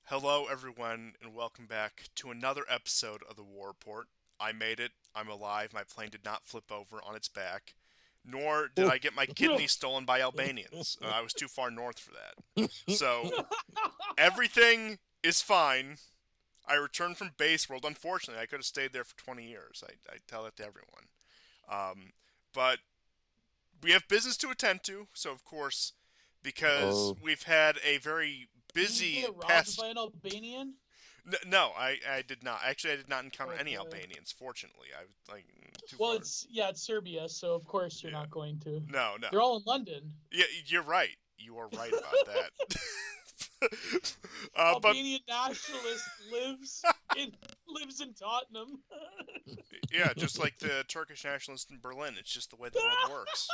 Hello, everyone, and welcome back to another episode of the War Report. I made it. I'm alive. My plane did not flip over on its back, nor did I get my kidney stolen by Albanians. I was too far north for that. So, everything is fine. I returned from base world. Unfortunately, I could have stayed there for 20 years. I tell that to everyone. But we have business to attend to, so of course, because Oh, we've had a very Did you busy get robbed past. by an Albanian? No, I did not. Actually, I did not encounter any Okay. Albanians. Fortunately, I was like too Well, far. it's Serbia, so of course you're Yeah. not going to. No, no. They're all in London. Yeah, you're right. You are right about that. But Albanian nationalist lives in Tottenham. yeah, just like the Turkish nationalists in Berlin, it's just the way the world works.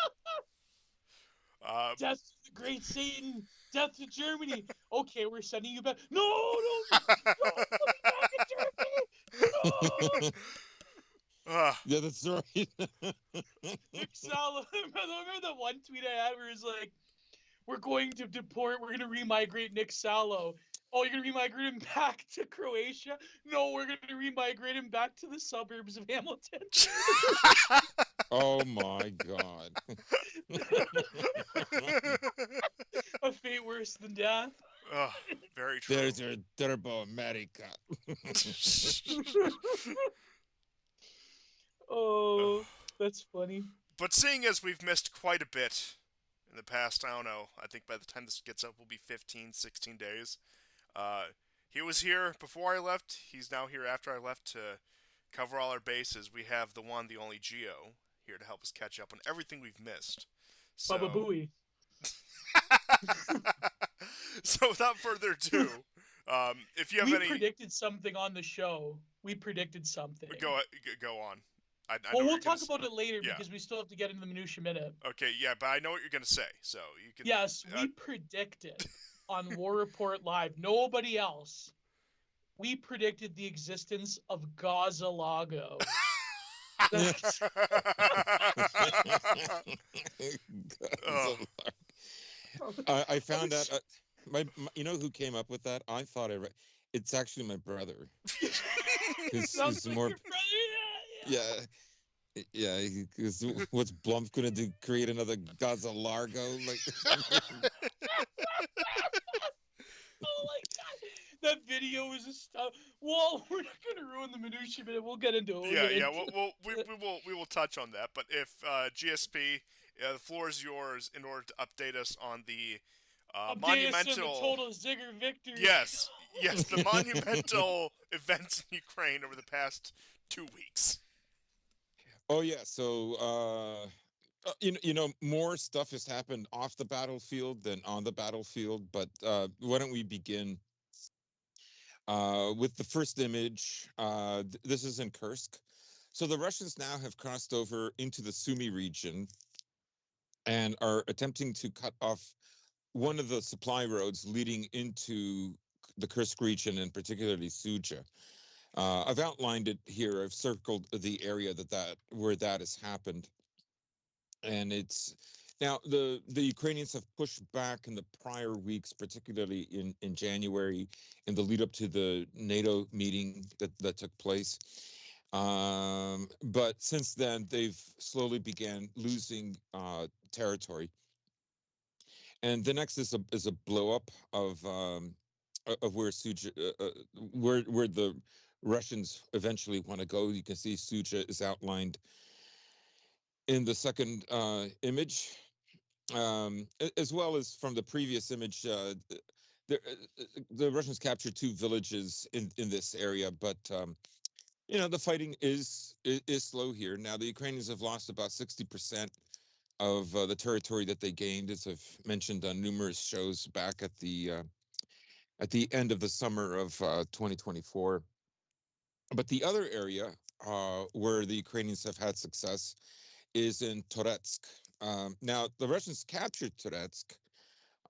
Uh, Death to the great Satan. Death to Germany. Okay, we're sending you back. No, no, no, put me back in Germany. No. uh, yeah, that's right. Nick Salo. Remember the one tweet I had where it's like, we're going to deport, we're going to remigrate Nick Salo. Oh, you're going to remigrate him back to Croatia? No, we're going to remigrate him back to the suburbs of Hamilton. Oh my God. A fate worse than death. very true. There's your Turbo America. Oh, that's funny. But seeing as we've missed quite a bit in the past, I don't know, I think by the time this gets up, will be 15, 16 days. Uh, he was here before I left. He's now here after I left to cover all our bases. We have the one, the only Geo here to help us catch up on everything we've missed. Baba So, Booey. so without further ado, if you have We any, predicted something on the show. We predicted something. go go on. I know Well, what we'll you're gonna. talk about it later Yeah. because we still have to get into the minutia minute. Okay. Yeah, but I know what you're gonna say. So you can. Yes, we predicted on War Report Live. Nobody else. We predicted the existence of Gaza Lago. That's Ugh. I found out. You know who came up with that? I thought it's actually my brother. sounds Who's like more, your brother. Yeah, yeah, yeah. Because what's Blumpf gonna do? Create another Gaza Largo? Like, oh my god, that video was a stuff. Well, we're not gonna ruin the minutia minute. We'll get into it. We'll Yeah, get yeah. into We will touch on that. But if GSP, the floor is yours in order to update us on the update us on the monumental. total Zigger victory. Yes, yes, the monumental events in Ukraine over the past 2 weeks. oh yeah. So more stuff has happened off the battlefield than on the battlefield. But why don't we begin with the first image? This is in Kursk. So the Russians now have crossed over into the Sumy region and are attempting to cut off one of the supply roads leading into the Kursk region, and particularly Suja. I've outlined it here. I've circled the area that where that has happened, and it's now the Ukrainians have pushed back in the prior weeks, particularly in January, in the lead up to the NATO meeting that took place. But since then, they've slowly began losing territory, and the next is a blow up of where Suja, where the Russians eventually want to go. You can see Suja is outlined in the second image, as well as from the previous image. The Russians captured two villages in this area, but the fighting is slow here. Now the Ukrainians have lost about 60% of the territory that they gained, as I've mentioned on numerous shows back at the end of the summer of 2024. But the other area where the Ukrainians have had success is in Toretsk. Now, the Russians captured Toretsk,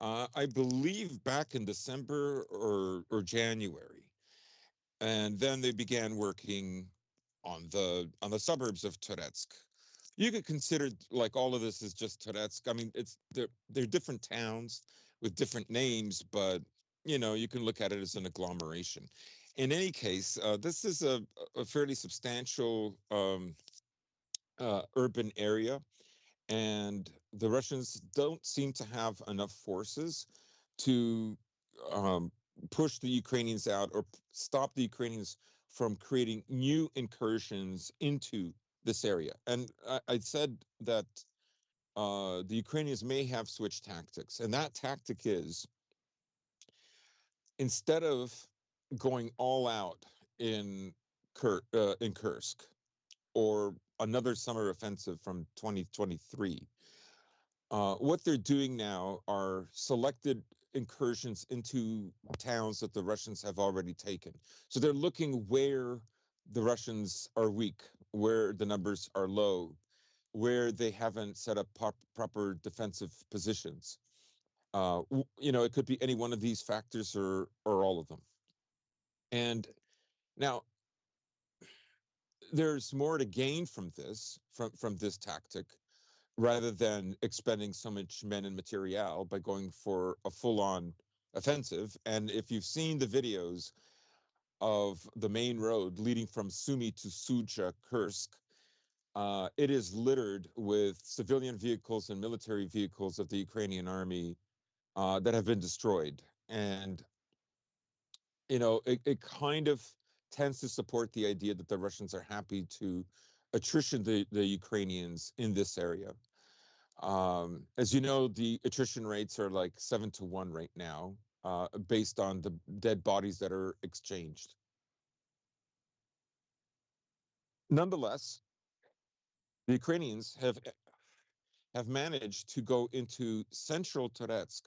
I believe, back in December or January, and then they began working on the suburbs of Toretsk. You could consider like all of this is just Toretsk. I mean, they're different towns with different names, but you can look at it as an agglomeration. In any case, this is a fairly substantial urban area, and the Russians don't seem to have enough forces to um, push the Ukrainians out or stop the Ukrainians from creating new incursions into this area. And I said that the Ukrainians may have switched tactics, and that tactic is, instead of going all out in in Kursk, or another summer offensive from 2023, what they're doing now are selected incursions into towns that the Russians have already taken. So they're looking where the Russians are weak, where the numbers are low, where they haven't set up proper defensive positions. It could be any one of these factors, or all of them. And now there's more to gain from this tactic, rather than expending so much men and material by going for a full-on offensive. And if you've seen the videos of the main road leading from Sumy to Sucha, Kursk, it is littered with civilian vehicles and military vehicles of the Ukrainian army that have been destroyed. And, it kind of tends to support the idea that the Russians are happy to attrition the Ukrainians in this area. As you know, the attrition rates are like 7-1 right now, based on the dead bodies that are exchanged. Nonetheless, the Ukrainians have managed to go into central Toretsk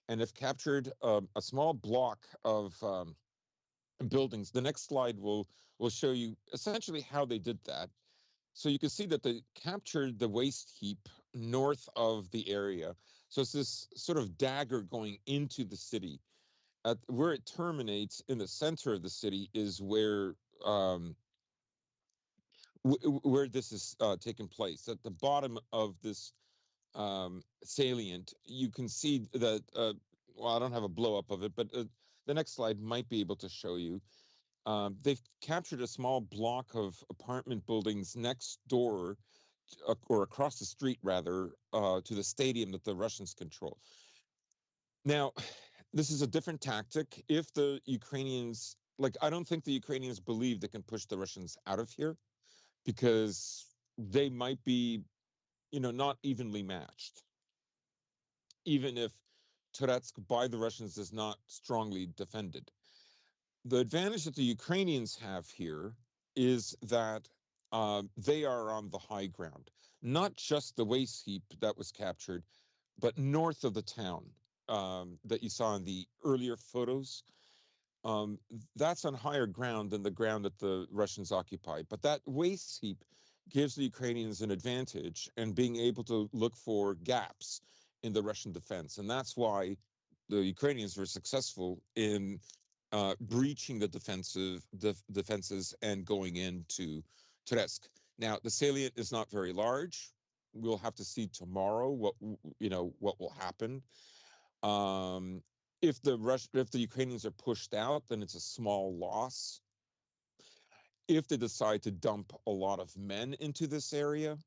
and have captured a small block of buildings. The next slide will show you essentially how they did that. So you can see that they captured the waste heap north of the area. So it's this sort of dagger going into the city. Where it terminates in the center of the city is um, where this is taking place. At the bottom of this salient, you can see that. Well, I don't have a blow up of it, but the next slide might be able to show you. They've captured a small block of apartment buildings next door, or across the street rather, to the stadium that the Russians control. Now, this is a different tactic. If the Ukrainians, like, I don't think the Ukrainians believe they can push the Russians out of here, because they might be, not evenly matched, even if Toretsk by the Russians is not strongly defended. The advantage that the Ukrainians have here is that they are on the high ground, not just the waste heap that was captured, but north of the town, that you saw in the earlier photos. um, that's on higher ground than the ground that the Russians occupy. But that waste heap gives the Ukrainians an advantage in being able to look for gaps in the Russian defense. And that's why the Ukrainians were successful in breaching the defenses and going into Toretsk. Now, the salient is not very large. We'll have to see tomorrow what will happen. Um, if the Ukrainians are pushed out, then it's a small loss. If they decide to dump a lot of men into this area,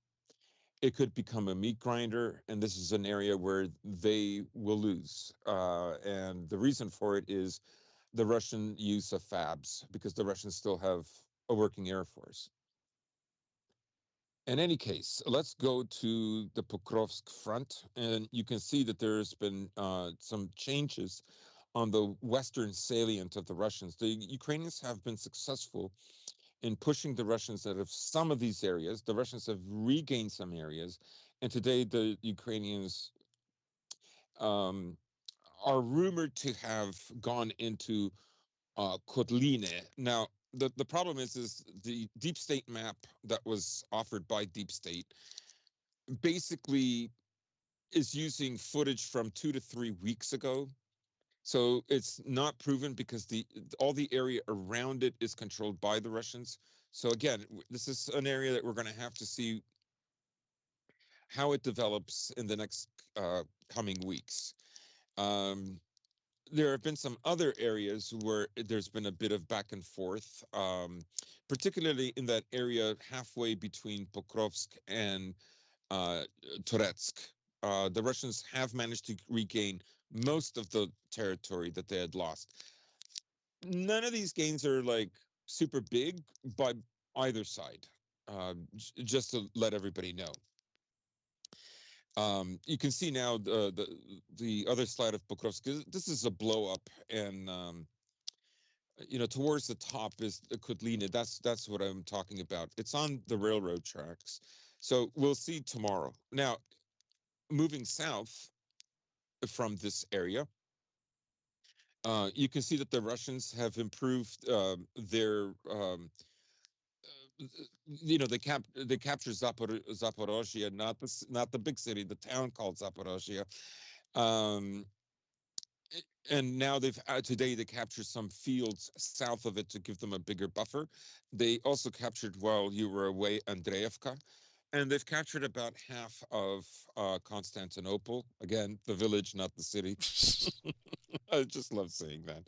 it could become a meat grinder, and this is an area where they will lose. And the reason for it is the Russian use of FABs, because the Russians still have a working air force. In any case, let's go to the Pokrovsk front, and you can see that there's been some changes on the western salient of the Russians. The Ukrainians have been successful in pushing the Russians out of some of these areas. The Russians have regained some areas, and today the Ukrainians um, are rumored to have gone into Kotline. Now, the problem is the deep state map that was offered by Deep State basically is using footage from 2 to 3 weeks ago. So it's not proven, because the all the area around it is controlled by the Russians. So again, this is an area that we're going to have to see how it develops in the next coming weeks. Um, there have been some other areas where there's been a bit of back and forth, particularly in that area halfway between Pokrovsk and Toretsk. The Russians have managed to regain most of the territory that they had lost. None of these gains are like super big by either side. Just to let everybody know. You can see now the other slide of Pokrovsk. This is a blow up, and towards the top is Kotlina. That's what I'm talking about. It's on the railroad tracks, so we'll see tomorrow. Now, moving south from this area, you can see that the Russians have improved their. They captured Zaporozhye, not the big city, the town called Zaporozhye. Um, and now today they captured some fields south of it to give them a bigger buffer. They also captured, while you were away, Andreevka, and they've captured about half of Constantinople. Again, the village, not the city. I just love saying that.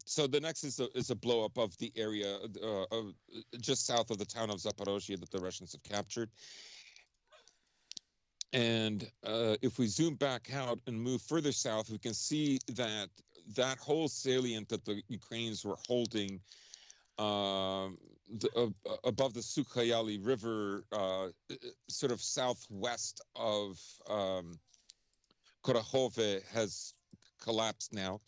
So the next is a blow up of the area just south of the town of Zaporozhye that the Russians have captured. And if we zoom back out and move further south, we can see that whole salient that the Ukrainians were holding above the Sukhayali River, sort of southwest of Korahove, has collapsed now.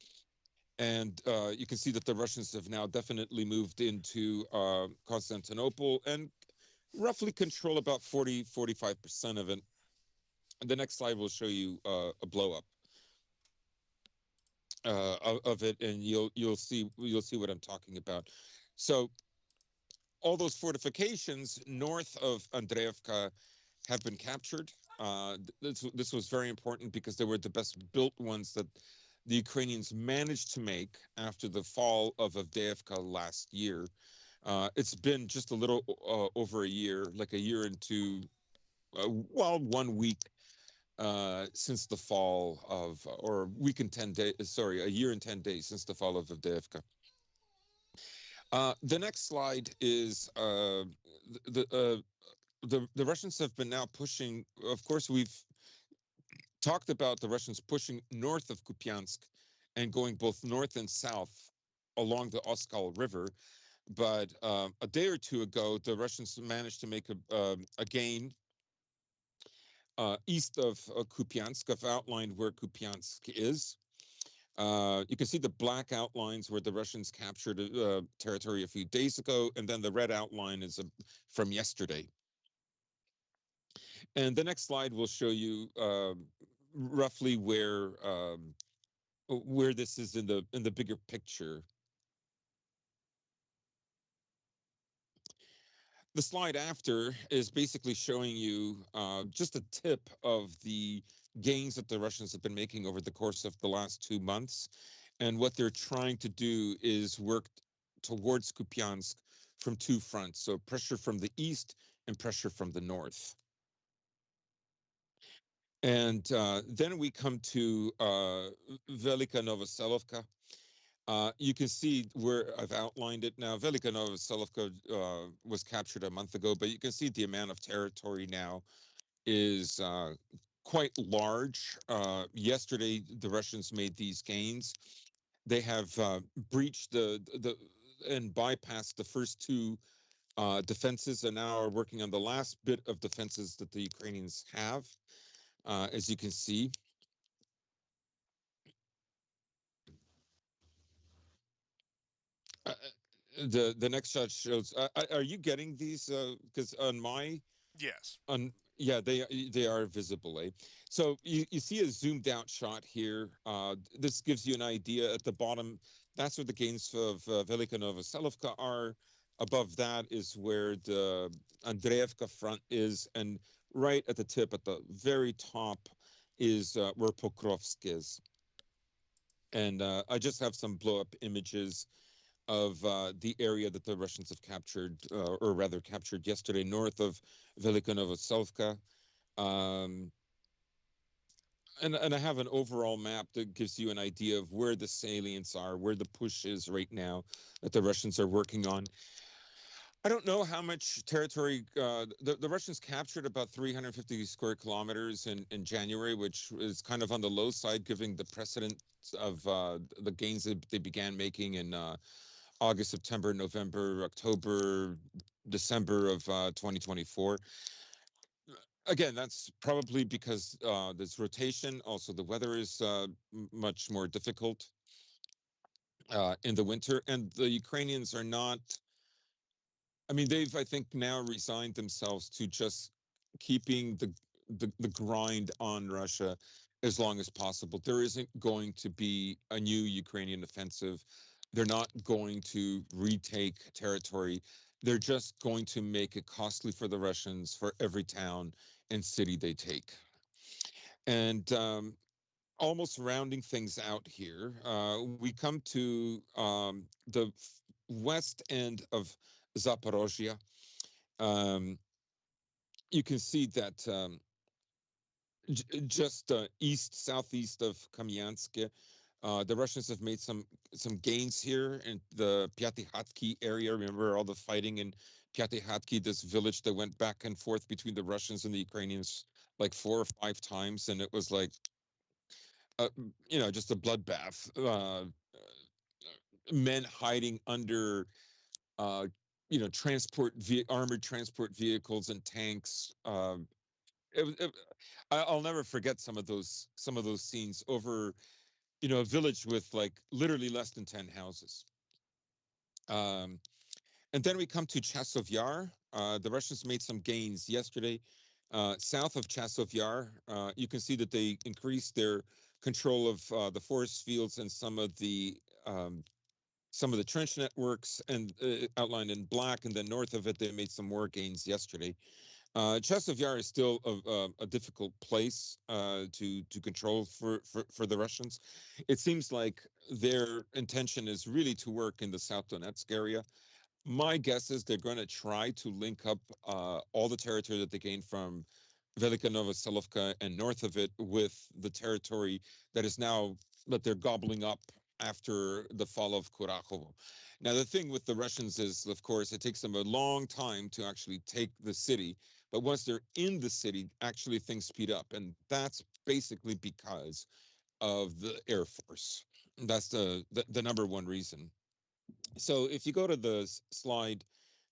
And you can see that the Russians have now definitely moved into Constantinople and roughly control about 45% of it. The next slide will show you a blow up of it, and you'll see what I'm talking about. So all those fortifications north of Andreevka have been captured. This was very important because they were the best built ones that the Ukrainians managed to make after the fall of Avdiivka last year. It's been just a little over a year, like a year and 1 week since the fall of, or week and 10 days, sorry, a year and 10 days since the fall of Avdiivka. The next slide is the Russians have been now pushing. Of course, we've talked about the Russians pushing north of Kupiansk and going both north and south along the Oskal River. But a day or two ago, the Russians managed to make a gain east of Kupiansk. I've outlined where Kupiansk is. You can see the black outlines where the Russians captured territory a few days ago, and then the red outline is from yesterday. And the next slide will show you roughly where this is in the bigger picture. The slide after is basically showing you just a tip of the gains that the Russians have been making over the course of the last 2 months. And what they're trying to do is work towards Kupiansk from two fronts. So pressure from the east and pressure from the north. And then we come to Velika Novoselovka. You can see where I've outlined it now. Velika Novoselovka was captured a month ago, but you can see the amount of territory now is quite large. Yesterday, the Russians made these gains. They have breached and bypassed the first two defenses, and now are working on the last bit of defenses that the Ukrainians have, as you can see. Uh, the next shot shows. Are you getting these? Because on my Yes. yeah, they are visible. So you see a zoomed out shot here. This gives you an idea. At the bottom, that's where the gains of Velika Novoselovka are. Above that is where the Andreevka front is, and right at the tip, at the very top, is where Pokrovsk is. And I just have some blow up images of the area that the Russians have captured, or rather captured yesterday, north of Velika Novoselivka. and I have an overall map that gives you an idea of where the salients are, where the push is right now that the Russians are working on. I don't know how much territory the Russians captured about 350 square kilometers in January, which is kind of on the low side, given the precedent of the gains that they began making in August, September, November, October, December of 2024. Again, that's probably because there's rotation. Also, the weather is much more difficult in the winter, and the Ukrainians are not. I mean, they've, I think, now resigned themselves to just keeping the grind on Russia as long as possible. There isn't going to be a new Ukrainian offensive. They're not going to retake territory. They're just going to make it costly for the Russians for every town and city they take. And almost rounding things out here, we come to the west end of Zaporozhye. Um, you can see that just east, southeast of Kamyansk, the Russians have made some gains here in the Pyaty area. Remember all the fighting in Pyaty, this village that went back and forth between the Russians and the Ukrainians like 4 or 5 times, and it was like uh, just a bloodbath. Men hiding under uh, armored transport vehicles and tanks. It, I'll never forget some of those scenes over a village with like literally less than 10 houses. Um, and then we come to Chasov Yar. The Russians made some gains yesterday. South of Chasov Yar, you can see that they increased their control of the forest fields and um, some of the trench networks and outlined in black. And then north of it, they made some more gains yesterday. Chasov Yar is still a difficult place to control for the Russians. It seems like their intention is really to work in the South Donetsk area. My guess is they're going to try to link up all the territory that they gained from Velika Novosilovka and north of it with the territory that is now that they're gobbling up after the fall of Kurakovo. Now, the thing with the Russians is, of course, it takes them a long time to actually take the city. But once they're in the city, actually things speed up. And that's basically because of the Air Force. That's the number one reason. So if you go to the slide,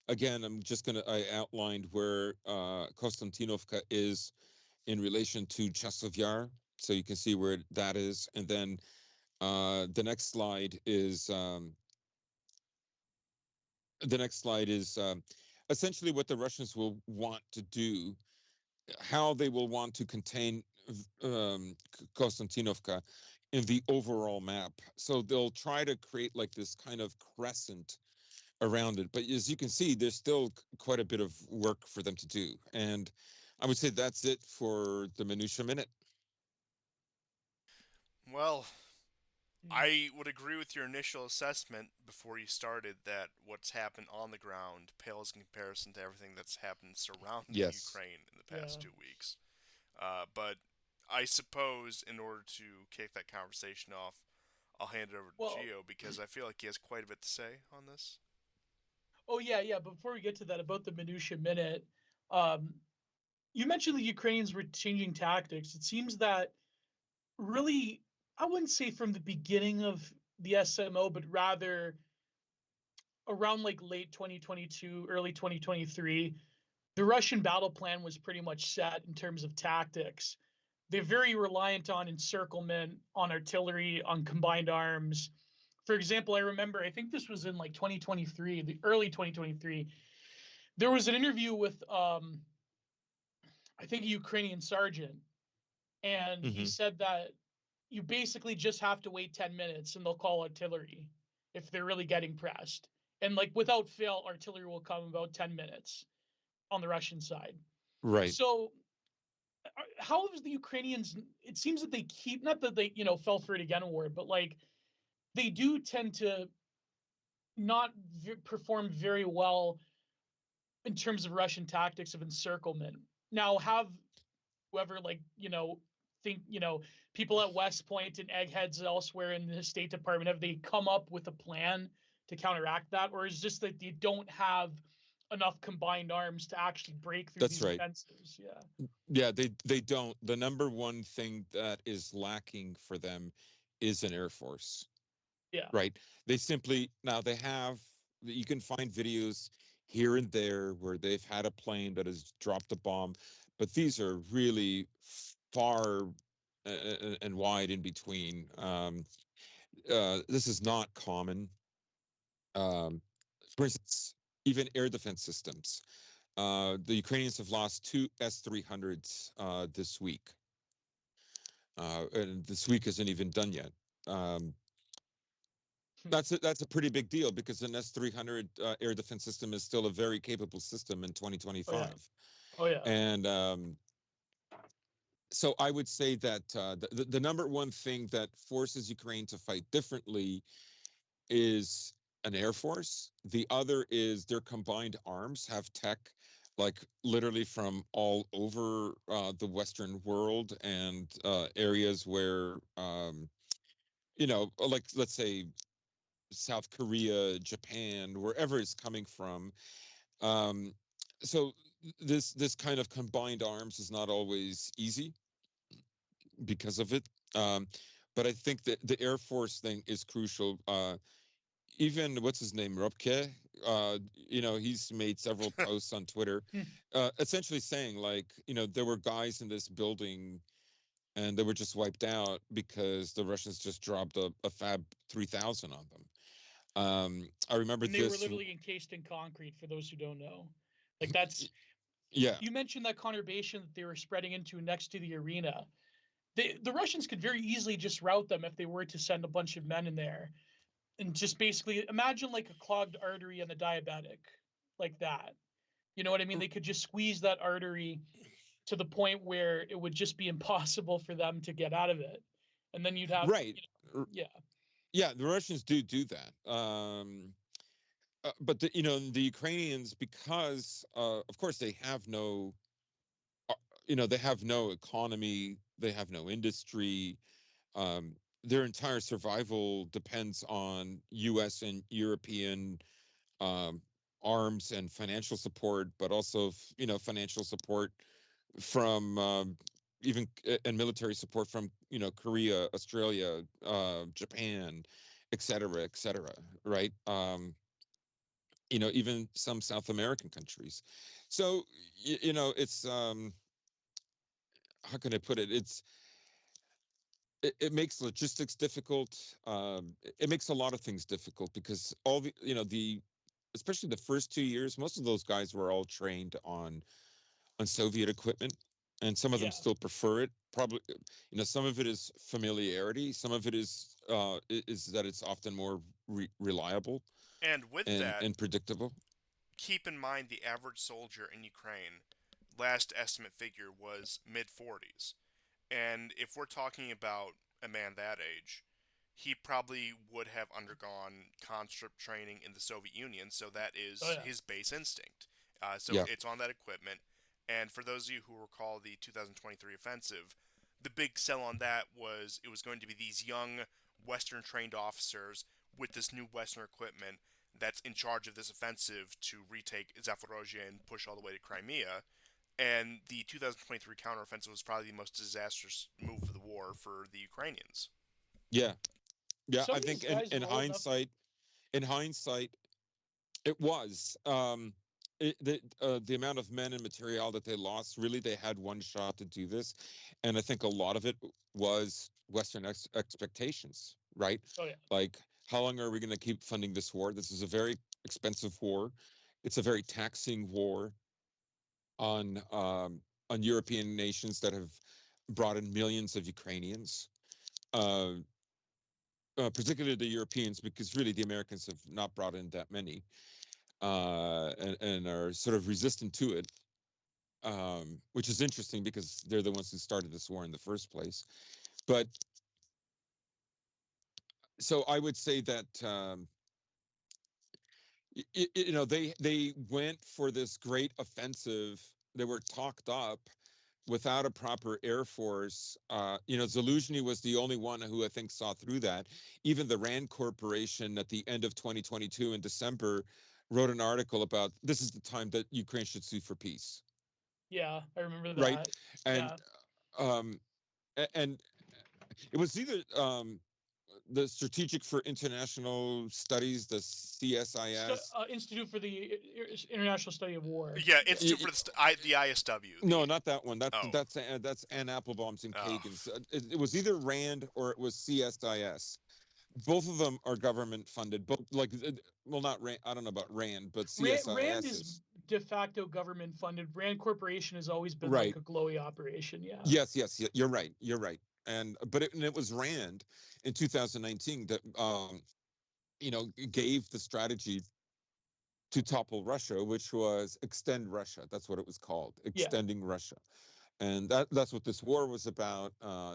again, I outlined where Konstantinovka is in relation to Chasov Yar. So you can see where that is. And then the next slide is essentially what the Russians will want to do, how they will want to contain Konstantinovka in the overall map. So they'll try to create like this kind of crescent around it. But as you can see, there's still quite a bit of work for them to do. And I would say that's it for the Minutia Minute. Well, Mm. I would agree with your initial assessment before you started that what's happened on the ground pales in comparison to everything that's happened surrounding Yes. Ukraine in the past Yeah. 2 weeks. But I suppose in order to kick that conversation off, I'll hand it over to Well, Gio because I feel like he has quite a bit to say on this. oh yeah, yeah. Before we get to that, about the minutia minute, um, you mentioned the Ukrainians were changing tactics. It seems that really, I wouldn't say from the beginning of the SMO, but rather around like late 2022, early 2023, the Russian battle plan was pretty much set in terms of tactics. They're very reliant on encirclement, on artillery, on combined arms. For example, I remember, I think this was in like 2023, the early 2023, there was an interview with, I think, a Ukrainian sergeant, and he Mm-hmm. said that you basically just have to wait 10 minutes and they'll call artillery if they're really getting pressed. And like without fail, artillery will come about 10 minutes on the Russian side. Right. So how is the Ukrainians? It seems that they keep, not that they fell for it again war, but like they do tend to not perform very well in terms of Russian tactics of encirclement. Now, have whoever like think, people at West Point and eggheads elsewhere in the State Department, have they come up with a plan to counteract that, or is it just that they don't have enough combined arms to actually break through That's these right. defenses? Yeah. Yeah, they don't. The number one thing that is lacking for them is an air force, Yeah. right? They simply now they have you can find videos here and there where they've had a plane that has dropped a bomb, but these are really far and wide in between. This is not common. Um, for instance, even air defense systems. The Ukrainians have lost two S-300s this week, and this week isn't even done yet. Um, that's a pretty big deal because an S-300 air defense system is still a very capable system in Oh yeah. 2025. Oh yeah. And so I would say that the number one thing that forces Ukraine to fight differently is an air force. The other is their combined arms have tech like literally from all over the Western world and areas where, like let's say South Korea, Japan, wherever it's coming from. Um, so this kind of combined arms is not always easy because of it. Um, but I think that the Air Force thing is crucial. Even what's his name, Robke, he's made several posts on Twitter, essentially saying like, there were guys in this building and they were just wiped out because the Russians just dropped a Fab 3000 on them. I remember And they were this. literally encased in concrete, for those who don't know. Like, that's, Yeah, you mentioned that conurbation that they were spreading into next to the arena. The Russians could very easily just rout them if they were to send a bunch of men in there, and just basically imagine like a clogged artery and a diabetic, like that. You know what I mean? They could just squeeze that artery to the point where it would just be impossible for them to get out of it. And then you'd have, right. yeah. Yeah, the Russians do that. But the Ukrainians, because of course they have no, they have no economy, they have no industry. Um, their entire survival depends on U.S. and European um, arms and financial support, but also financial support from even and military support from Korea, Australia, Japan, et cetera, et cetera. Right. Even some South American countries. So it's how can I put it? It makes logistics difficult. It makes a lot of things difficult because all the especially the first 2 years, most of those guys were all trained on Soviet equipment, and some of them Yeah. still prefer it. Probably, some of it is familiarity. Some of it is that it's often more reliable And with and that, and predictable. keep in mind the average soldier in Ukraine, last estimate figure was mid 40s. And if we're talking about a man that age, he probably would have undergone conscript training in the Soviet Union, so that Oh is yeah. his base instinct. So Yeah, it's on that equipment. And for those of you who recall the 2023 offensive, the big sell on that was it was going to be these young Western trained officers with this new Western equipment that's in charge of this offensive to retake Zaporozhye and push all the way to Crimea. And the 2023 counteroffensive was probably the most disastrous move of the war for the Ukrainians. yeah, yeah. Some I of think these in guys in are old enough. hindsight, it was. The amount of men and material that they lost, really, they had one shot to do this. And I think a lot of it was Western expectations, right? Oh yeah. Like, how long are we going to keep funding this war? This is a very expensive war. It's a very taxing war on European nations that have brought in millions of Ukrainians. Uh, Particularly the Europeans, because really the Americans have not brought in that many, and are sort of resistant to it, which is interesting because they're the ones who started this war in the first place. But so I would say that they went for this great offensive. They were talked up, without a proper air force, Zaluzhny was the only one who I think saw through that. Even the Rand Corporation at the end of 2022 in December wrote an article about this is the time that Ukraine should sue for peace, Yeah, I remember right? that. And Yeah. um, and it was either the Strategic for International Studies, the CSIS. Institute for the International Study of War. Yeah, Yeah. Institute for the ISW. No, not that one. That's Oh, that's Ann Applebaum's and oh, Kagan's. It was either Rand or it was CSIS. Both of them are government funded. Both like well, not Rand. I don't know about Rand, but Rand CSIS is is de facto government funded. Rand Corporation has always been like right. a glowy operation. Yeah. Yes, you're right. You're right. And it was Rand in 2019 that gave the strategy to topple Russia, which was extend Russia. That's what it was called, Yeah. extending Russia. And that's what this war was about,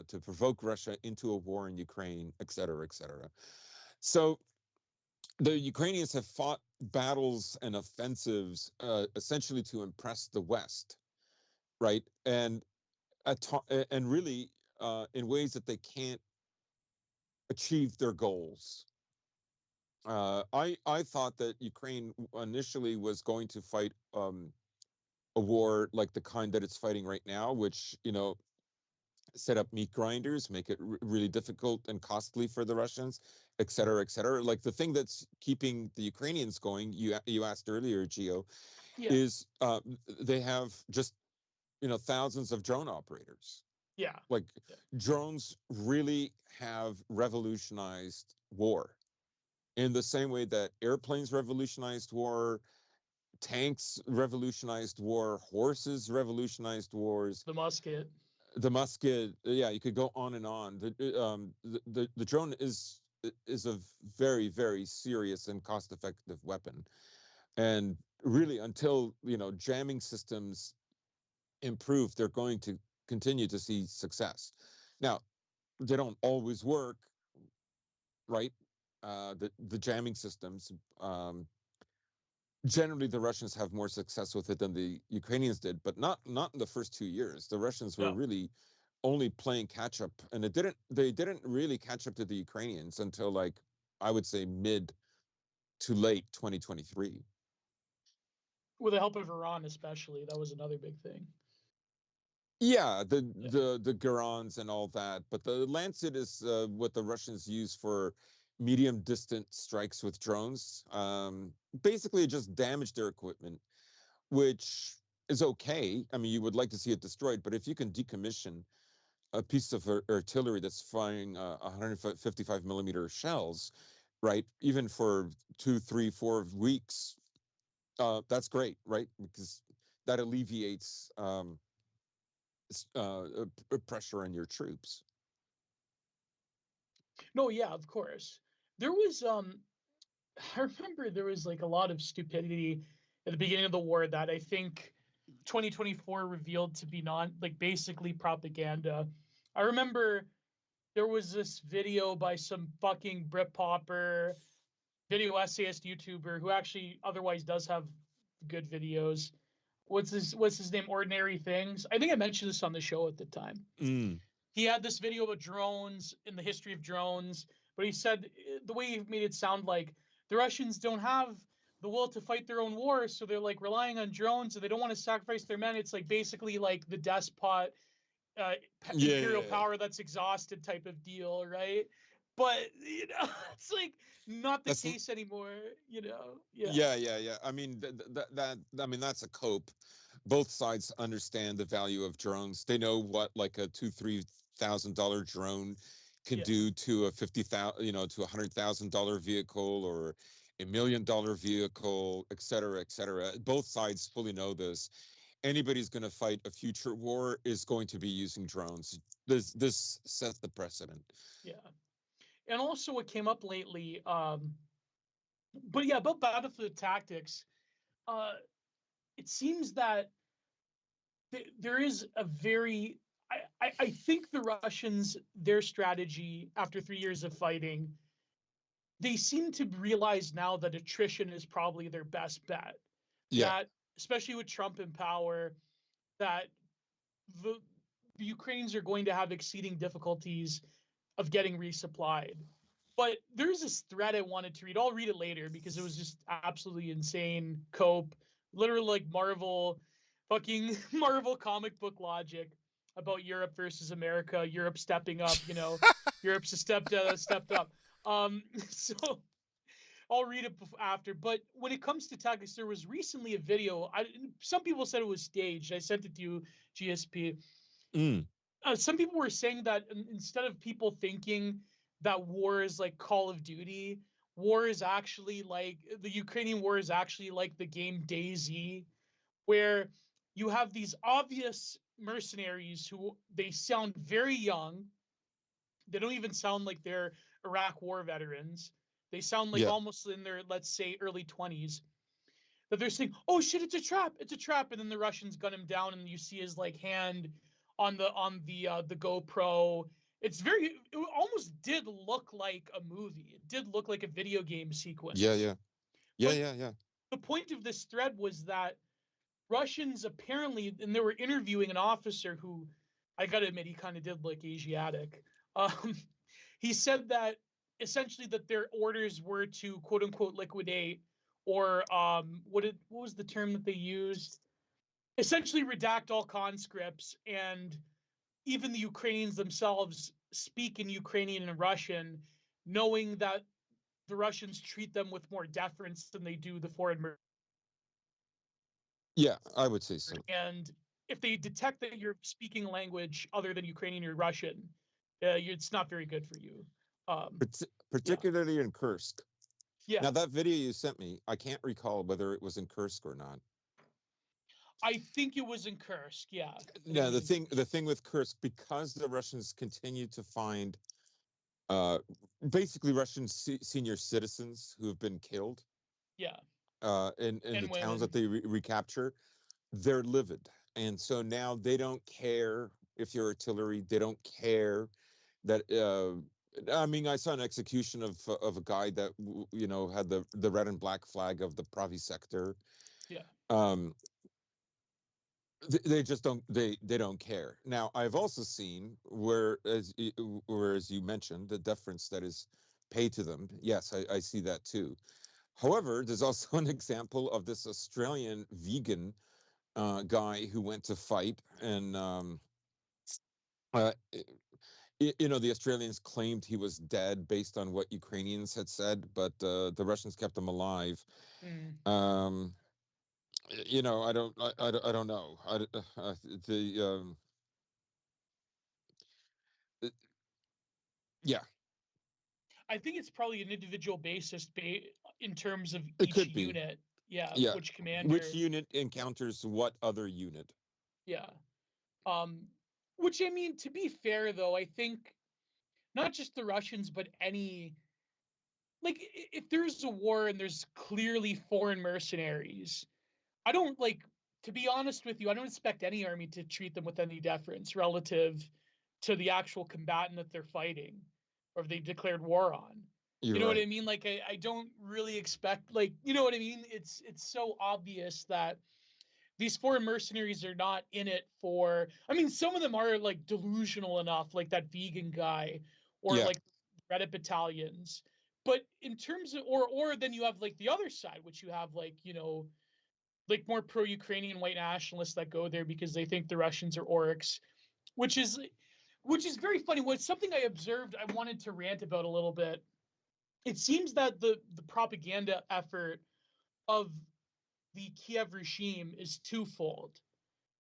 to provoke Russia into a war in Ukraine, et cetera, et cetera. So the Ukrainians have fought battles and offensives essentially to impress the West, right? And really in ways that they can't achieve their goals. I thought that Ukraine initially was going to fight a war like the kind that it's fighting right now, which set up meat grinders, make it really difficult and costly for the Russians, et cetera, et cetera. Like the thing that's keeping the Ukrainians going, you asked earlier, Gio, Yeah. is they have just thousands of drone operators. Yeah. Like Yeah. drones really have revolutionized war in the same way that airplanes revolutionized war, tanks revolutionized war, horses revolutionized wars, The musket. the musket. Yeah, you could go on and on. The drone is a very, very serious and cost effective weapon, and really until jamming systems improve, they're going to continue to see success. Now they don't always work, right? The jamming systems, generally the Russians have more success with it than the Ukrainians did, but not in the first 2 years. The Russians were No. really only playing catch up, and they didn't really catch up to the Ukrainians until, like, I would say mid to late 2023. With the help of Iran, especially, that was another big thing. Yeah, Yeah. the Garans and all that, but the Lancet is what the Russians use for medium distant strikes with drones. Basically, it just damaged their equipment, which is okay. I mean, you would like to see it destroyed, but if you can decommission a piece of artillery that's firing 155 millimeter shells, right, even for 2, 3, 4 weeks, that's great, right? Because that alleviates pressure on your troops. No, yeah, of course. There was I remember there was like a lot of stupidity at the beginning of the war that I think 2024 revealed to be not like basically propaganda. I remember there was this video by some fucking Britpopper video essayist YouTuber who actually otherwise does have good videos. What's his name? Ordinary Things. I think I mentioned this on the show at the time. Mm. He had this video about drones in the history of drones, but he said the way he made it sound like the Russians don't have the will to fight their own wars, so they're like relying on drones and they don't want to sacrifice their men. It's like basically like the despot imperial power that's exhausted type of deal, right? But it's like not the That's case anymore. Yeah, yeah. I mean I mean that's a cope. Both sides understand the value of drones. They know what like a $2,000-3,000 drone can yeah. do to a 50,000, to $100,000 vehicle or $1 million vehicle, et cetera, et cetera. Both sides fully know this. Anybody's going to fight a future war is going to be using drones. This sets the precedent. Yeah. And also what came up lately, but yeah, about battlefield tactics, uh, it seems that there is a very, I think the Russians, their strategy after 3 years of fighting, they seem to realize now that attrition is probably their best bet. Yeah. That, especially with Trump in power, that the Ukrainians are going to have exceeding difficulties of getting resupplied. But there's this thread I wanted to read. I'll read it later because it was just absolutely insane. Cope, literally like fucking Marvel comic book logic about Europe versus America. Europe stepping up, Europe's stepped up. So I'll read it after. But when it comes to tactics, there was recently a video. Some people said it was staged. I sent it to you, GSP. Some people were saying that instead of people thinking that war is like Call of Duty, war is actually like the Ukrainian war is actually like the game DayZ, where you have these obvious mercenaries who they sound very young. They don't even sound like they're Iraq war veterans. They sound like Yeah. almost in their, let's say, early 20s. That they're saying, "Oh shit, it's a trap," and then the Russians gun him down, and you see his like hand on the GoPro. It almost did look like a movie. It did look like a video game sequence. Yeah. But Yeah. the point of this thread was that Russians apparently, and they were interviewing an officer who, I gotta admit, he kind of did look Asiatic. Um, he said that essentially that their orders were to quote unquote liquidate, or what was the term that they used? Essentially redact all conscripts, and even the Ukrainians themselves speak in Ukrainian and Russian, knowing that the Russians treat them with more deference than they do the foreign. Yeah, I would say so. And if they detect that you're speaking a language other than Ukrainian or Russian, it's not very good for you. Particularly in Kursk. Yeah. Now that video you sent me, I can't recall whether it was in Kursk or not. I think it was in Kursk. Yeah. Now the thing with Kursk, because the Russians continue to find basically Russian senior citizens who have been killed. Yeah. In the women. towns that they recapture, they're livid, and so now they don't care if you're artillery. They don't care that. I mean, I saw an execution of a guy that had the red and black flag of the Pravi sector. Yeah. They just don't care. Now, I've also seen whereas you mentioned, the deference that is paid to them. Yes, I see that too. However, there's also an example of this Australian vegan guy who went to fight, and the Australians claimed he was dead based on what Ukrainians had said, but the Russians kept him alive. I don't know. Yeah. I think it's probably an individual basis in terms of It each could be. unit. Yeah. Yeah. Which commander? Which unit encounters what other unit? Yeah. Which, I mean, to be fair though, I think not just the Russians, but if there's a war and there's clearly foreign mercenaries, I don't to be honest with you, I don't expect any army to treat them with any deference relative to the actual combatant that they're fighting or they declared war on. You're you know right. what I mean? I don't really expect, you know what I mean? It's so obvious that these foreign mercenaries are not in it for, I mean, some of them are delusional enough, like that vegan guy, or Yeah. Reddit battalions. But in terms of, or then you have the other side, which you have more pro-Ukrainian white nationalists that go there because they think the Russians are orcs, which is very funny. What's something I observed, I wanted to rant about a little bit. It seems that the propaganda effort of the Kiev regime is twofold.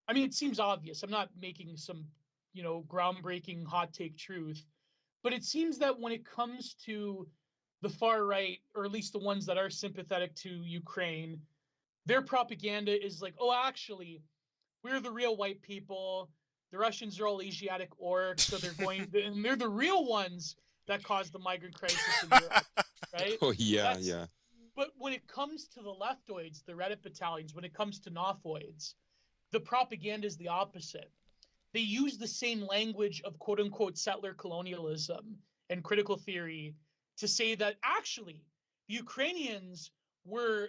I mean, it seems obvious. I'm not making some, groundbreaking hot take truth, but it seems that when it comes to the far right, or at least the ones that are sympathetic to Ukraine, their propaganda is oh, actually, we're the real white people. The Russians are all Asiatic orcs, so and they're the real ones that caused the migrant crisis in Europe, right? Oh yeah, yeah. But when it comes to the leftoids, the Reddit battalions, when it comes to Nophoids, the propaganda is the opposite. They use the same language of quote unquote settler colonialism and critical theory to say that actually the Ukrainians were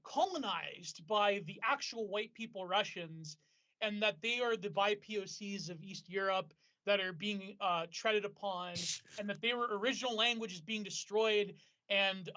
colonized by the actual white people Russians, and that they are the BIPOCs of East Europe that are being treaded upon, and that they were original languages being destroyed. And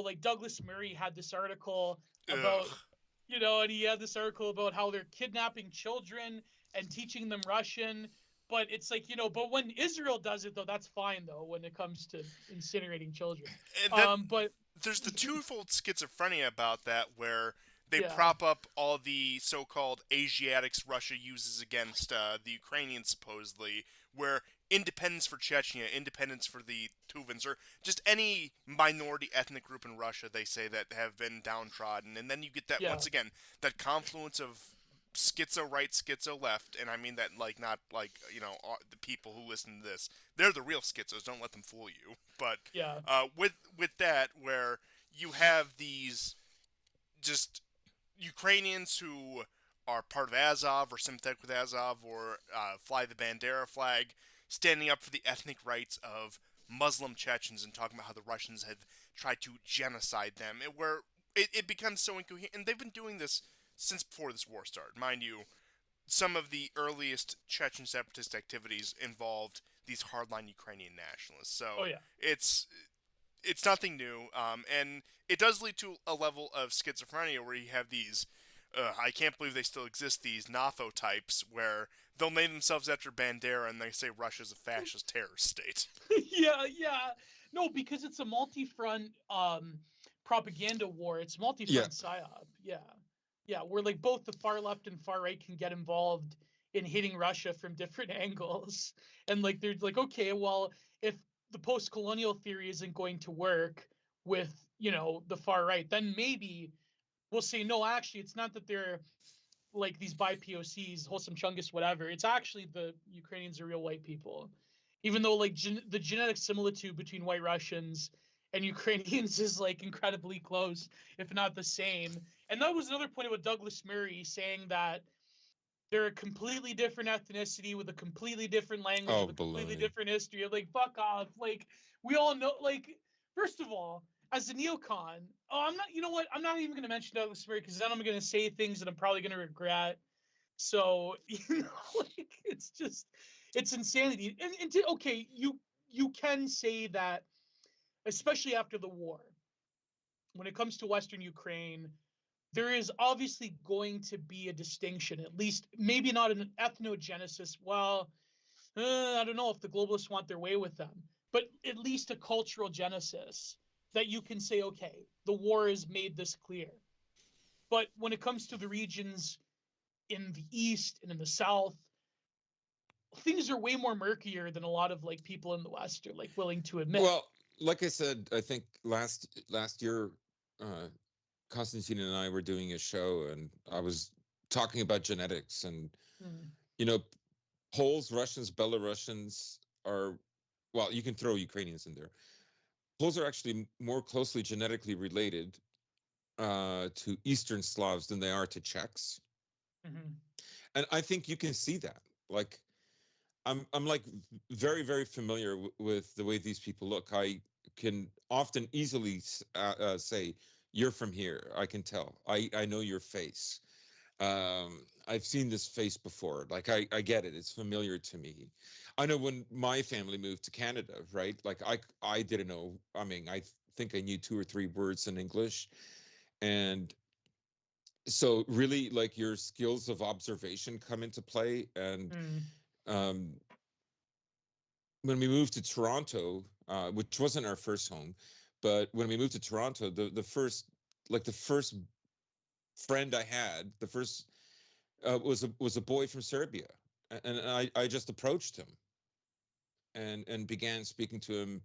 like Douglas Murray had this article about, Ugh. and he had this article about how they're kidnapping children and teaching them Russian. But it's like, but when Israel does it, though, that's fine, though, when it comes to incinerating children. And then But there's the twofold schizophrenia about that, where they yeah, prop up all the so-called Asiatics Russia uses against the Ukrainians, supposedly, where independence for Chechnya, independence for the Tuvans, or just any minority ethnic group in Russia, they say, that have been downtrodden. And then you get that, yeah, once again, that confluence of schizo right, schizo left, and I mean that like not like the people who listen to this. They're the real schizos. Don't let them fool you. But yeah, with that, where you have these just Ukrainians who are part of Azov or sympathetic with Azov or fly the Bandera flag, standing up for the ethnic rights of Muslim Chechens and talking about how the Russians have tried to genocide them, where it becomes so incoherent. And they've been doing this since before this war started. Mind you, some of the earliest Chechen separatist activities involved these hardline Ukrainian nationalists. oh So yeah, it's nothing new, and it does lead to a level of schizophrenia where you have these. I can't believe they still exist. These NAFO types where they'll name themselves after Bandera and they say Russia's a fascist terrorist state. yeah, yeah. No, because it's a multi-front propaganda war. It's Yeah. multi-front psyop. Yeah, yeah. Where like both the far left and far right can get involved in hitting Russia from different angles, and like they're like, okay, well, if the post-colonial theory isn't going to work with the far right, then maybe we'll say no. Actually, it's not that they're like these BIPOCs, wholesome Chungus, whatever. It's actually the Ukrainians are real white people, even though like the genetic similitude between White Russians and Ukrainians is like incredibly close, if not the same. And that was another point about Douglas Murray saying that they're a completely different ethnicity with a completely different language Oh, with a completely baloney. different history. Like fuck off. Like we all know. Like first of all, as a neocon, I'm not. You know what? I'm not even going to mention Douglas Murray because then I'm going to say things that I'm probably going to regret. So like it's insanity. Okay, you can say that, especially after the war, when it comes to Western Ukraine, there is obviously going to be a distinction, at least maybe not an ethnogenesis. Well, I don't know if the globalists want their way with them, but at least a cultural genesis that you can say, okay, the war has made this clear. But when it comes to the regions in the East and in the South, things are way more murkier than a lot of like people in the West are like willing to admit. Well, like I said, I think last year, uh, Constantine and I were doing a show, and I was talking about genetics, and Mm, you know, Poles, Russians, Belarusians are, well, you can throw Ukrainians in there. Poles are actually more closely genetically related to Eastern Slavs than they are to Czechs, mm-hmm. and I think you can see that. Like, I'm like very very familiar with the way these people look. I can often easily say you're from here. I can tell. I know your face. I've seen this face before. Like I get it. It's familiar to me. I know when my family moved to Canada, right? Like I didn't know. I mean, I think I knew two or three words in English, and so really like your skills of observation come into play. And Mm, um, when we moved to Toronto, which wasn't our first home, but when we moved to Toronto, the first friend I had, the first was a boy from Serbia, and I just approached him and began speaking to him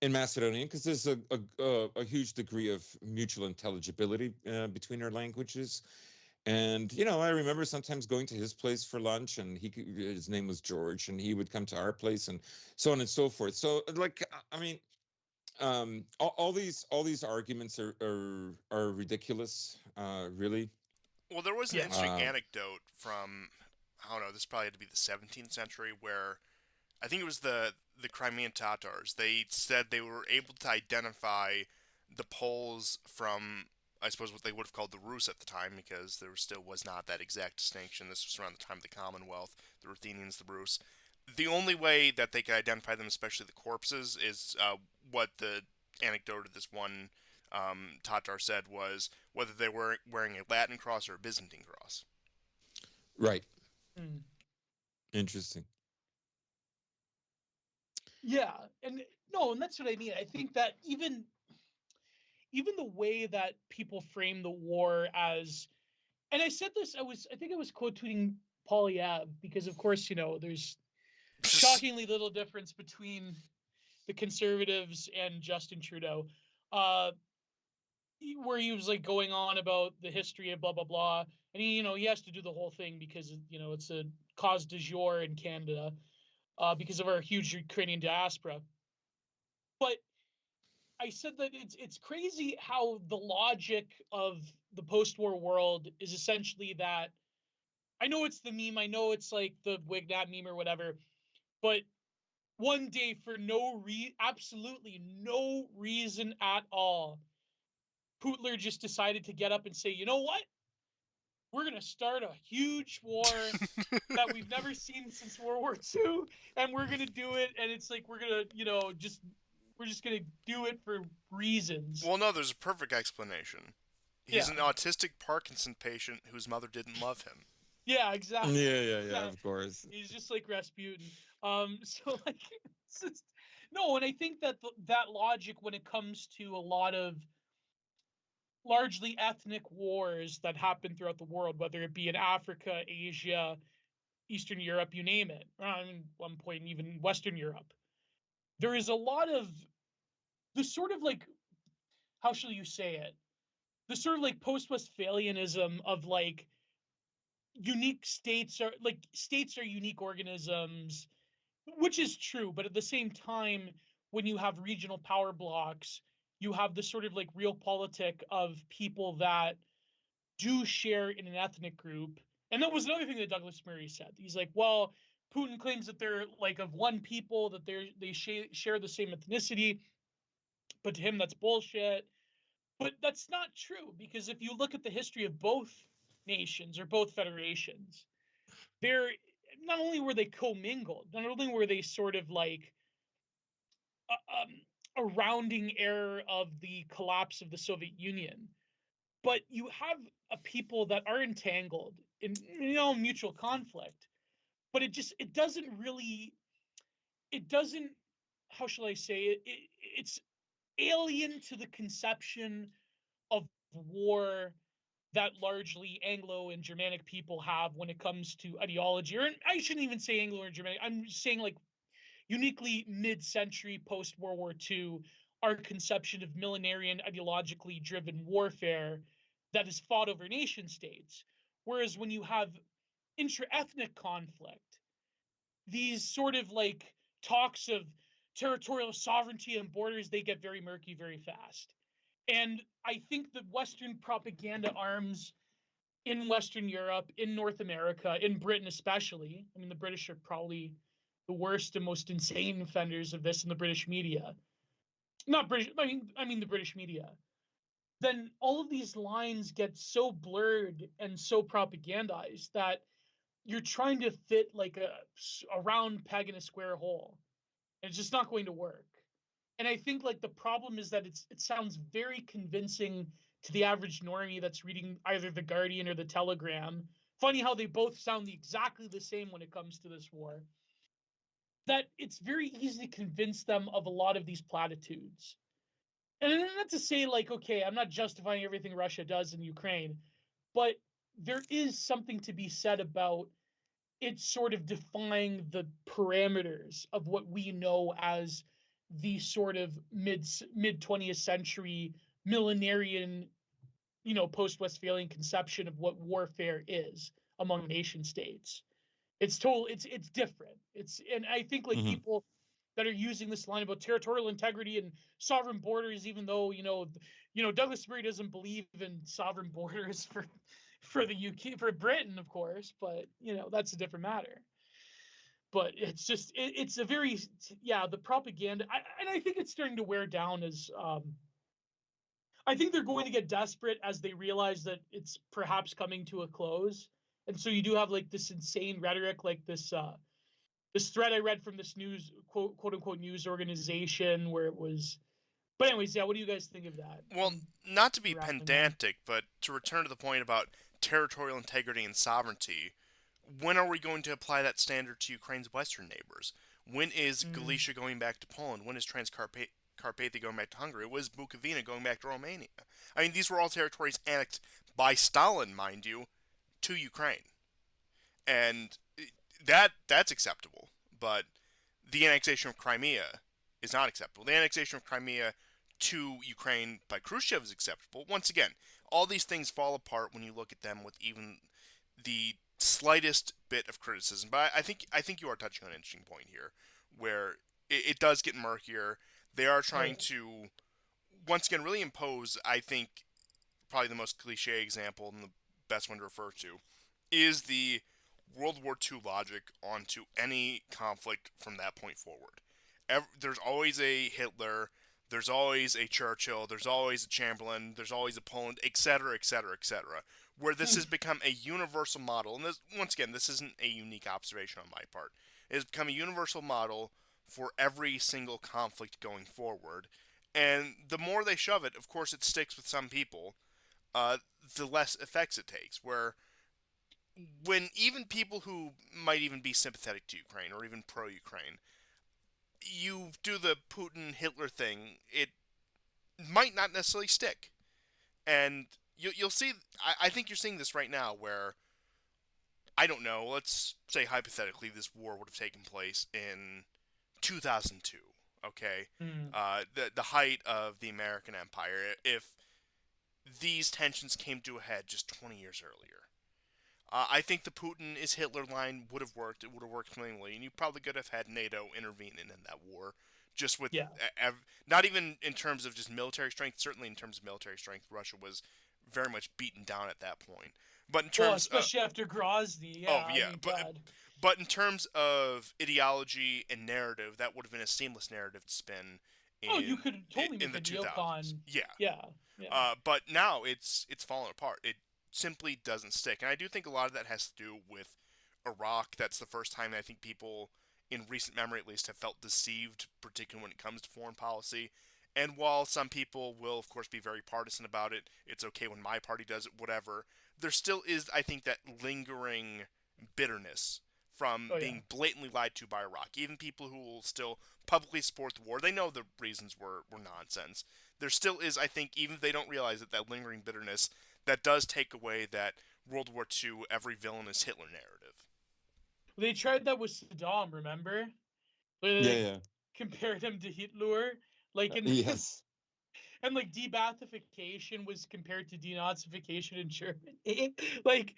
in Macedonian because there's a huge degree of mutual intelligibility between our languages. And I remember sometimes going to his place for lunch, and his name was George, and he would come to our place, and so on and so forth. So, like, I mean, all these arguments are ridiculous, really. Well, there was an yeah. interesting Uh, anecdote from, I don't know, this probably had to be the 17th century, where I think it was the Crimean Tatars. They said they were able to identify the Poles from I suppose what they would have called the Rus at the time, because there still was not that exact distinction. This was around the time of the Commonwealth, the Ruthenians, the Rus. The only way that they could identify them, especially the corpses, is what the anecdote of this one Tatar said was whether they were wearing a Latin cross or a Byzantine cross. Right. Hmm. Interesting. Yeah, and no, and that's what I mean. I think that even the way that people frame the war as, and I said this, I think I was quote tweeting Polyev, because of course, there's shockingly little difference between the conservatives and Justin Trudeau, uh, where he was like going on about the history of blah blah blah, and he has to do the whole thing because it's a cause du jour in Canada, because of our huge Ukrainian diaspora. But I said that it's crazy how the logic of the post-war world is essentially that. I know it's the meme, I know it's like the Wignat meme or whatever, but one day for absolutely no reason at all, Putler just decided to get up and say, you know what? We're going to start a huge war that we've never seen since World War II, and we're going to do it. And it's like, we're going to, we're just going to do it for reasons. Well, no, there's a perfect explanation. He's Yeah. an autistic Parkinson patient whose mother didn't love him. Yeah, exactly. Yeah, of course. He's just like Rasputin. So like, it's just, no, and I think that that logic, when it comes to a lot of largely ethnic wars that happen throughout the world, whether it be in Africa, Asia, Eastern Europe, you name it, one point even Western Europe, there is a lot of the sort of like, how shall you say it? The sort of like post-Westphalianism of like unique states are unique organisms, which is true, but at the same time, when you have regional power blocks, you have the sort of like real politic of people that do share in an ethnic group. And that was another thing that Douglas Murray said. He's like, well, Putin claims that they're like of one people, that they share the same ethnicity, but to him that's bullshit. But that's not true, because if you look at the history of both nations or both federations, they're not only were they commingled, not only were they sort of like a rounding error of the collapse of the Soviet Union, but you have a people that are entangled in mutual conflict. But it doesn't really, it doesn't, how shall I say it's alien to the conception of war that largely Anglo and Germanic people have when it comes to ideology. Or I shouldn't even say Anglo or Germanic. I'm saying like uniquely mid-century post-World War II, our conception of millenarian ideologically driven warfare that is fought over nation states. Whereas when you have intra-ethnic conflict, these sort of like talks of territorial sovereignty and borders, they get very murky very fast. And I think the Western propaganda arms in Western Europe, in North America, in Britain especially, I mean, the British are probably the worst and most insane offenders of this in the British media. Not British, I mean the British media. Then all of these lines get so blurred and so propagandized that you're trying to fit like a round peg in a square hole. And it's just not going to work. And I think like the problem is that it sounds very convincing to the average normie that's reading either the Guardian or the Telegram. Funny how they both sound exactly the same when it comes to this war. That it's very easy to convince them of a lot of these platitudes. And not to say like, okay, I'm not justifying everything Russia does in Ukraine, but there is something to be said about it sort of defying the parameters of what we know as the sort of mid 20th century millenarian, post Westphalian conception of what warfare is among nation states. It's different. And I think like people that are using this line about territorial integrity and sovereign borders, even though Douglas Murray doesn't believe in sovereign borders for the UK, for Britain, of course, but that's a different matter. But it's just it's a very, the propaganda, and I think it's starting to wear down as I think they're going to get desperate as they realize that it's perhaps coming to a close. And so you do have like this insane rhetoric, like this thread I read from this news quote unquote news organization where it was. But anyways, yeah, what do you guys think of that? Well, not to be Rattling on. pedantic, but to return to the point about territorial integrity and sovereignty, when are we going to apply that standard to Ukraine's western neighbors? When is Galicia going back to Poland? When is Transcarpathia going back to Hungary? When is Bukovina going back to Romania? I mean, these were all territories annexed by Stalin, mind you, to Ukraine. And that's acceptable, but the annexation of Crimea is not acceptable. The annexation of Crimea to Ukraine by Khrushchev is acceptable. Once again, all these things fall apart when you look at them with even the slightest bit of criticism. But I think you are touching on an interesting point here, where it does get murkier. They are trying to once again really impose. I think probably the most cliche example and the best one to refer to is the World War II logic onto any conflict from that point forward. There's always a Hitler, there's always a Churchill, there's always a Chamberlain, there's always a Poland, etc., etc., etc. Where this has become a universal model, and this, once again, this isn't a unique observation on my part. It has become a universal model for every single conflict going forward. And the more they shove it, of course, it sticks with some people. The less effects it takes. Where when even people who might even be sympathetic to Ukraine or even pro-Ukraine, you do the Putin Hitler thing, it might not necessarily stick. And you'll see. I think you're seeing this right now, where I don't know. Let's say hypothetically, this war would have taken place in 2002. Okay, the height of the American Empire. If these tensions came to a head just 20 years earlier, I think the Putin is Hitler line would have worked. It would have worked cleanly, and you probably could have had NATO intervene in that war, just with not even in terms of just military strength. Certainly in terms of military strength, Russia was very much beaten down at that point. But in terms, especially after Grozny, but in terms of ideology and narrative, that would have been a seamless narrative to spin. You could totally make the a 2000s. Yeah. But now it's fallen apart. It simply doesn't stick. And I do think a lot of that has to do with Iraq. That's the first time I think people, in recent memory at least, have felt deceived, particularly when it comes to foreign policy. And while some people will, of course, be very partisan about it, it's okay when my party does it, whatever, there still is, I think, that lingering bitterness from being blatantly lied to by Iraq. Even people who will still publicly support the war, they know the reasons were nonsense. There still is, I think, even if they don't realize it, that lingering bitterness that does take away that World War II, every villain is Hitler narrative. They tried that with Saddam, remember? They compared him to Hitler. Yes. And like debathification was compared to denazification in Germany. Like,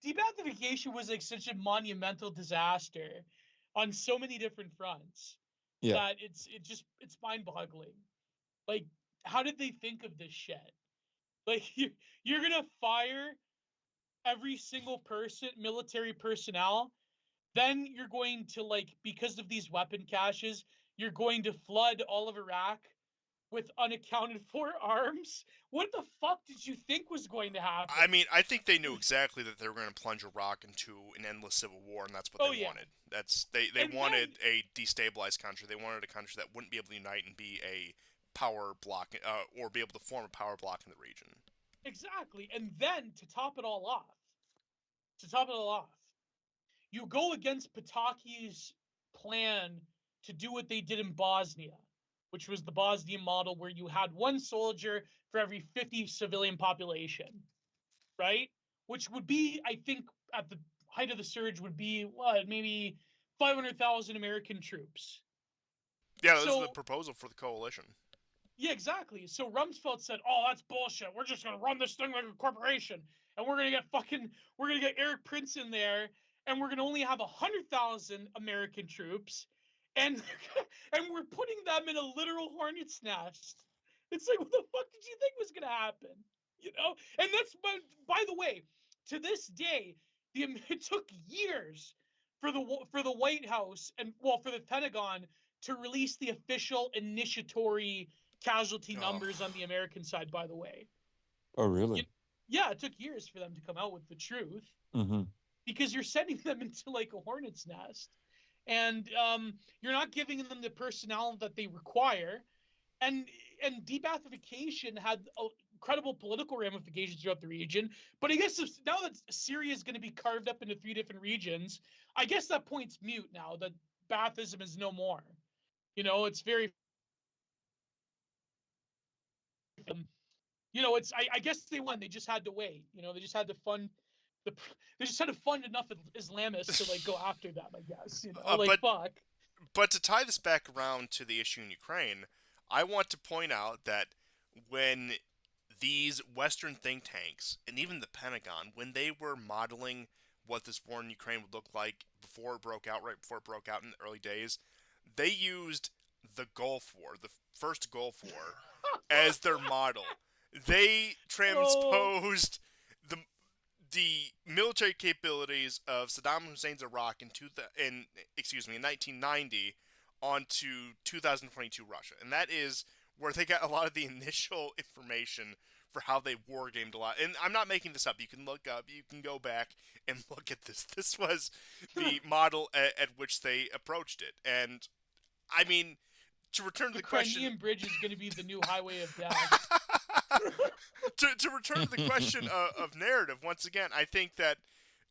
debathification was like such a monumental disaster on so many different fronts that it's mind-boggling. Like, how did they think of this shit? Like, you're gonna fire every single person, military personnel, then you're going to, like, because of these weapon caches, you're going to flood all of Iraq with unaccounted for arms. What the fuck did you think was going to happen? I mean, I think they knew exactly that they were going to plunge Iraq into an endless civil war, and that's what they wanted. They wanted a destabilized country. They wanted a country that wouldn't be able to unite and be a power block, or be able to form a power block in the region. Exactly. And then to top it all off, you go against Pataki's plan to do what they did in Bosnia, which was the Bosnian model where you had one soldier for every 50 civilian population, right? Which would be, I think, at the height of the surge, would be, maybe 500,000 American troops. Yeah, this is the proposal for the coalition. Yeah, exactly. So Rumsfeld said, "Oh, that's bullshit. We're just gonna run this thing like a corporation, and we're gonna get Eric Prince in there, and we're gonna only have 100,000 American troops, and and we're putting them in a literal hornet's nest." It's like, what the fuck did you think was gonna happen? And that's, by the way, to this day, it took years for the White House and for the Pentagon to release the official initiatory casualty Oh. numbers on the American side, by the way. Oh, really? Yeah, it took years for them to come out with the truth Mm-hmm. because you're sending them into like a hornet's nest, and you're not giving them the personnel that they require, and debathification had incredible political ramifications throughout the region. But I guess now that Syria is going to be carved up into 3 different regions, I guess that point's mute now. That Baathism is no more. It's very it's I guess they won. They just had to wait. They just had to fund the they just had to fund enough Islamists to like go after them. I guess fuck. But to tie this back around to the issue in Ukraine, I want to point out that when these Western think tanks and even the Pentagon, when they were modeling what this war in Ukraine would look like before it broke out, right before it broke out in the early days, they used the Gulf War, the first Gulf War, as their model. They transposed the military capabilities of Saddam Hussein's Iraq in 1990 onto 2022 Russia, and that is where they got a lot of the initial information for how they wargamed a lot. And I'm not making this up. You can go back and look at this. This was the model at which they approached it. And I mean, to return to the question, Crimean Bridge is going to be the new highway of death. to return to the question of narrative, once again, I think that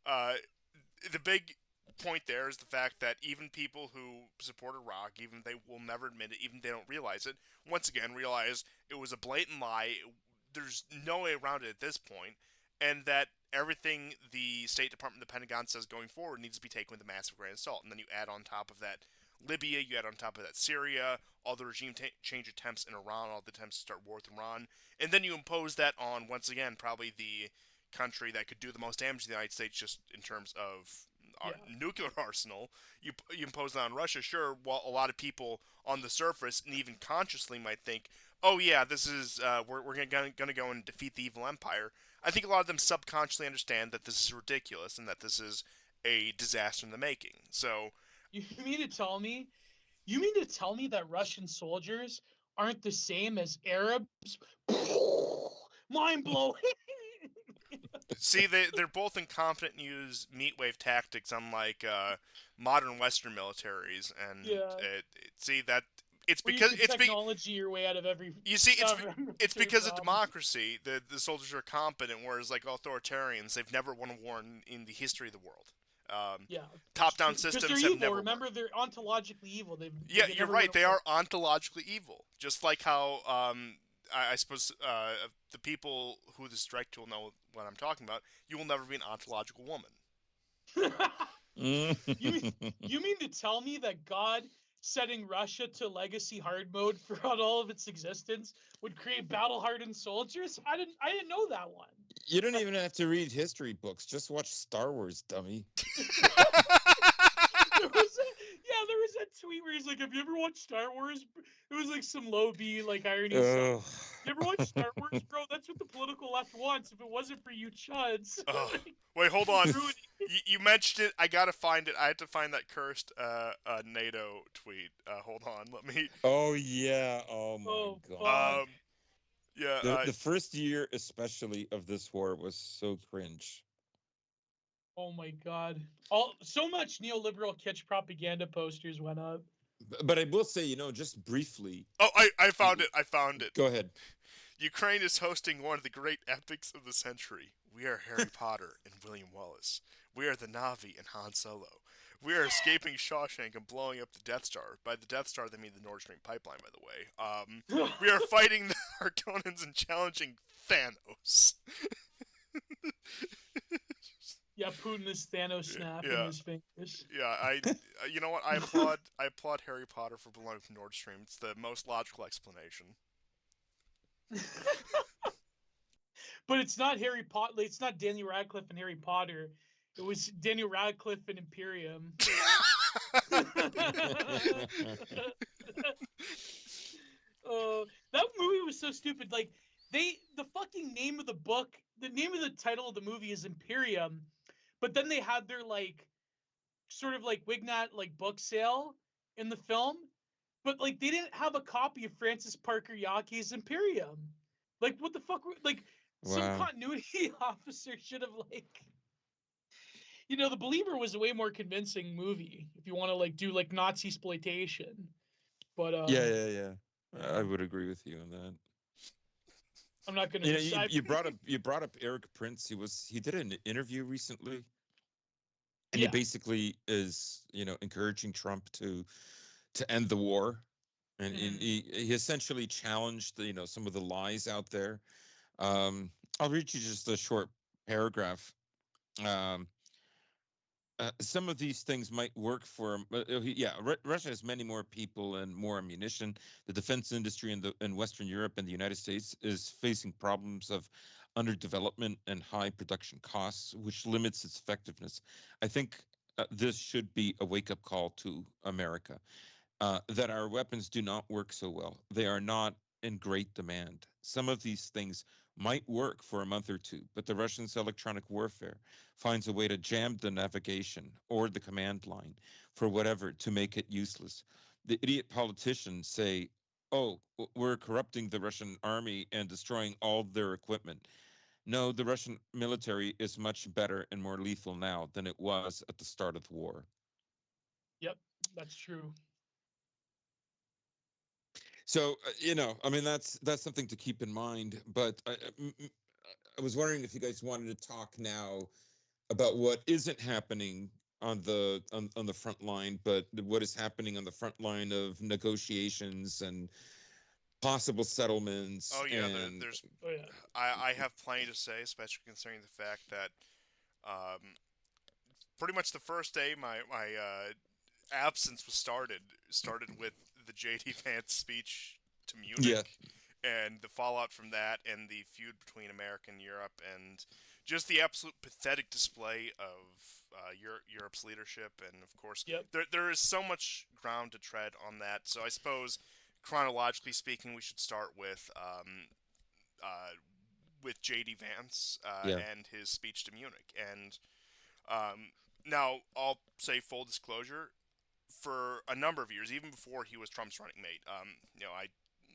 the big point there is the fact that even people who support Iraq, even they will never admit it, even they don't realize it, once again realize it was a blatant lie. There's no way around it at this point, and that everything the State Department, the Pentagon says going forward needs to be taken with a massive grain of salt. And then you add on top of that Libya, you add on top of that Syria, all the regime change attempts in Iran, all the attempts to start war with Iran, and then you impose that on, once again, probably the country that could do the most damage to the United States just in terms of our nuclear arsenal. You impose that on Russia, sure, while a lot of people on the surface and even consciously might think, oh yeah, this is, we're going to go and defeat the evil empire. I think a lot of them subconsciously understand that this is ridiculous and that this is a disaster in the making. So You mean to tell me that Russian soldiers aren't the same as Arabs? Mind blowing. see, they're both incompetent and use meat wave tactics, unlike modern Western militaries. And see that it's because it's technology your way out of every. You see, it's because of democracy. The soldiers are competent, whereas like authoritarians, they've never won a war in the history of the world. Top-down systems have never. Remember, they're ontologically evil. You're right. They are ontologically evil. Just like how I suppose the people who this is direct to will know what I'm talking about. You will never be an ontological woman. You mean to tell me that God setting Russia to legacy hard mode throughout all of its existence would create battle-hardened soldiers? I didn't know that one. You don't even have to read history books. Just watch Star Wars, dummy. There was a tweet where he's like, "Have you ever watched Star Wars?" It was like some low B like irony. You ever watch Star Wars, bro? That's what the political left wants. If it wasn't for you chuds. Wait, hold on. You mentioned it. I gotta find it. I had to find that cursed NATO tweet. Hold on. Let me. Oh yeah. Oh my god. Yeah. The first year, especially of this war, was so cringe. Oh my god. So much neoliberal kitsch propaganda posters went up. But I will say, just briefly. Oh, I found it. Go ahead. Ukraine is hosting one of the great epics of the century. We are Harry Potter and William Wallace. We are the Na'vi and Han Solo. We are escaping Shawshank and blowing up the Death Star. By the Death Star, they mean the Nord Stream pipeline, by the way. We are fighting the Harkonnens and challenging Thanos. Yeah, Putin is Thanos snapping his fingers. Yeah, you know what? I applaud Harry Potter for blowing up Nord Stream. It's the most logical explanation. But it's not Harry Potter. It's not Daniel Radcliffe and Harry Potter. It was Daniel Radcliffe and Imperium. That movie was so stupid. Like the fucking name of the book, the name of the title of the movie is Imperium, but then they had their like sort of like Wignat like book sale in the film, but like they didn't have a copy of Francis Parker Yockey's Imperium. Like what the fuck? Like some Wow. continuity officer should have like. The Believer was a way more convincing movie if you want to like do like Nazi exploitation. But Yeah, yeah, yeah. I yeah, would agree with you on that. I'm not gonna You know, you, decide. you brought up you brought up Eric Prince. He did an interview recently, and he Yeah. basically is, encouraging Trump to end the war, and Mhm. he essentially challenged, some of the lies out there. Um, I'll read you just a short paragraph. Um, some of these things might work for him. Yeah, Russia has many more people and more ammunition. The defense industry in Western Europe and the United States is facing problems of underdevelopment and high production costs, which limits its effectiveness. I think this should be a wake-up call to America, that our weapons do not work so well. They are not in great demand. Some of these things might work for a month or two, but the Russians' electronic warfare finds a way to jam the navigation or the command line for whatever to make it useless. The idiot politicians say, oh, we're corrupting the Russian army and destroying all their equipment. No, the Russian military is much better and more lethal now than it was at the start of the war. Yep, that's true. So, I mean, that's something to keep in mind. But I was wondering if you guys wanted to talk now about what isn't happening on the front line, but what is happening on the front line of negotiations and possible settlements Oh yeah, and there's Oh yeah. I have plenty to say, especially considering the fact that pretty much the first day my absence was started with the JD Vance speech to yeah, Munich and the fallout from that and the feud between America and Europe and just the absolute pathetic display of Europe's leadership. And of course Yep. there is so much ground to tread on that, so I suppose chronologically speaking we should start uh, with JD Vance yeah, and his speech to Munich. And um, now I'll say full disclosure, for a number of years, even before he was Trump's running mate. I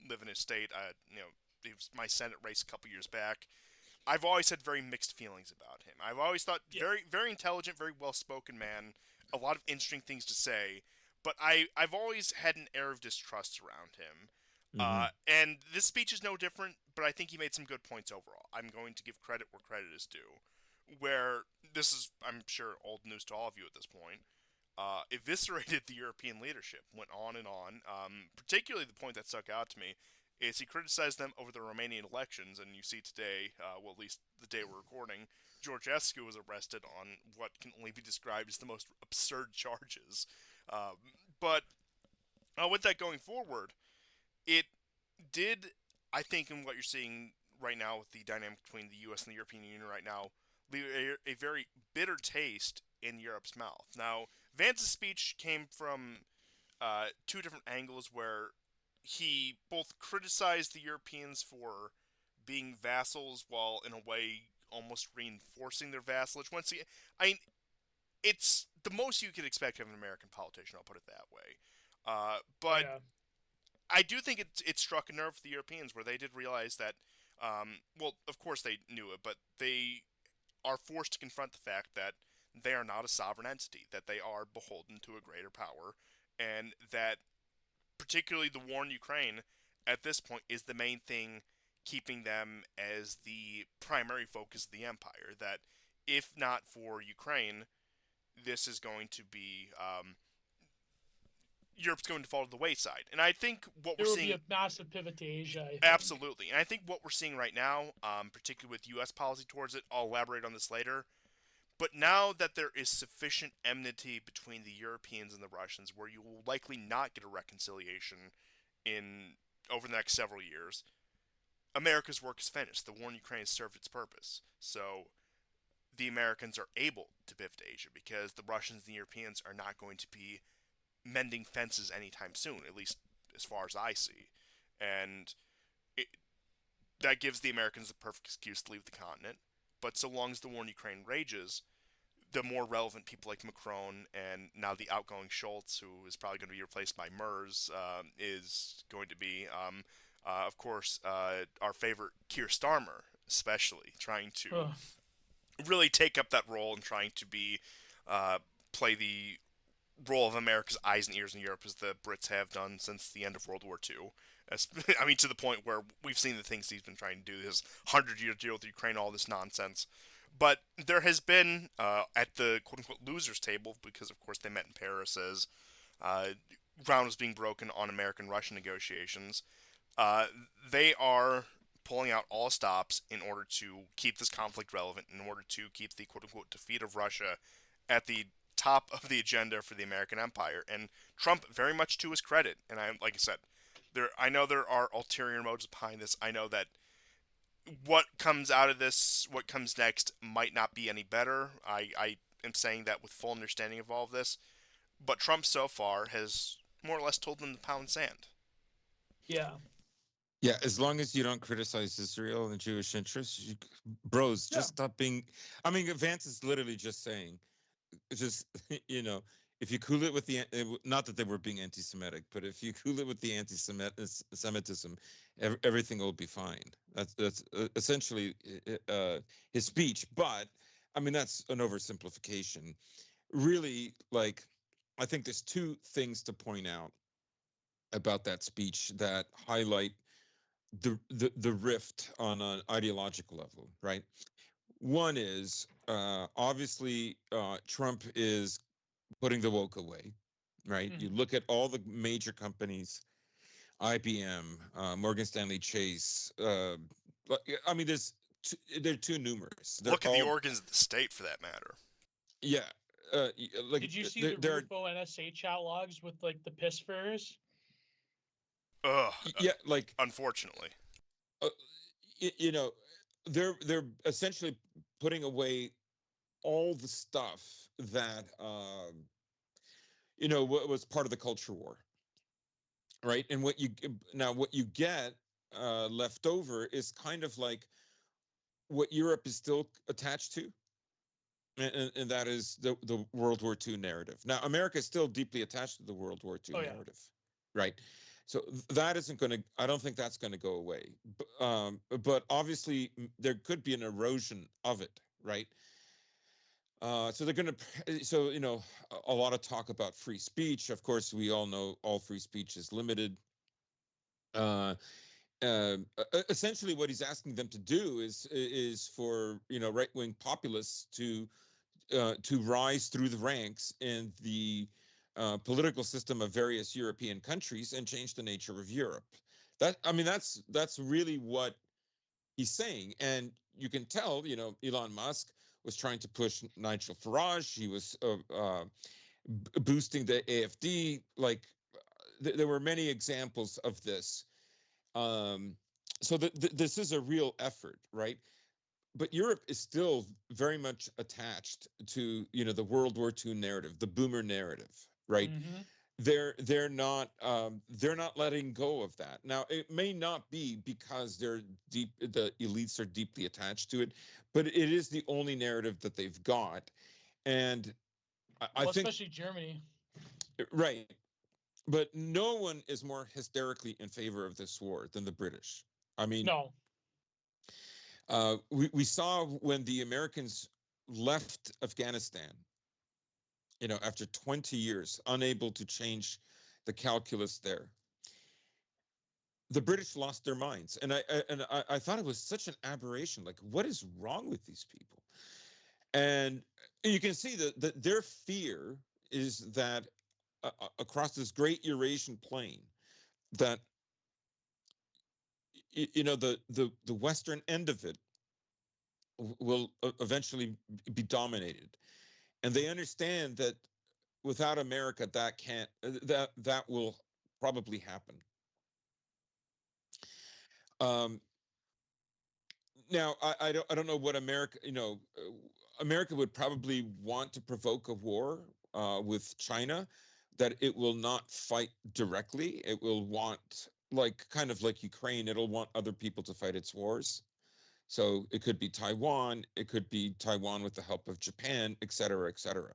live in his state. He was my Senate race a couple years back. I've always had very mixed feelings about him. I've always thought Yeah. very, very intelligent, very well spoken man, a lot of interesting things to say. But I've always had an air of distrust around him. hmm And this speech is no different, but I think he made some good points overall. I'm going to give credit where credit is due. Where this is, I'm sure, old news to all of you at this point, eviscerated the European leadership, went on and on. Particularly the point that stuck out to me is he criticized them over the Romanian elections, and you see today, well, at least the day we're recording, Georgescu was arrested on what can only be described as the most absurd charges. But with that going forward, it did, I think, in what you're seeing right now with the dynamic between the U.S. and the European Union right now, leave a very bitter taste in Europe's mouth. Now, Vance's speech came from two different angles where he both criticized the Europeans for being vassals while, in a way, almost reinforcing their vassalage. Once again, I mean, it's the most you could expect of an American politician. I'll put it that way. Oh But yeah. I do think it struck a nerve with the Europeans where they did realize that. Well, of course they knew it, but they are forced to confront the fact that they are not a sovereign entity, that they are beholden to a greater power, and that particularly the war in Ukraine at this point is the main thing keeping them as the primary focus of the empire. That if not for Ukraine, this is going to be Europe's going to fall to the wayside. And I think what we're There will be seeing a massive pivot to Asia, I think. absolutely, and I think what we're seeing right now, particularly with U.S. policy towards it, I'll elaborate on this later. But now that there is sufficient enmity between the Europeans and the Russians, where you will likely not get a reconciliation in over the next several years, America's work is finished. The war in Ukraine has served its purpose. So the Americans are able to pivot to Asia because the Russians and the Europeans are not going to be mending fences anytime soon, at least as far as I see. And it, that gives the Americans the perfect excuse to leave the continent. But so long as the war in Ukraine rages, the more relevant people like Macron and now the outgoing Schultz, who is probably going to be replaced by Merz, is going to be, of course, our favorite Keir Starmer, especially trying to Ugh. really take up that role and trying to be uh, play the role of America's eyes and ears in Europe as the Brits have done since the end of World War II. As, I mean, to the point where we've seen the things he's been trying to do, his 100-year deal with Ukraine, all this nonsense. But there has been, at the quote-unquote losers table, because of course they met in Paris as uh, ground was being broken on American-Russian negotiations, uh, they are pulling out all stops in order to keep this conflict relevant, in order to keep the quote unquote defeat of Russia at the top of the agenda for the American empire. And Trump, very much to his credit, and like I said, I know there are ulterior motives behind this. I know that what comes out of this, what comes next, might not be any better. I am saying that with full understanding of all of this. But Trump so far has more or less told them to pound sand. Yeah. Yeah, as long as you don't criticize Israel and Jewish interests, bros, Yeah. just stop being. I mean, Vance is literally just saying, just if you cool it with the not that they were being anti-Semitic, but if you cool it with the anti-Semitism, everything will be fine. That's essentially his speech. But I mean, that's an oversimplification. Really, like, I think there's two things to point out about that speech that highlight the rift on an ideological level, right? One is obviously Trump is putting the woke away, right? You Mhm. look at all the major companies, IBM, Morgan Stanley Chase. I mean, they're too numerous. They're Look at the all, organs of the state, for that matter. yeah, like Did you see the they're Rufo NSA chat logs with like the piss fairs? Ugh, yeah, like unfortunately. uh, you know, they're essentially putting away all the stuff that what was part of the culture war, right? And what you get left over is kind of like what Europe is still attached to, and that is the World War II narrative. Now, America is still deeply attached to the World War II Oh yeah. narrative, right? So that isn't going to. I don't think that's going to go away. But obviously, there could be an erosion of it, right? So they're going to. So a lot of talk about free speech. Of course, we all know all free speech is limited. Uh, Essentially, what he's asking them to do is for right wing populists to rise through the ranks in the political system of various European countries and change the nature of Europe. That's really what he's saying, and you can tell. Elon Musk was trying to push Nigel Farage. He was boosting the AFD. Like there were many examples of this. Um, so this is a real effort, right? But Europe is still very much attached to the World War II narrative, the boomer narrative, right? Mm-hmm. They're not letting go of that. Now, it may not be because the elites are deeply attached to it, but it is the only narrative that they've got. And I Well, think, especially Germany. right, but no one is more hysterically in favor of this war than the British. I mean, No. we saw when the Americans left Afghanistan, after 20 years, unable to change the calculus there. The British lost their minds, and I thought it was such an aberration. Like, what is wrong with these people? And you can see that their fear is that across this great Eurasian plain, that the western end of it will eventually be dominated, and they understand that without America, that can't that will probably happen. Um, Now, I don't know what America, America would probably want to provoke a war with China that it will not fight directly. It will want, like, kind of like Ukraine, it'll want other people to fight its wars. So it could be Taiwan, it could be Taiwan with the help of Japan, et cetera, et cetera.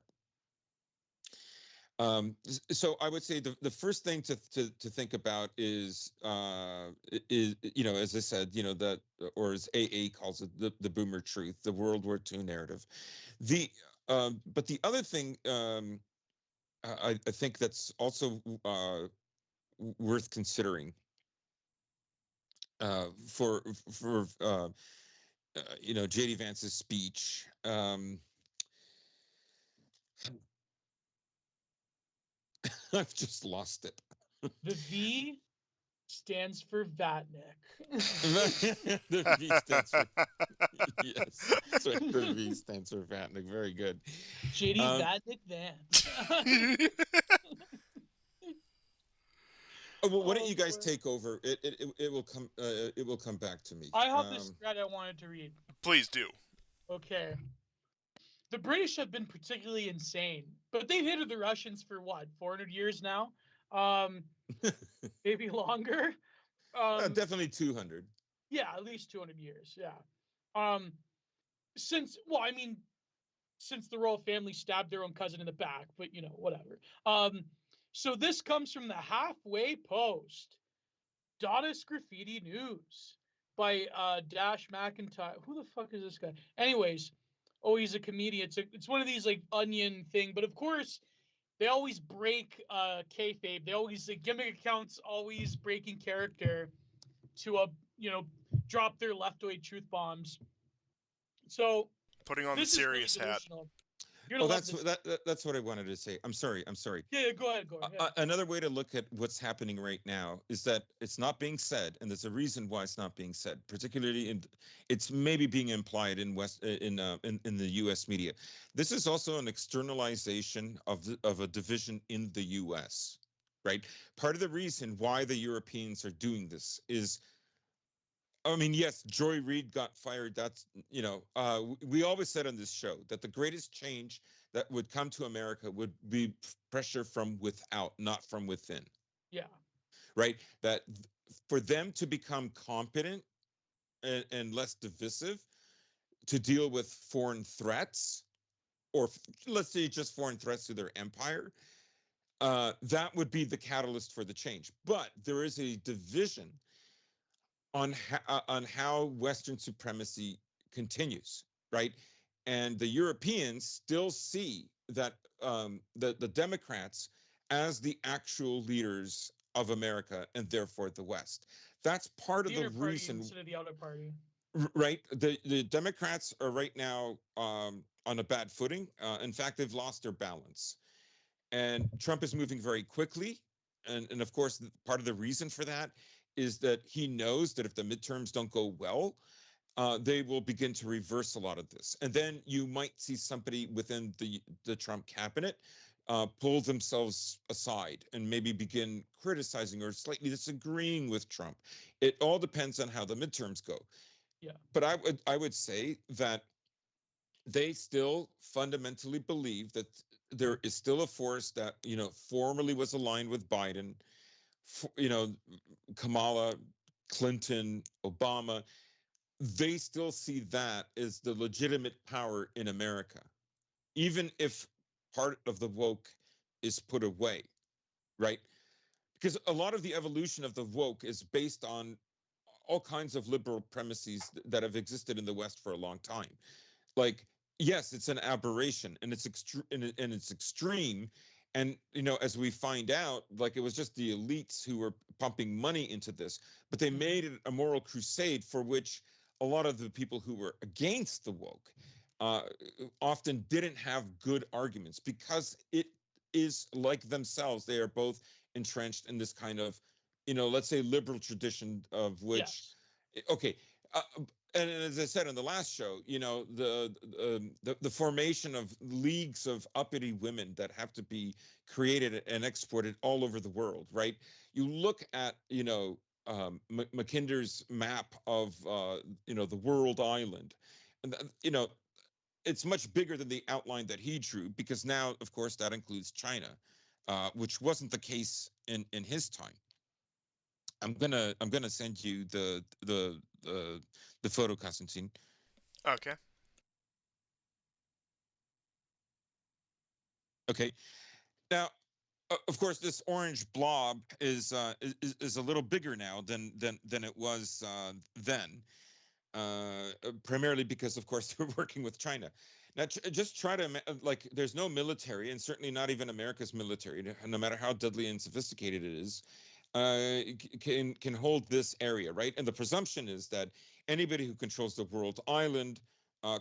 So I would say the first thing to think about is as I said, that, or as AA calls it, the boomer truth, the World War II narrative. But the other thing, I think that's also worth considering, for JD Vance's speech. I've just lost it. The V stands for Vatnik. The V stands for yes. Sorry, the V stands for Vatnik. Very good. JD Vatnik Vance. Well, why don't Oh, you guys boy. take over? It will come. It will come back to me. I have this thread I wanted to read. Please do. Okay. The British have been particularly insane, but they've hated the Russians for what, 400 years now? Maybe longer. Definitely 200. Yeah, at least 200 years. Yeah. Um, since the royal family stabbed their own cousin in the back, but whatever. So this comes from the Halfway Post, Dadaist Graffiti News by Dash McIntyre. Who the fuck is this guy? Anyways, oh, he's a comedian. It's one of these like Onion thing, but of course they always break kayfabe. They always gimmick accounts always breaking character to drop their leftoid truth bombs. So Putting on the this is really serious hat. delusional. You're gonna love this. That's what I wanted to say. I'm sorry. Yeah, go ahead. Yeah. Another way to look at what's happening right now is that it's not being said, and there's a reason why it's not being said. Particularly it's maybe being implied in the U.S. media. This is also an externalization of a division in the U.S. Right. Part of the reason why the Europeans are doing this is, I mean, yes, Joy Reid got fired. That's, we always said on this show that the greatest change that would come to America would be pressure from without, not from within. Yeah. Right. That for them to become competent and less divisive to deal with foreign threats, or let's say just foreign threats to their empire, that would be the catalyst for the change. But there is a division on how Western supremacy continues, right? And the Europeans still see that the Democrats as the actual leaders of America and therefore the West. That's part of the reason. Instead of the outer party. Right. The Democrats are right now on a bad footing. In fact, they've lost their balance. And Trump is moving very quickly. And of course, part of the reason for that is that he knows that if the midterms don't go well, they will begin to reverse a lot of this. And then you might see somebody within the Trump cabinet pull themselves aside and maybe begin criticizing or slightly disagreeing with Trump. It all depends on how the midterms go. Yeah. But I would say that they still fundamentally believe that there is still a force that, formerly was aligned with Biden, Kamala, Clinton, Obama. They still see that as the legitimate power in America, even if part of the woke is put away, right? Because a lot of the evolution of the woke is based on all kinds of liberal premises that have existed in the West for a long time. Like, yes, it's an aberration and it's extreme. And, as we find out, like, it was just the elites who were pumping money into this, but they made it a moral crusade for which a lot of the people who were against the woke often didn't have good arguments, because it is like themselves. They are both entrenched in this kind of, let's say, liberal tradition of which, yes. Okay. And as I said in the last show, the formation of leagues of uppity women that have to be created and exported all over the world, right? You look at, Mackinder's map of, the world island, and, it's much bigger than the outline that he drew, because now, of course, that includes China, which wasn't the case in his time. I'm gonna send you the the photo, Constantine. Okay. Okay. Now, of course, this orange blob is a little bigger now than it was then. Primarily because, of course, they're working with China. Now, just try to like, there's no military, and certainly not even America's military, no matter how deadly and sophisticated it is, can hold this area, right? And the presumption is that anybody who controls the world island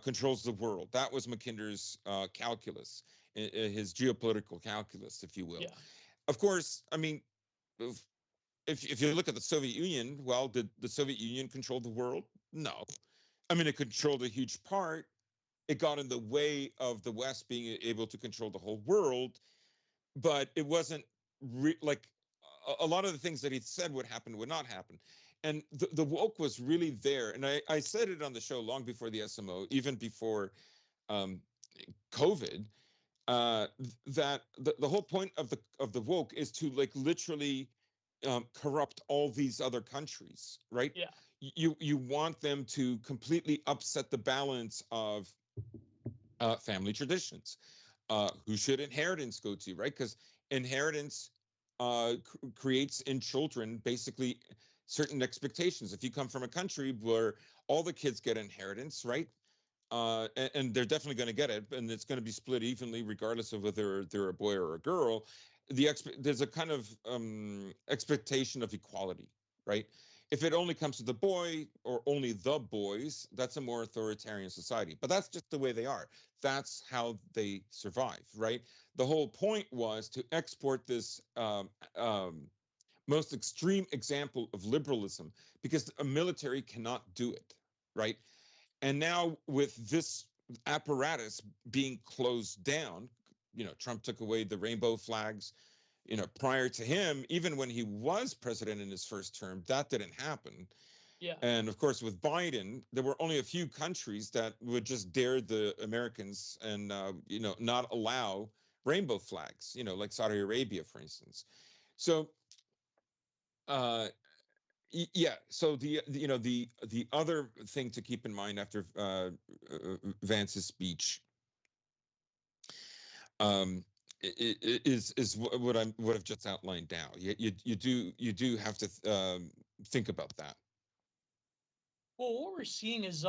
controls the world. That was Mackinder's calculus, his geopolitical calculus, if you will. Yeah. Of course, I mean, if you look at the Soviet Union, well, did the Soviet Union control the world? No. I mean, it controlled a huge part. It got in the way of the West being able to control the whole world, but it wasn't like a lot of the things that he said would happen would not happen. And the woke was really there. And I said it on the show long before the SMO, even before um, COVID, that the whole point of the woke is to like literally corrupt all these other countries, right? Yeah. You want them to completely upset the balance of family traditions. Who should inheritance go to, right? Because inheritance creates in children basically certain expectations. If you come from a country where all the kids get inheritance, right? And they're definitely going to get it, and it's going to be split evenly, regardless of whether they're a boy or a girl. There's a kind of expectation of equality, right? If it only comes to the boy or only the boys, that's a more authoritarian society. But that's just the way they are. That's how they survive, right? The whole point was to export this most extreme example of liberalism because a military cannot do it, right? And now with this apparatus being closed down, Trump took away the rainbow flags. Prior to him, even when he was president in his first term, that didn't happen. Yeah. And of course, with Biden, there were only a few countries that would just dare the Americans and not allow rainbow flags. Like Saudi Arabia, for instance. So yeah. So the other thing to keep in mind after Vance's speech is what I've just outlined now. You do have to think about that. Well, what we're seeing is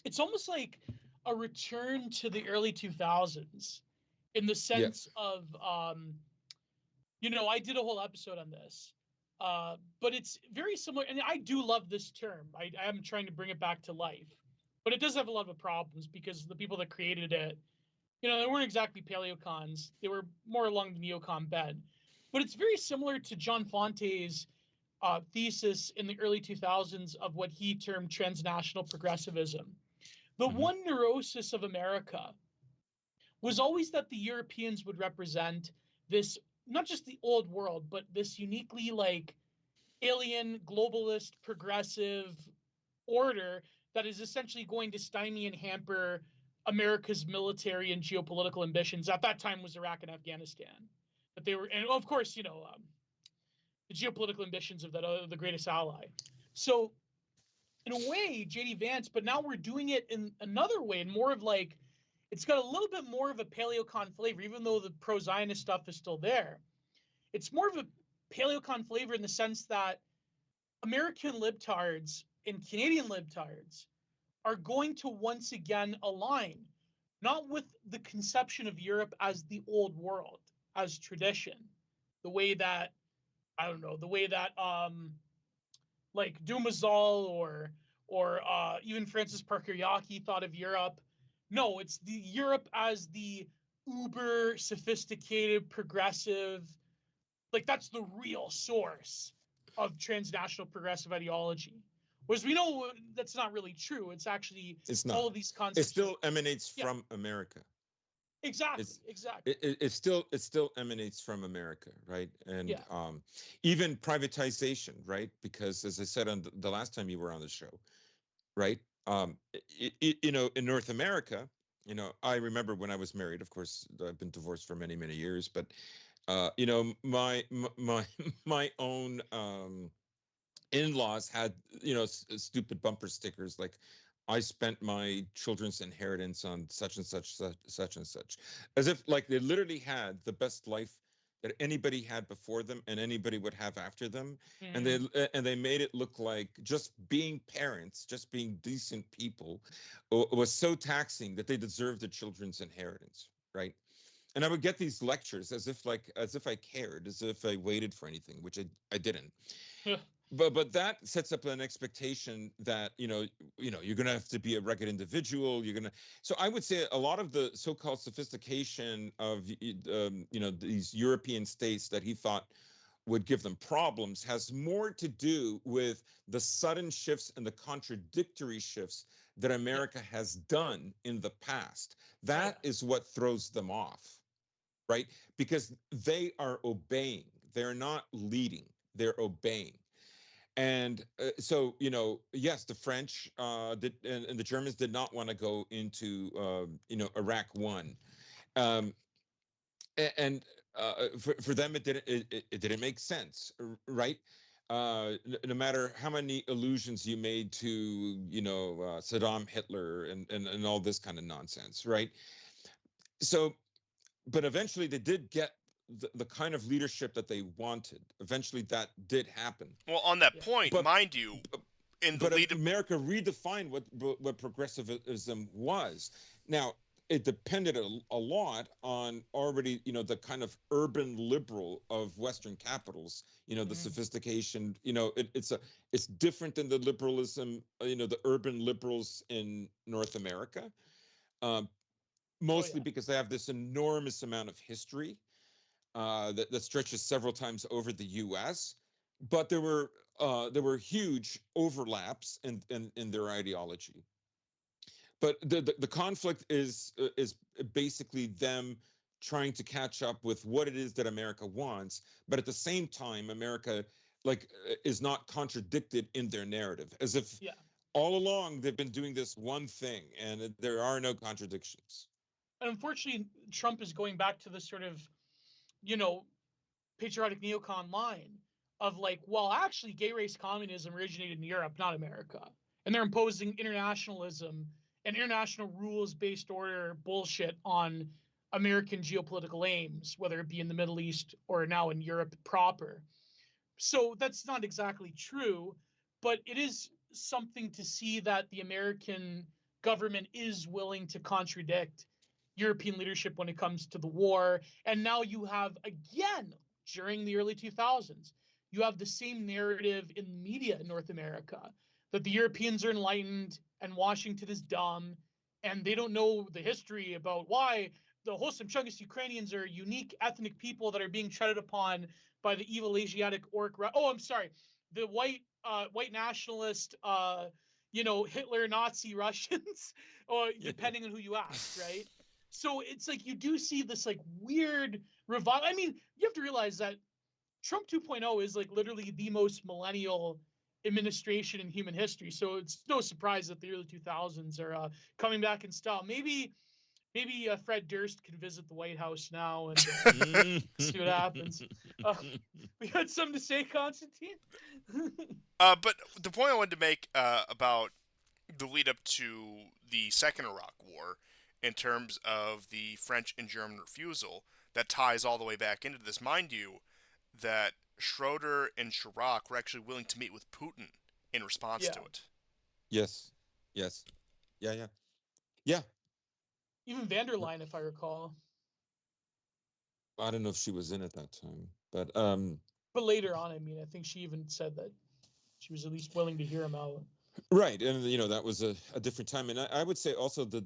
it's almost like a return to the early 2000s in the sense of I did a whole episode on this. But it's very similar, and I do love this term. I am trying to bring it back to life, but it does have a lot of problems because the people that created it, they weren't exactly paleocons. They were more along the neocon bed. But it's very similar to John Fonte's thesis in the early 2000s of what he termed transnational progressivism. The one neurosis of America was always that the Europeans would represent this, not just the old world, but this uniquely like alien, globalist, progressive order that is essentially going to stymie and hamper America's military and geopolitical ambitions. At that time was Iraq and Afghanistan. But they were, and of course, the geopolitical ambitions of that the greatest ally. So in a way, JD Vance, but now we're doing it in another way, and more of like, it's got a little bit more of a paleocon flavor, even though the pro-Zionist stuff is still there. It's more of a paleocon flavor in the sense that American libtards and Canadian libtards are going to once again align, not with the conception of Europe as the old world, as tradition, the way that, like Dumazal or even Francis Parker Yockey thought of Europe. No, it's the Europe as the uber sophisticated, progressive, like that's the real source of transnational progressive ideology. Whereas we know that's not really true. It's actually all of these concepts. It still emanates from America. Exactly. It still emanates from America, right? And even privatization, right? Because as I said on the last time you were on the show, right? In North America, I remember when I was married. Of course, I've been divorced for many, many years, but my own in-laws had, stupid bumper stickers like, I spent my children's inheritance on such and such, as if like they literally had the best life that anybody had before them and anybody would have after them. And Mhm. they made it look like just being parents, just being decent people, was so taxing that they deserved the children's inheritance, right? And I would get these lectures as if I cared, as if I waited for anything, which I didn't. But that sets up an expectation that you're going to have to be a rugged individual. So I would say a lot of the so-called sophistication of these European states that he thought would give them problems has more to do with the sudden shifts and the contradictory shifts that Yeah. America has done in the past. Oh That yeah. is what throws them off, right? Because they are obeying. They're not leading. They're obeying. And so, yes, the French did, and the Germans did not want to go into, Iraq one, um, and for them it didn't make sense, right? No matter how many allusions you made to, Saddam, Hitler, and all this kind of nonsense, right? So, but eventually they did get the kind of leadership that they wanted. Eventually, that did happen. Well, on that Yeah. point, But mind you, in the but lead up, America redefined what progressivism was. Now, it depended a lot on already, the kind of urban liberal of Western capitals, the Mhm. sophistication, it's different than the liberalism, the urban liberals in North America, um, Oh mostly yeah. because they have this enormous amount of history that stretches several times over the U.S. But there were huge overlaps in their ideology. But the conflict is basically them trying to catch up with what it is that America wants, but at the same time, America like is not contradicted in their narrative, as if Yeah. all along they've been doing this one thing, and there are no contradictions. And unfortunately, Trump is going back to this sort of, you know, patriotic neocon line of like, well, actually, gay race communism originated in Europe, not America, and they're imposing internationalism and international rules-based order bullshit on American geopolitical aims, whether it be in the Middle East or now in Europe proper. So that's not exactly true, but it is something to see that the American government is willing to contradict European leadership when it comes to the war. And now you have, again, during the early 2000s, you have the same narrative in the media in North America that the Europeans are enlightened and Washington is dumb and they don't know the history about why the Hosam Chungus Ukrainians are unique ethnic people that are being treaded upon by the evil Asiatic orc. Oh, I'm sorry, the white nationalist, Hitler Nazi Russians, or depending on who you ask, right? So it's like you do see this like weird revival. I mean, you have to realize that Trump 2.0 is like literally the most millennial administration in human history. So it's no surprise that the early 2000s are coming back in style. Maybe Fred Durst can visit the White House now and see what happens. Uh, we had something to say, Constantine? but the point I wanted to make about the lead up to the Second Iraq War, in terms of the French and German refusal, that ties all the way back into this. Mind you, that Schroeder and Chirac were actually willing to meet with Putin in response Yeah. to it. Yes, yes, yeah, yeah, yeah. Even van der Leyen, if I recall. I don't know if she was in at that time, but But later on, I mean, I think she even said that she was at least willing to hear him out. right, and that was a different time, and I would say also the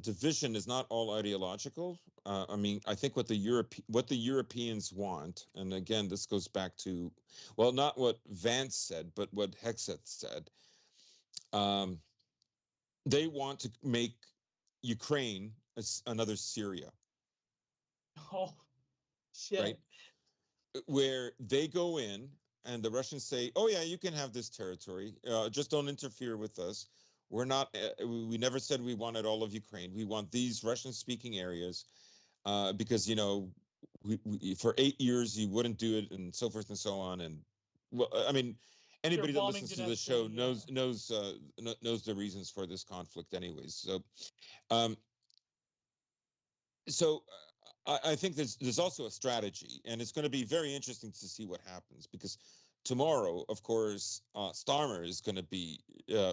division is not all ideological. I mean, I think what the Europeans want, and again, this goes back to, well, not what Vance said, but what Hexeth said. Um, they want to make Ukraine another Syria, Oh, right? shit. Where they go in and the Russians say, "Oh yeah, you can have this territory. Just don't interfere with us. We're not. We never said we wanted all of Ukraine. We want these Russian-speaking areas because for 8 years you wouldn't do it, and so forth and so on." And well, I mean, Anybody that bombing listens to the show Donetsk, knows the reasons for this conflict, anyways. Um, I think there's also a strategy, and it's going to be very interesting to see what happens because tomorrow, of course, Starmer is going to be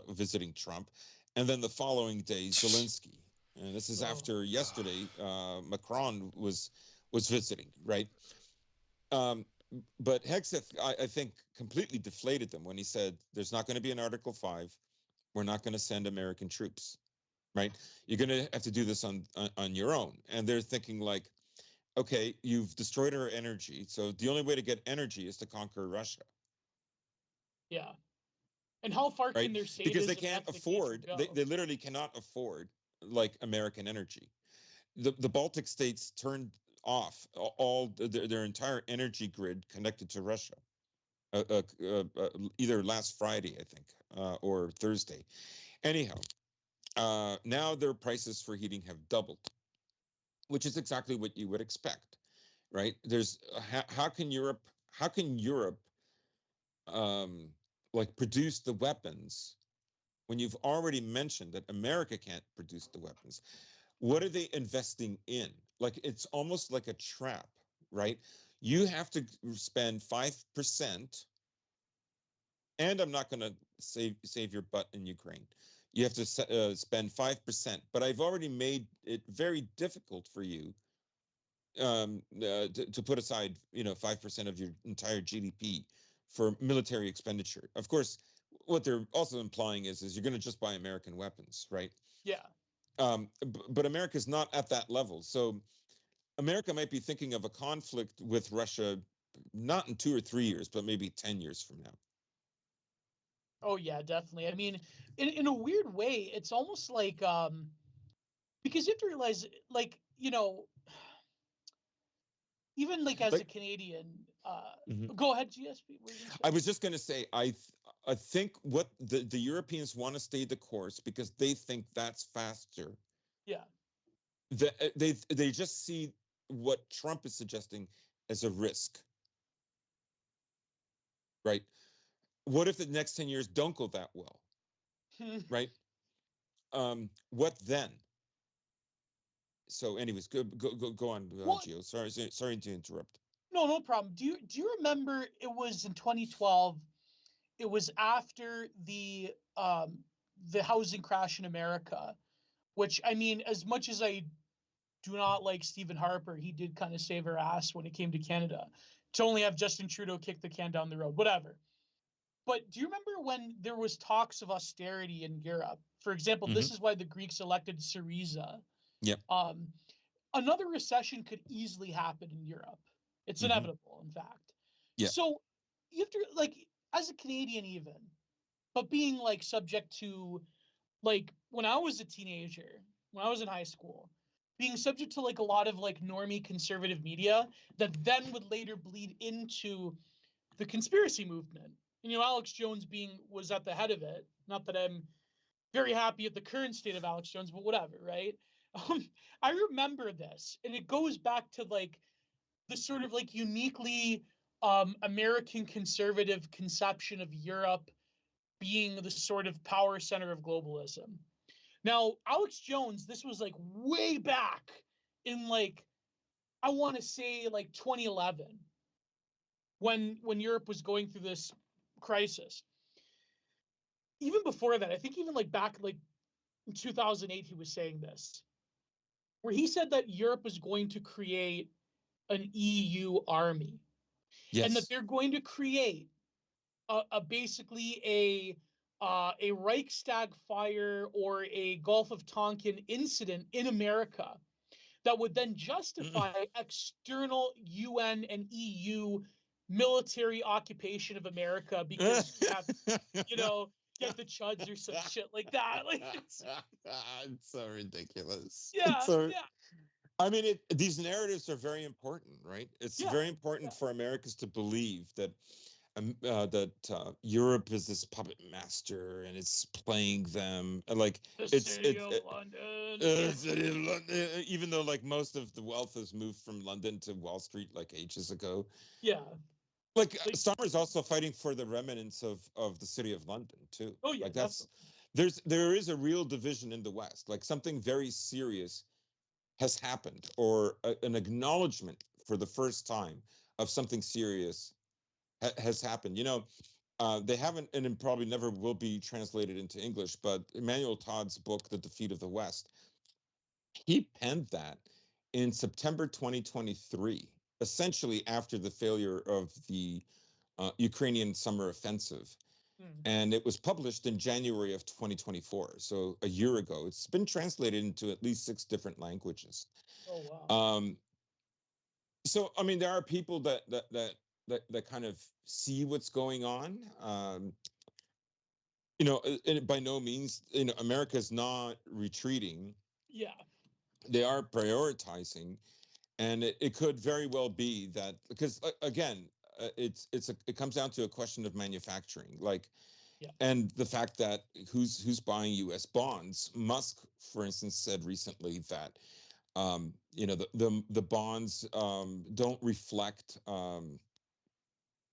visiting Trump, and then the following day, Zelensky. And this is after yesterday, Macron was visiting, right? But Hegseth, I think, completely deflated them when he said there's not going to be an Article 5. We're not going to send American troops, right? You're going to have to do this on your own. And they're thinking like, okay, you've destroyed our energy. So the only way to get energy is to conquer Russia. Yeah. And how far right? can their sadism Because they can't afford, go? they literally cannot afford like American energy. The Baltic states turned off all their entire energy grid connected to Russia. Either last Friday, I think, or Thursday. Anyhow, now their prices for heating have doubled, which is exactly what you would expect, right? There's how can Europe like produce the weapons when you've already mentioned that America can't produce the weapons? What are they investing in? Like it's almost like a trap, right? You have to spend 5%, and I'm not going to save your butt in Ukraine. You have to spend 5%, but I've already made it very difficult for you to put aside, 5% of your entire GDP for military expenditure. Of course, what they're also implying is you're going to just buy American weapons, right? Yeah. But America's not at that level. So America might be thinking of a conflict with Russia, not in 2 or 3 years, but maybe 10 years from now. Oh yeah, definitely. I mean, in a weird way, it's almost like because you have to realize, like, even like as a Canadian, go ahead, GSP. I was just going to say, I think what the Europeans want to stay the course because they think that's faster. Yeah. They just see what Trump is suggesting as a risk, right? What if the next 10 years don't go that well, right? What then? So, anyways, go on, Gio. Sorry to interrupt. No problem. Do you remember it was in 2012? It was after the housing crash in America, which, I mean, as much as I do not like Stephen Harper, he did kind of save her ass when it came to Canada. To only have Justin Trudeau kick the can down the road, whatever. But do you remember when there was talks of austerity in Europe? For example, this is why the Greeks elected Syriza. Yep. Another recession could easily happen in Europe. It's inevitable, in fact. Yeah. So you have to, like, as a Canadian even, but being like subject to, like, when I was a teenager, when I was in high school, being subject to like a lot of like normie conservative media that then would later bleed into the conspiracy movement. And, Alex Jones was at the head of it. Not that I'm very happy at the current state of Alex Jones, but whatever, right? I remember this, and it goes back to like the sort of like uniquely American conservative conception of Europe being the sort of power center of globalism. Now, Alex Jones, this was like way back in like, I want to say like 2011, when Europe was going through this crisis. Even before that, I think even like back like in 2008, he was saying this, where he said that Europe was going to create an EU army. Yes. And that they're going to create basically a Reichstag fire or a Gulf of Tonkin incident in America that would then justify external UN and EU military occupation of America because you have, get the chuds or some shit like that. Like it's so ridiculous. Yeah, yeah. I mean, these narratives are very important, right? It's very important for Americans to believe that Europe is this puppet master and it's playing them like the city of London. Even though like most of the wealth has moved from London to Wall Street like ages ago. Yeah. Like Like, Summer's also fighting for the remnants of the city of London too. oh yeah, Like that's definitely. there is a real division in the West. Like something very serious has happened, or an acknowledgement for the first time of something serious has happened. They haven't, and it probably never will be translated into English, but Emmanuel Todd's book, The Defeat of the West, he penned that in September 2023, essentially after the failure of the Ukrainian summer offensive. Hmm. And it was published in January of 2024, so a year ago. It's been translated into at least 6 different languages. Oh wow. So I mean, there are people that kind of see what's going on. And by no means, America is not retreating. Yeah. They are prioritizing, and it could very well be that, because again, it comes down to a question of manufacturing, like, Yeah. and the fact that who's buying U.S. bonds. Musk, for instance, said recently that the bonds don't reflect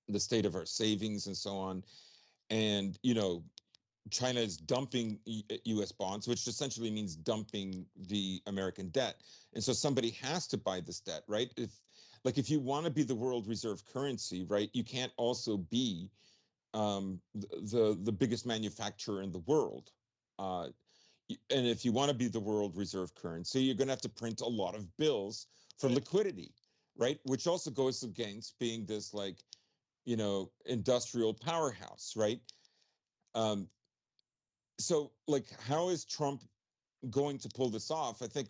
the state of our savings and so on, and China is dumping U.S. bonds, which essentially means dumping the American debt, and so somebody has to buy this debt, right? If you want to be the world reserve currency, right, you can't also be the biggest manufacturer in the world. Uh, and if you want to be the world reserve currency, you're going to have to print a lot of bills for Right. liquidity, right? Which also goes against being this, like, industrial powerhouse, right? Um, so, like, how is Trump going to pull this off? I think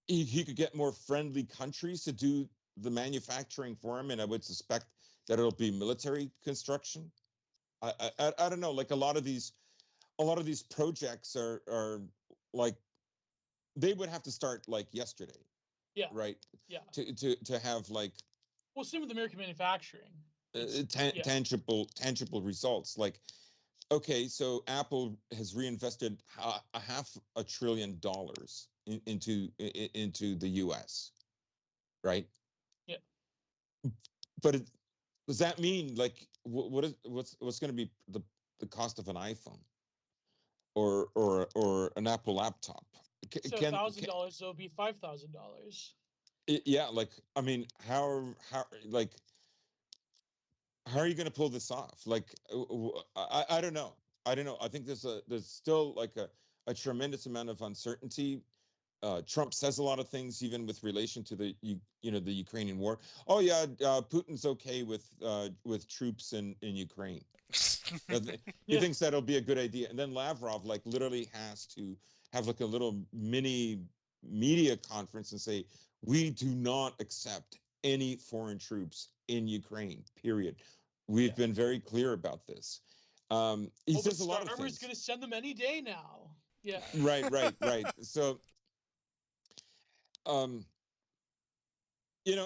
he could get more friendly countries to do the manufacturing for him, and I would suspect that it'll be military construction. I don't know. Like a lot of these projects are like, they would have to start like yesterday, Yeah. right? Yeah. To have like Well, same with American manufacturing. It's yeah. tangible results. Like, okay, so Apple has reinvested a $500 billion into the U.S., right? Yeah. But does that mean, like, what's going to be the cost of an iPhone or an Apple laptop? So $1,000, so it'll be $5,000. Yeah, like, I mean, how are you going to pull this off? Like, I don't know. I don't know. I think there's still like a tremendous amount of uncertainty. Trump says a lot of things, even with relation to the Ukrainian war. Oh yeah, Putin's okay with troops in Ukraine. He Yeah. thinks that'll be a good idea, and then Lavrov, like, literally has to have like a little mini media conference and say, we do not accept any foreign troops in Ukraine, period. We've Yeah. been very clear about this. He Oh, but says a lot of Starmer's things. gonna send them any day now. Yeah. Right. So, um,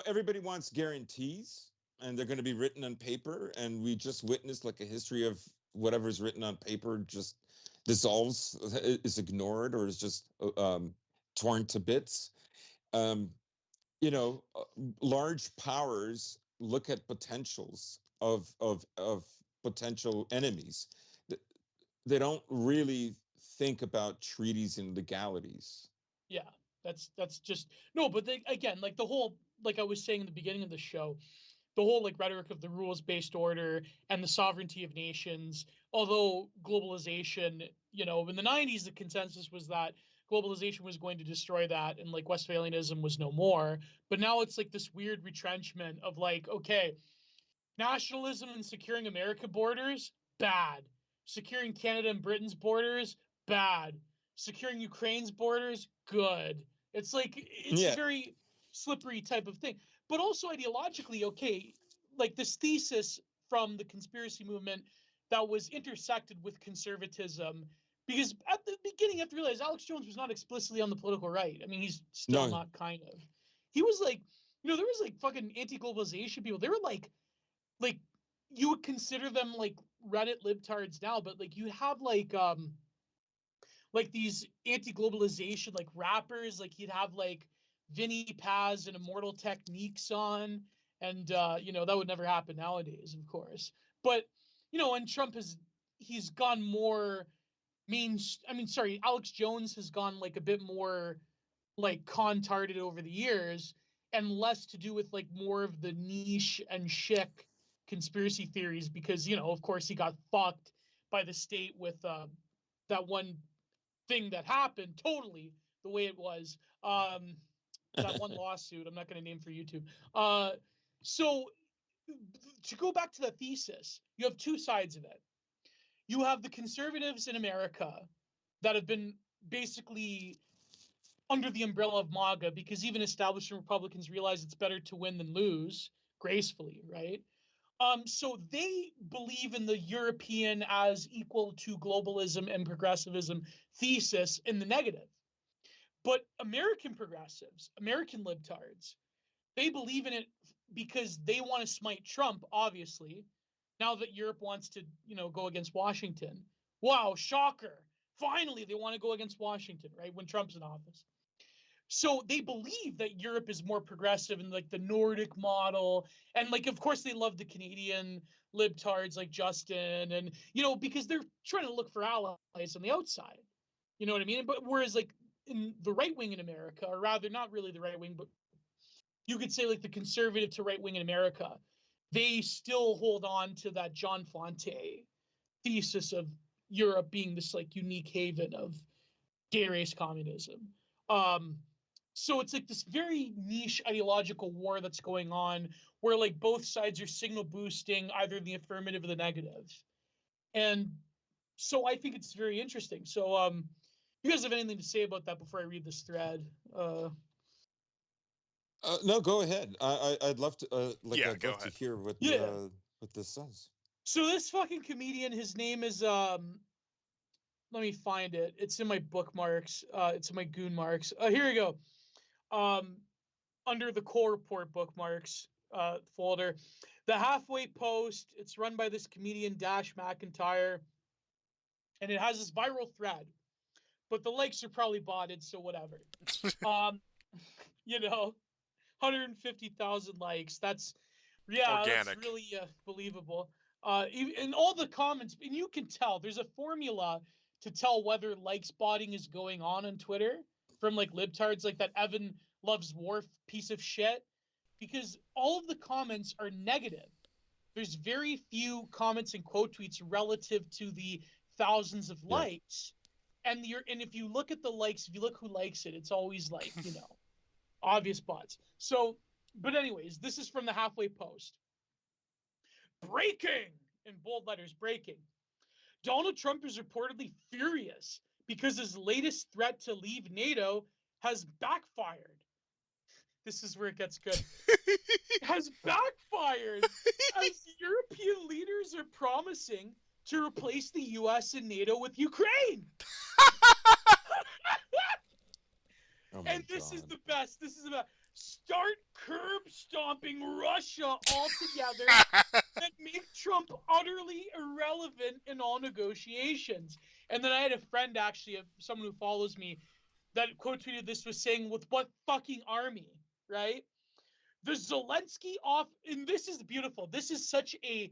everybody wants guarantees, and they're going to be written on paper, and we just witnessed like a history of whatever's written on paper just dissolves, is ignored, or is just torn to bits. um, Large powers look at potentials of potential enemies. They don't really think about treaties and legalities. Yeah. That's just no, but again, like the whole, like I was saying in the beginning of the show, the whole like rhetoric of the rules-based order and the sovereignty of nations. Although globalization, in the 90s, the consensus was that globalization was going to destroy that, and like Westphalianism was no more. But now it's like this weird retrenchment of like, okay, nationalism and securing America borders, bad. Securing Canada and Britain's borders, bad. Securing Ukraine's borders, good. It's like it's a Yeah. very slippery type of thing. But also ideologically, okay, like this thesis from the conspiracy movement that was intersected with conservatism. Because at the beginning, you have to realize Alex Jones was not explicitly on the political right. I mean, he's still No. not, kind of. He was like, there was like fucking anti-globalization people. They were like you would consider them like Reddit libtards now, but like you have like these anti-globalization like rappers, like you'd have like Vinny Paz and Immortal Techniques on, And that would never happen nowadays, of course. But and Trump he's gone more Alex Jones has gone like a bit more like con-tarded over the years, and less to do with like more of the niche and chic conspiracy theories, because of course he got fucked by the state with that one thing that happened totally the way it was. That one lawsuit I'm not going to name for YouTube. So to go back to the thesis, you have two sides of it. You have the conservatives in America that have been basically under the umbrella of MAGA, because even establishment Republicans realize it's better to win than lose gracefully, right? So they believe in the European as equal to globalism and progressivism thesis in the negative. But American progressives, American libtards, they believe in it because they want to smite Trump, obviously, now that Europe wants to, go against Washington. Wow, shocker. Finally, they want to go against Washington, right, when Trump's in office. So they believe that Europe is more progressive and like the Nordic model. And like, of course, they love the Canadian libtards like Justin, and, because they're trying to look for allies on the outside. You know what I mean? But whereas like in the right wing in America, or rather not really the right wing, but you could say like the conservative to right wing in America, they still hold on to that John Fonte thesis of Europe being this like unique haven of gay race communism. So it's like this very niche ideological war that's going on, where like both sides are signal boosting either the affirmative or the negative. And so I think it's very interesting. So you guys have anything to say about that before I read this thread? No, go ahead. I'd love to Yeah, I'd go love to ahead. hear what Yeah. what this says. So this fucking comedian, his name is let me find it. It's in my bookmarks. It's in my goon marks. Here we go. Under the core report bookmarks folder, the halfway post. It's run by this comedian Dash McIntyre, and it has this viral thread, but the likes are probably botted, so whatever. 150,000 likes. That's Organic. that's really believable. In all the comments, and you can tell there's a formula to tell whether like spotting is going on Twitter from like libtards like that Evan Loves War piece of shit, because all of the comments are negative. There's very few comments and quote tweets relative to the thousands of likes. And if you look at the likes, if you look who likes it, it's always like, obvious bots. So, but anyways, this is from the halfway post. Breaking, in bold letters, breaking. Donald Trump is reportedly furious because his latest threat to leave NATO has backfired. This is where it gets good. Has backfired as European leaders are promising to replace the U.S. and NATO with Ukraine. And this is the best. This is about start curb stomping Russia altogether and make Trump utterly irrelevant in all negotiations. And then I had a friend, actually, someone who follows me, that quote tweeted this, was saying, with what fucking army, right? The Zelensky and this is beautiful. This is such a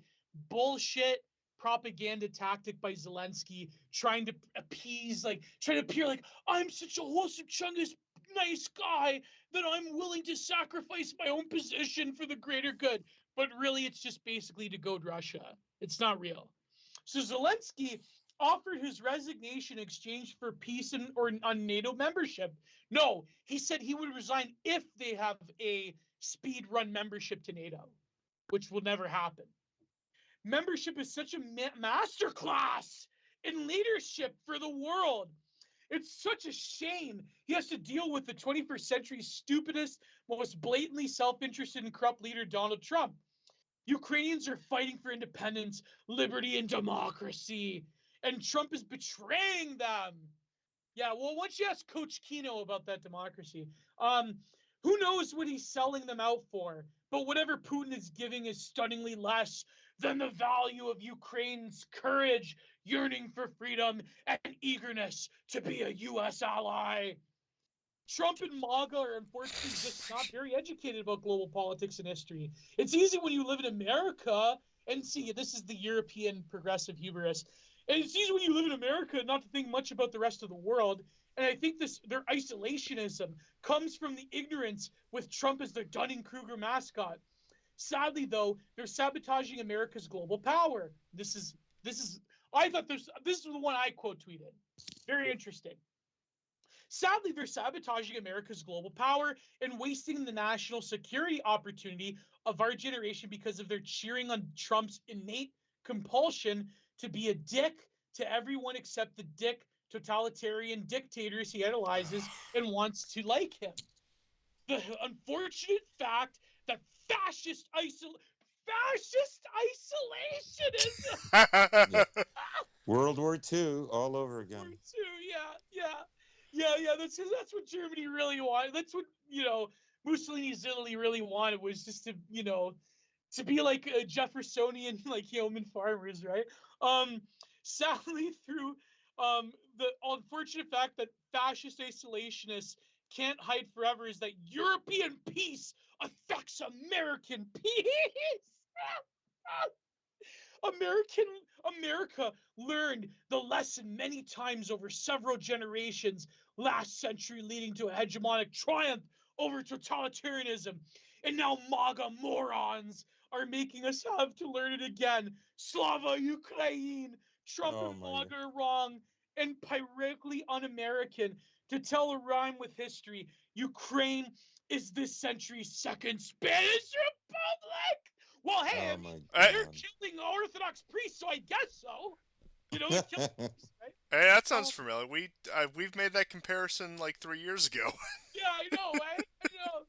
bullshit propaganda tactic by Zelensky, trying to appease, like, trying to appear like, I'm such a wholesome, chungus, nice guy that I'm willing to sacrifice my own position for the greater good. But really, it's just basically to goad Russia. It's not real. So Zelensky offered his resignation in exchange for peace or on NATO membership. No, he said he would resign if they have a speed run membership to NATO, which will never happen. Membership is such a masterclass in leadership for the world. It's such a shame he has to deal with the 21st century's stupidest, most blatantly self-interested and corrupt leader, Donald Trump. Ukrainians are fighting for independence, liberty, and democracy, and Trump is betraying them. Yeah, well, once you ask Coach Kino about that democracy, who knows what he's selling them out for? But whatever Putin is giving is stunningly less than the value of Ukraine's courage, yearning for freedom, and eagerness to be a U.S. ally. Trump and MAGA are unfortunately just not very educated about global politics and history. It's easy when you live in America and see this is the European progressive hubris. And it's easy when you live in America not to think much about the rest of the world. And I think their isolationism comes from the ignorance with Trump as their Dunning-Kruger mascot. Sadly, though, they're sabotaging America's global power. This is I thought this is the one I quote tweeted. Very interesting. Sadly, they're sabotaging America's global power and wasting the national security opportunity of our generation because of their cheering on Trump's innate compulsion to be a dick to everyone except the dick totalitarian dictators he idolizes and wants to like him. The unfortunate fact that fascist isolationism. Yeah. World War II all over again. Yeah. That's what Germany really wanted. That's what Mussolini's Italy really wanted, was just to be like a Jeffersonian, like yeoman farmers, right? Sadly, through the unfortunate fact that fascist isolationists can't hide forever, is that European peace affects American peace. America learned the lesson many times over several generations last century, leading to a hegemonic triumph over totalitarianism. And now MAGA morons are making us have to learn it again. Slava Ukraine! Trump Oh and my God. MAGA are wrong and pyrrhically un-American. To tell a rhyme with history, Ukraine is this century's second Spanish Republic. Well, hey, I Oh mean, my they're God. killing Orthodox priests, so I guess so. They're killing priests, right? Hey, that sounds Um, familiar. We've made that comparison like 3 years ago. yeah, I know, right? I know.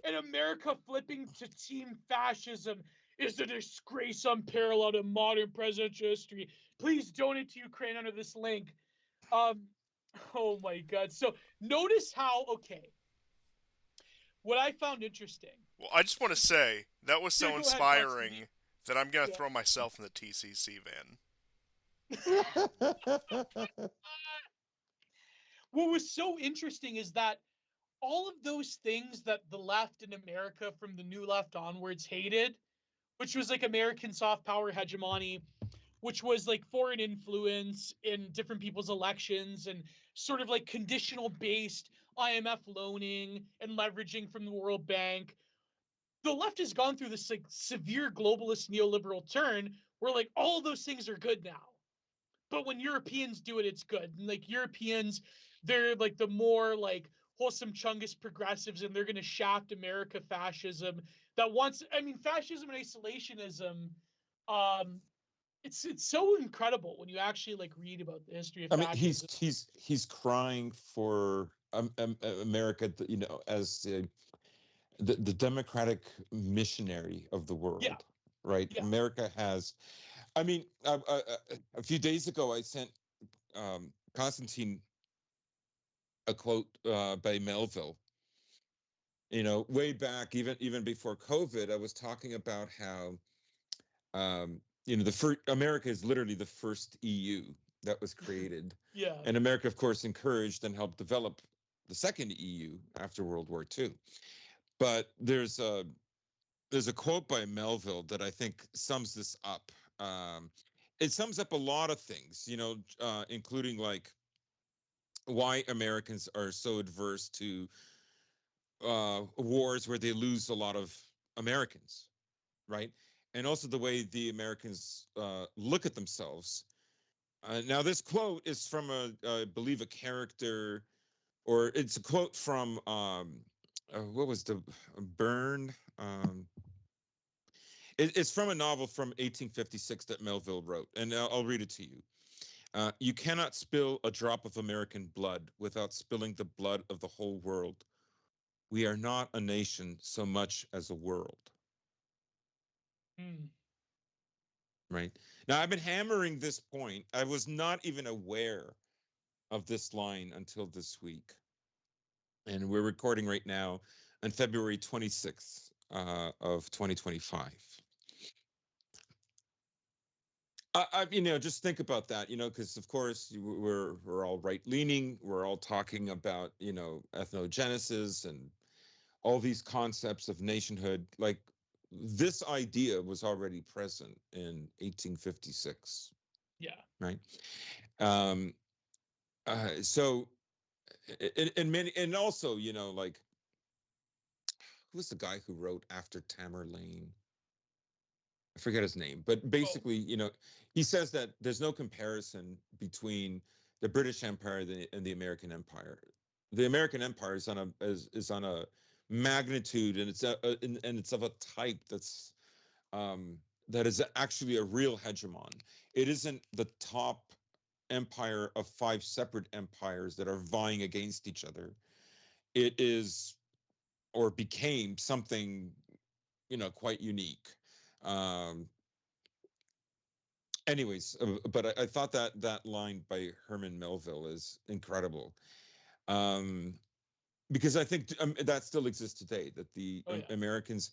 And America flipping to team fascism is a disgrace unparalleled in modern presidential history. Please donate to Ukraine under this link. Um, oh my God. So notice how, okay, what I found interesting. Well, I just want to say that was Yeah, so go ahead, Constantine. inspiring that I'm gonna Yeah. throw myself in the TCC van. What was so interesting is that all of those things that the left in America from the new left onwards hated, which was like American soft power hegemony, which was like foreign influence in different people's elections and sort of like conditional based IMF loaning and leveraging from the World Bank. The left has gone through this like severe globalist neoliberal turn where like all of those things are good now. But when Europeans do it, it's good. And like Europeans, they're like the more like wholesome Chungus progressives, and they're going to shaft America fascism that wants. I mean, fascism and isolationism. Um, it's so incredible when you actually like read about the history of I mean, fascism. he's crying for America, as the democratic missionary of the Yeah, world, right? yeah, America has. I mean, a few days ago, I sent Constantine a quote by Melville. Way back, even before COVID, I was talking about how the first America is literally the first EU that was created, yeah. and America, of course, encouraged and helped develop the second EU after World War II. But there's a quote by Melville that I think sums this up. It sums up a lot of things, including like why Americans are so adverse to wars where they lose a lot of Americans, right? And also the way the Americans look at themselves. Now, this quote is from I believe, a character, or it's a quote from what was the Burn? It's from a novel from 1856 that Melville wrote, and I'll read it to you. You cannot spill a drop of American blood without spilling the blood of the whole world. We are not a nation so much as a world. Hmm. Right. Now, I've been hammering this point. I was not even aware of this line until this week. And we're recording right now on February 26th of 2025. Just think about that, because of course we're all right leaning. We're all talking about, ethnogenesis and all these concepts of nationhood. Like this idea was already present in 1856, Yeah. right? Um, so, and many, and also, like who's the guy who wrote After Tamerlane? I forget his name, but Oh. basically, he says that there's no comparison between the British Empire and the American Empire. The American Empire is on a magnitude, and it's of a type um, that is actually a real hegemon. It isn't the top empire of five separate empires that are vying against each other. It is, or became, something quite unique. Um, Anyways, but I thought that line by Herman Melville is incredible, um, because I think that still exists today. That the Oh yeah. Americans,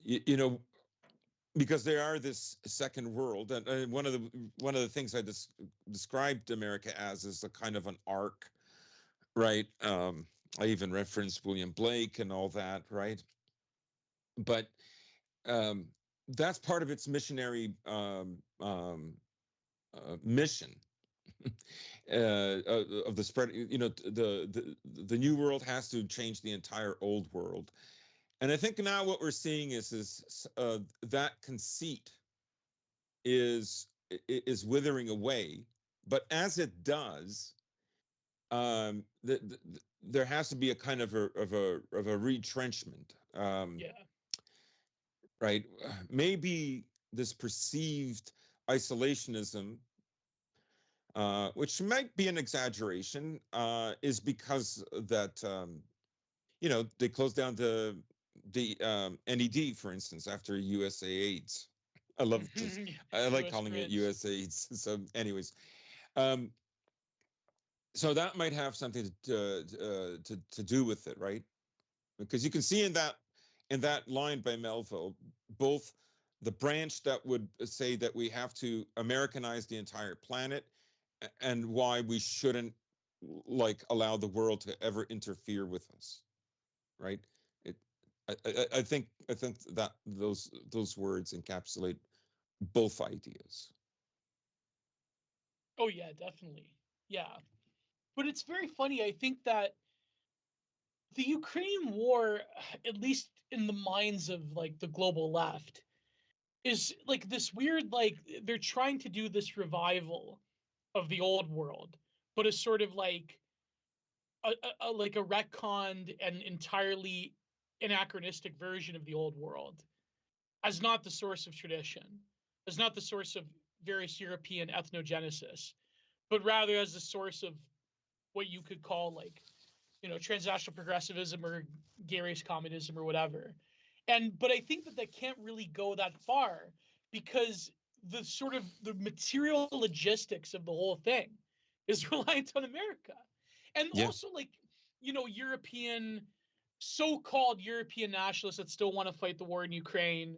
you know, because they are this second world, and one of the things I described America as is a kind of an arc, right? I even referenced William Blake and all that, right? But um, that's part of its missionary mission, of the spread. The new world has to change the entire old world, and I think now what we're seeing is that conceit is withering away. But as it does, there has to be a kind of a retrenchment, Yeah. right? Maybe this perceived isolationism, which might be an exaggeration, is because that they closed down the NED, for instance, after USA AIDS. I like U.S. calling it grids. USA AIDS. So, anyways, um, so that might have something to do with it, right? Because you can see in that line by Melville, both the branch that would say that we have to Americanize the entire planet, and why we shouldn't like allow the world to ever interfere with us, right? It, I think that those words encapsulate both ideas. Oh yeah, definitely. Yeah. But it's very funny. I think that the Ukraine war, at least in the minds of like the global left, is like this weird, like they're trying to do this revival of the old world, but a sort of like like a retconned and entirely anachronistic version of the old world, as not the source of tradition, as not the source of various European ethnogenesis, but rather as the source of what you could call like, transnational progressivism or gay race communism or whatever. But I think that can't really go that far, because the sort of the material logistics of the whole thing is reliant on America. And Yeah, also like, European, so-called European nationalists that still want to fight the war in Ukraine.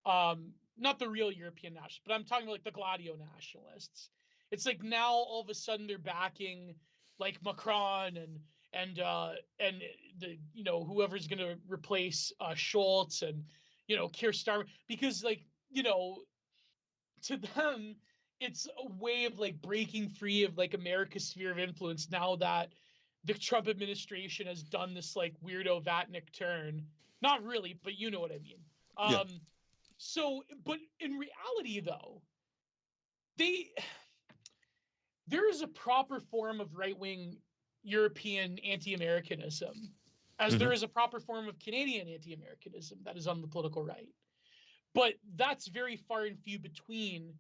Not the real European nationalists, but I'm talking about like the Gladio nationalists. It's like now all of a sudden they're backing like Macron and the whoever's going to replace Schultz and Keir Starmer, because like to them it's a way of like breaking free of like America's sphere of influence now that the Trump administration has done this like weirdo Vatnik turn. Not really, but you know what I mean. yeah. So, but in reality, though, they there is a proper form of right wing European anti Americanism, as Hmm. there is a proper form of Canadian anti Americanism that is on the political right. But that's very far and few between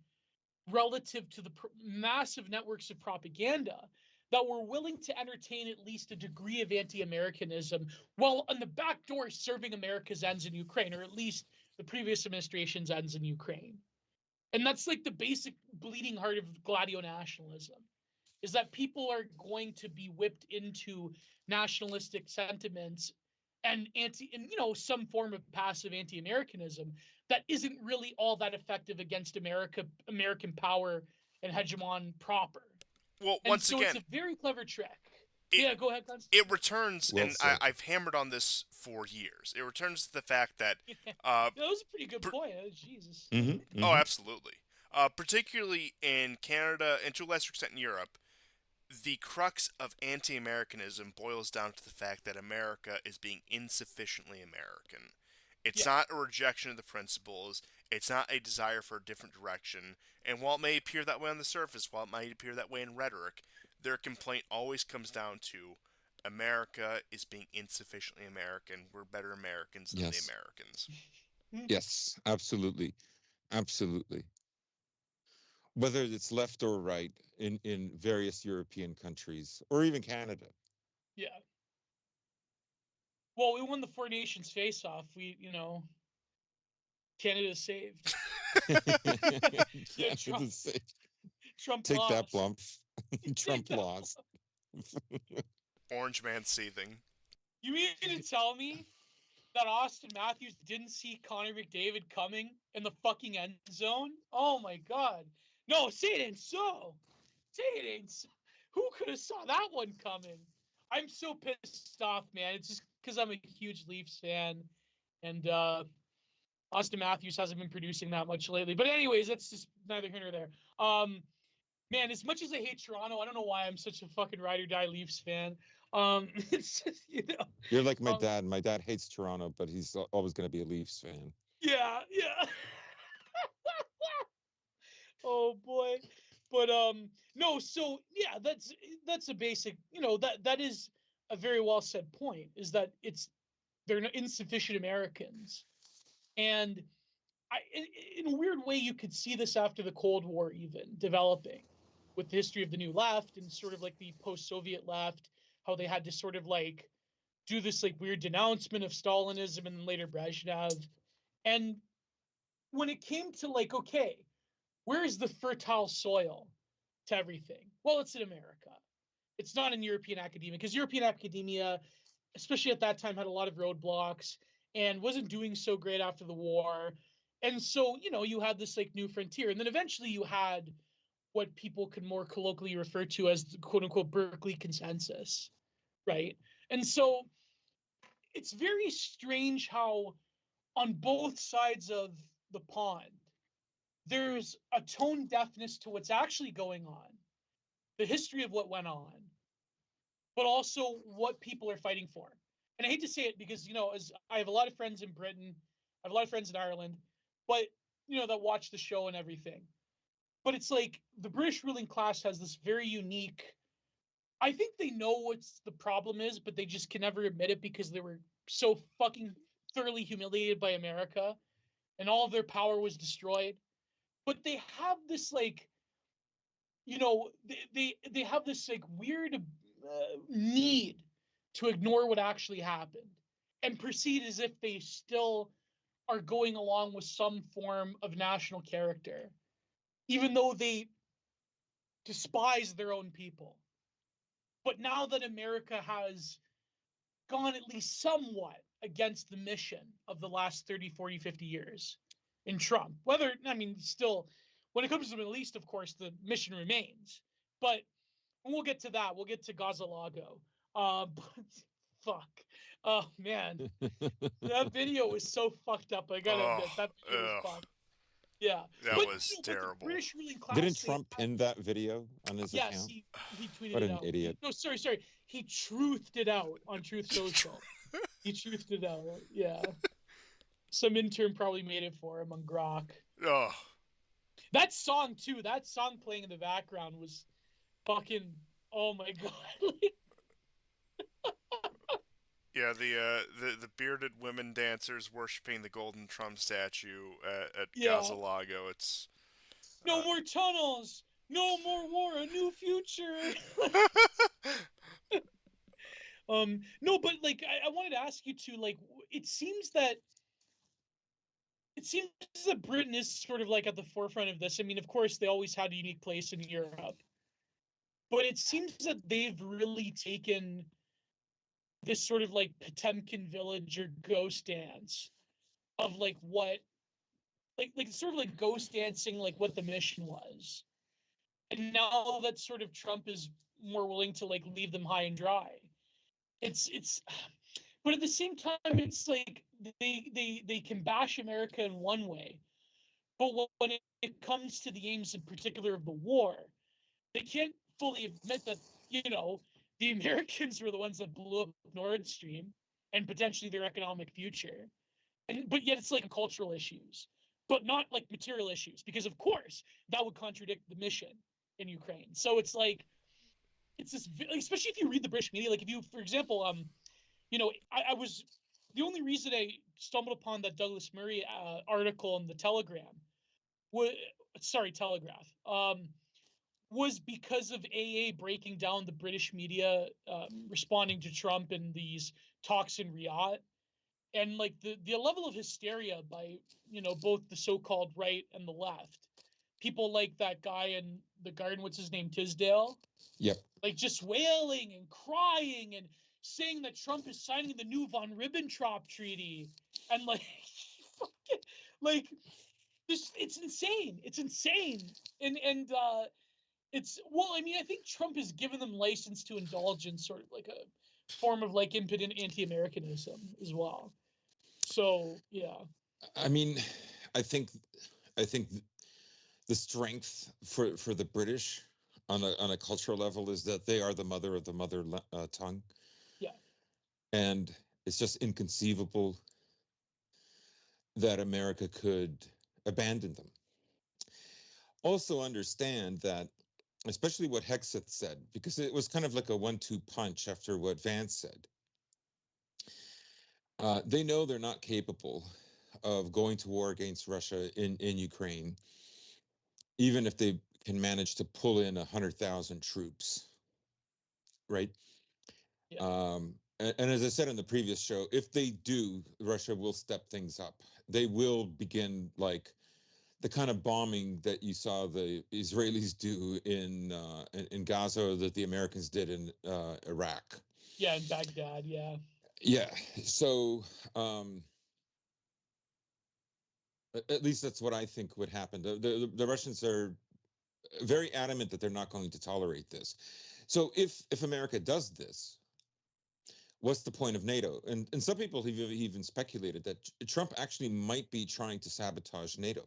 relative to the massive networks of propaganda that were willing to entertain at least a degree of anti Americanism while on the back door serving America's ends in Ukraine, or at least the previous administration's ends in Ukraine. And that's like the basic bleeding heart of Gladio nationalism, is that people are going to be whipped into nationalistic sentiments and some form of passive anti-Americanism, that isn't really all that effective against American power and hegemon proper. Well, And once so it's again, a very clever trick. it Yeah, go ahead, Constance. it returns, Well and said. I've hammered on this for years. It returns to the fact that, That uh, was a pretty good per- point. Jesus. oh, absolutely, particularly in Canada and to a lesser extent in Europe, the crux of anti-Americanism boils down to the fact that America is being insufficiently American. It's Yeah. not a rejection of the principles. It's not a desire for a different direction. And while it may appear that way on the surface, while it might appear that way in rhetoric, their complaint always comes down to America is being insufficiently American. We're better Americans than the Yes. Americans. Yes, absolutely. Absolutely. Whether it's left or right in various European countries or even Canada. Yeah. Well, we won the Four Nations face-off. Canada's saved. Yeah, Canada's safe. Trump Take that, lost. Blump. Trump lost. Orange man seething. You mean to tell me that Austin Matthews didn't see Connor McDavid coming in the fucking end zone? Oh my god. No, say it ain't so. Say it ain't so. Who could have saw that one coming? I'm so pissed off, man. It's just because I'm a huge Leafs fan, and Austin Matthews hasn't been producing that much lately. But anyways, that's just neither here nor there. Man, as much as I hate Toronto, I don't know why I'm such a fucking ride or die Leafs fan. It's just, You're like my dad. My dad hates Toronto, but he's always going to be a Leafs fan. Yeah. Oh boy. But no, so yeah, that's a basic, that is a very well said point, is that they're insufficient Americans. And in a weird way, you could see this after the Cold War, even developing with the history of the new left and sort of like the post-Soviet left, how they had to sort of like do this like weird denouncement of Stalinism and then later Brezhnev. And when it came to like, okay, where is the fertile soil to everything? Well, it's in America. It's not in European academia, because European academia, especially at that time, had a lot of roadblocks and wasn't doing so great after the war. And so, you had this like new frontier. And then eventually you had what people could more colloquially refer to as the quote unquote Berkeley consensus, right? And so it's very strange how on both sides of the pond, there's a tone deafness to what's actually going on, the history of what went on, but also what people are fighting for. And I hate to say it because, as I have a lot of friends in Britain, I have a lot of friends in Ireland, but, that watch the show and everything. But it's like the British ruling class has this very unique, I think they know what's the problem is, but they just can never admit it because they were so fucking thoroughly humiliated by America and all of their power was destroyed. But they have this like, they have this like weird need to ignore what actually happened and proceed as if they still are going along with some form of national character, even though they despise their own people. But now that America has gone at least somewhat against the mission of the last 30, 40, 50 years in Trump, still, when it comes to the Middle East, of course, the mission remains. But we'll get to that. We'll get to Gaza-Lago. But fuck. Oh, man. That video was so fucked up. I gotta admit, that video was fucked. Yeah. That but, was but terrible. the British ruling class, Didn't Trump pin that video on his yes, account? he tweeted What it an out. idiot. No, sorry. He truthed it out on Truth Social. He truthed it out. Yeah. Some intern probably made it for him on Grok. Oh. That song too. That song playing in the background was fucking. Oh my god. Yeah, the bearded women dancers worshiping the golden Trump statue at Gaza-Lago. It's no more tunnels. No more war. A new future. No, but like I wanted to ask you too. Like, it seems that Britain is sort of like at the forefront of this. I mean, of course, they always had a unique place in Europe, but it seems that they've really taken this sort of like Potemkin village or ghost dance of like what like sort of like ghost dancing like what the mission was. And now that sort of Trump is more willing to like leave them high and dry. It's but at the same time it's like they can bash America in one way, but when it comes to the aims in particular of the war, they can't fully admit that, the Americans were the ones that blew up Nord Stream and potentially their economic future. But yet it's like cultural issues, but not like material issues, because of course that would contradict the mission in Ukraine. So it's like it's this, especially if you read the British media, like if you, for example, I was the only reason I stumbled upon that Douglas Murray article in the Telegram was Telegraph. Was because of AA breaking down the British media responding to Trump and these talks in Riyadh, and like the level of hysteria by both the so-called right and the left. People like that guy in the garden, what's his name, Tisdale? Yep. Like just wailing and crying and saying that Trump is signing the new von Ribbentrop Treaty, and like like this, it's insane. It's insane. And it's, well, I mean, I think Trump has given them license to indulge in sort of like a form of like impotent anti-Americanism as well. So yeah. I mean, I think the strength for the British on a cultural level is that they are the mother of the mother tongue. Yeah. And it's just inconceivable that America could abandon them. Also understand that, especially what Hexeth said, because it was kind of like a 1-2 punch after what Vance said. They know they're not capable of going to war against Russia in Ukraine, even if they can manage to pull in 100,000 troops, right? Yeah. And as I said in the previous show, if they do, Russia will step things up. They will begin like the kind of bombing that you saw the Israelis do in Gaza, or that the Americans did in Iraq. Yeah, in Baghdad. Yeah. Yeah. So at least that's what I think would happen. The Russians are very adamant that they're not going to tolerate this. So if America does this, what's the point of NATO? And some people have even speculated that Trump actually might be trying to sabotage NATO,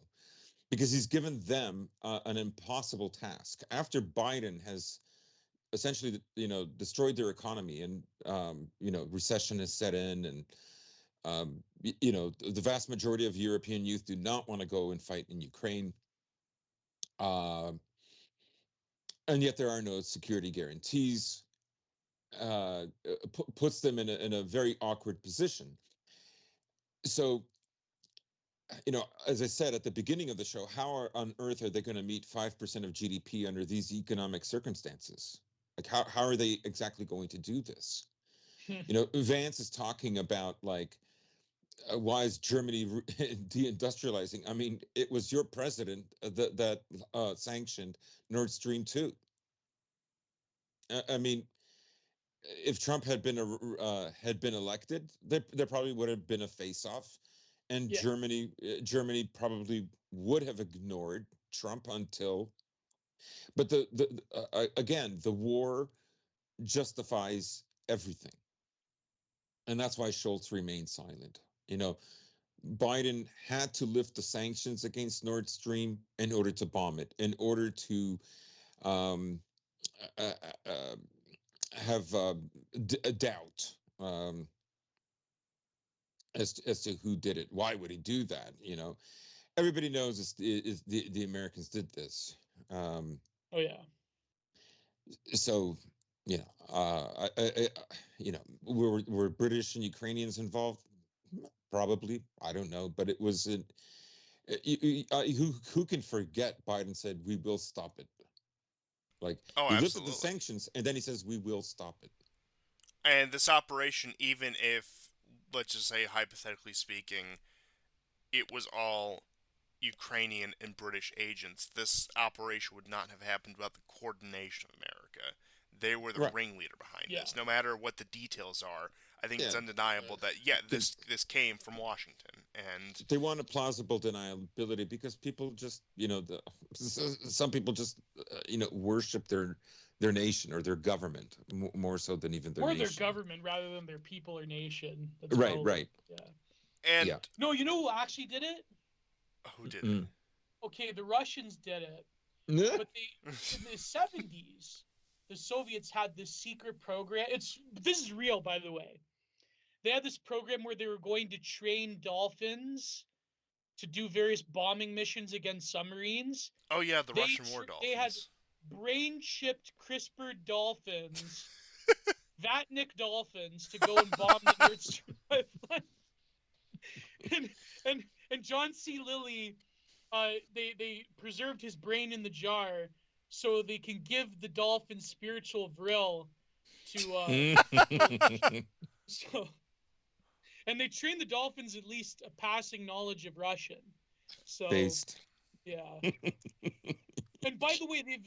because he's given them an impossible task after Biden has essentially, destroyed their economy, and recession has set in, and the vast majority of European youth do not want to go and fight in Ukraine. And yet there are no security guarantees. Puts them in a very awkward position. So, as I said at the beginning of the show, how on earth are they going to meet 5% of GDP under these economic circumstances? Like, how are they exactly going to do this? Vance is talking about like, why is Germany deindustrializing? I mean, it was your president that sanctioned Nord Stream 2. I mean, if Trump had been elected, there probably would have been a face-off, and Yeah. Germany probably would have ignored Trump until. But again, the war justifies everything, and that's why Scholz remained silent. Biden had to lift the sanctions against Nord Stream in order to bomb it, in order to um, uh, uh, have a doubt as to who did it. Why would he do that? Everybody knows is the Americans did this. Oh yeah. So were British and Ukrainians involved? Probably, I don't know, but it was who can forget Biden said we will stop it. Like, Oh, he lifted the absolutely. sanctions and then he says we will stop it. And this operation, even if, let's just say, hypothetically speaking, it was all Ukrainian and British agents, this operation would not have happened without the coordination of America. They were the Right. ringleader behind Yeah. this. No matter what the details are, I think it's Yeah. undeniable that, yeah, this came from Washington. And They want a plausible deniability because people just, some people just, worship their nation or their government more so than even their or their nation. government rather than their people or nation. That's Right, probably, right. yeah. and Yeah. No, you know who actually did it? who did it? Okay, the Russians did it, Yeah. but in the 70s, the Soviets had this secret program. This is real, by the way. They had this program where they were going to train dolphins to do various bombing missions against submarines. Oh yeah, the They Russian war they had dolphins. brain-chipped, CRISPR dolphins, Vatnik dolphins, to go and bomb the Nord Stream pipeline. And John C. Lilly, they preserved his brain in the jar so they can give the dolphin spiritual vril to so, and they trained the dolphins at least a passing knowledge of Russian. So Based. yeah. And by the way, they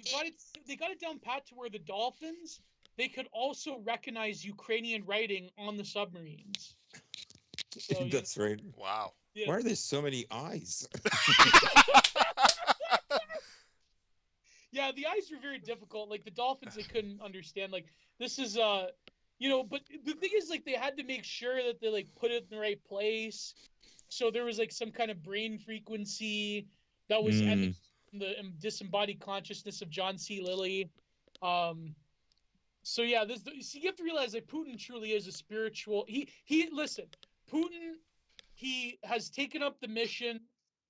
got it down pat to where the dolphins, they could also recognize Ukrainian writing on the submarines. So, That's right. Wow. yeah. Why are there so many eyes? Yeah, the eyes were very difficult. Like the dolphins, they couldn't understand. Like this is but the thing is, like they had to make sure that they like put it in the right place. So there was like some kind of brain frequency that was emitted from the disembodied consciousness of John C. Lilly. So yeah, you have to realize that Putin truly is a spiritual. He listen, Putin. He has taken up the mission,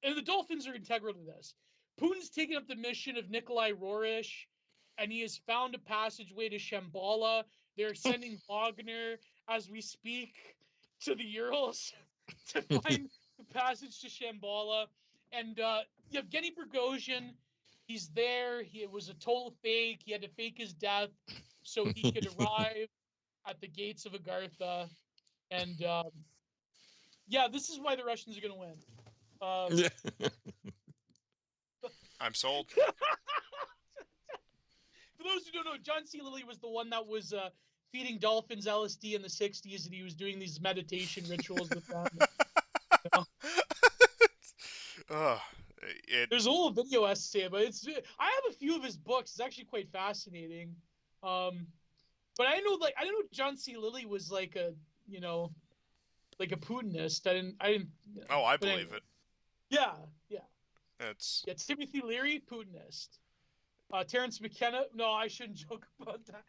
and the Dolphins are integral to this. Putin's taken up the mission of Nikolai Rorish, and he has found a passageway to Shambhala. They're sending Wagner as we speak to the Urals to find the passage to Shambhala. And Yevgeny Prigozhin, he's there. It was a total fake. He had to fake his death so he could arrive at the gates of Agartha. And yeah, this is why the Russians are going to win. I'm sold. For those who don't know, John C. Lilly was the one that was feeding dolphins LSD in the 60s, and he was doing these meditation rituals with them. There's a whole video essay, but I have a few of his books. It's actually quite fascinating. But I know John C. Lilly was like a Putinist. I didn't. Oh, I but believe anyway. it. Yeah. It's Yeah, Timothy Leary, Putinist. Terrence McKenna. No, I shouldn't joke about that.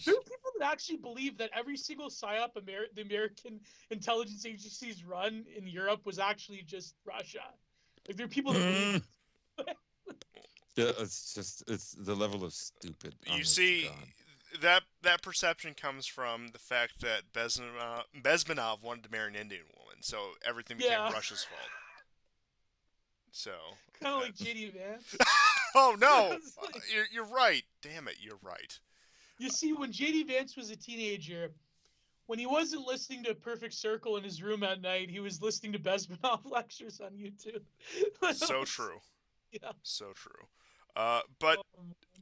There are people that actually believe that every single psyop the American intelligence agencies run in Europe was actually just Russia. Like there are people that believe. Yeah, it's the level of stupid. You see, that perception comes from the fact that Bezmenov wanted to marry an Indian woman, so everything became Russia's fault. So kind of like JD Vance. Oh no, you're right. Damn it, you're right. You see, when JD Vance was a teenager, when he wasn't listening to Perfect Circle in his room at night, he was listening to Bezmenov lectures on YouTube. So true. Yeah. So true. But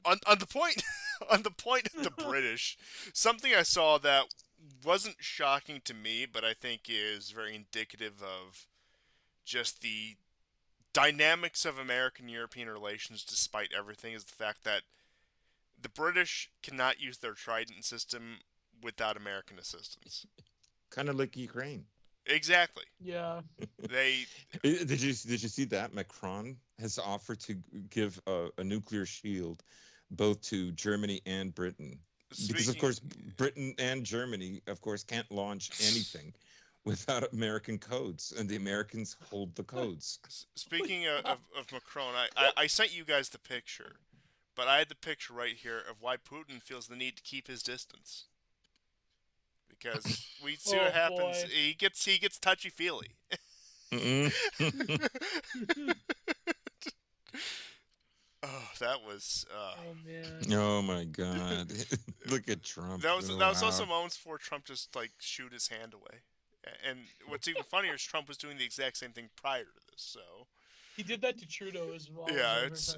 on the point on the point of the British, something I saw that wasn't shocking to me, but I think is very indicative of just the dynamics of American-European relations despite everything, is the fact that the British cannot use their Trident system without American assistance. Kind of like Ukraine. Exactly. Yeah. Did you see that Macron has offered to give a nuclear shield both to Germany and Britain? Because of course Britain and Germany, of course, can't launch anything without American codes, and the Americans hold the codes. Speaking of Macron, I sent you guys the picture, but I had the picture right here of why Putin feels the need to keep his distance. Because we see what happens. Boy. He gets touchy-feely. Oh, that was. Oh man. Oh my God! Look at Trump. That was also moments before Trump just like shoot his hand away. And what's even funnier is Trump was doing the exact same thing prior to this. So he did that to Trudeau as well. Yeah, it's.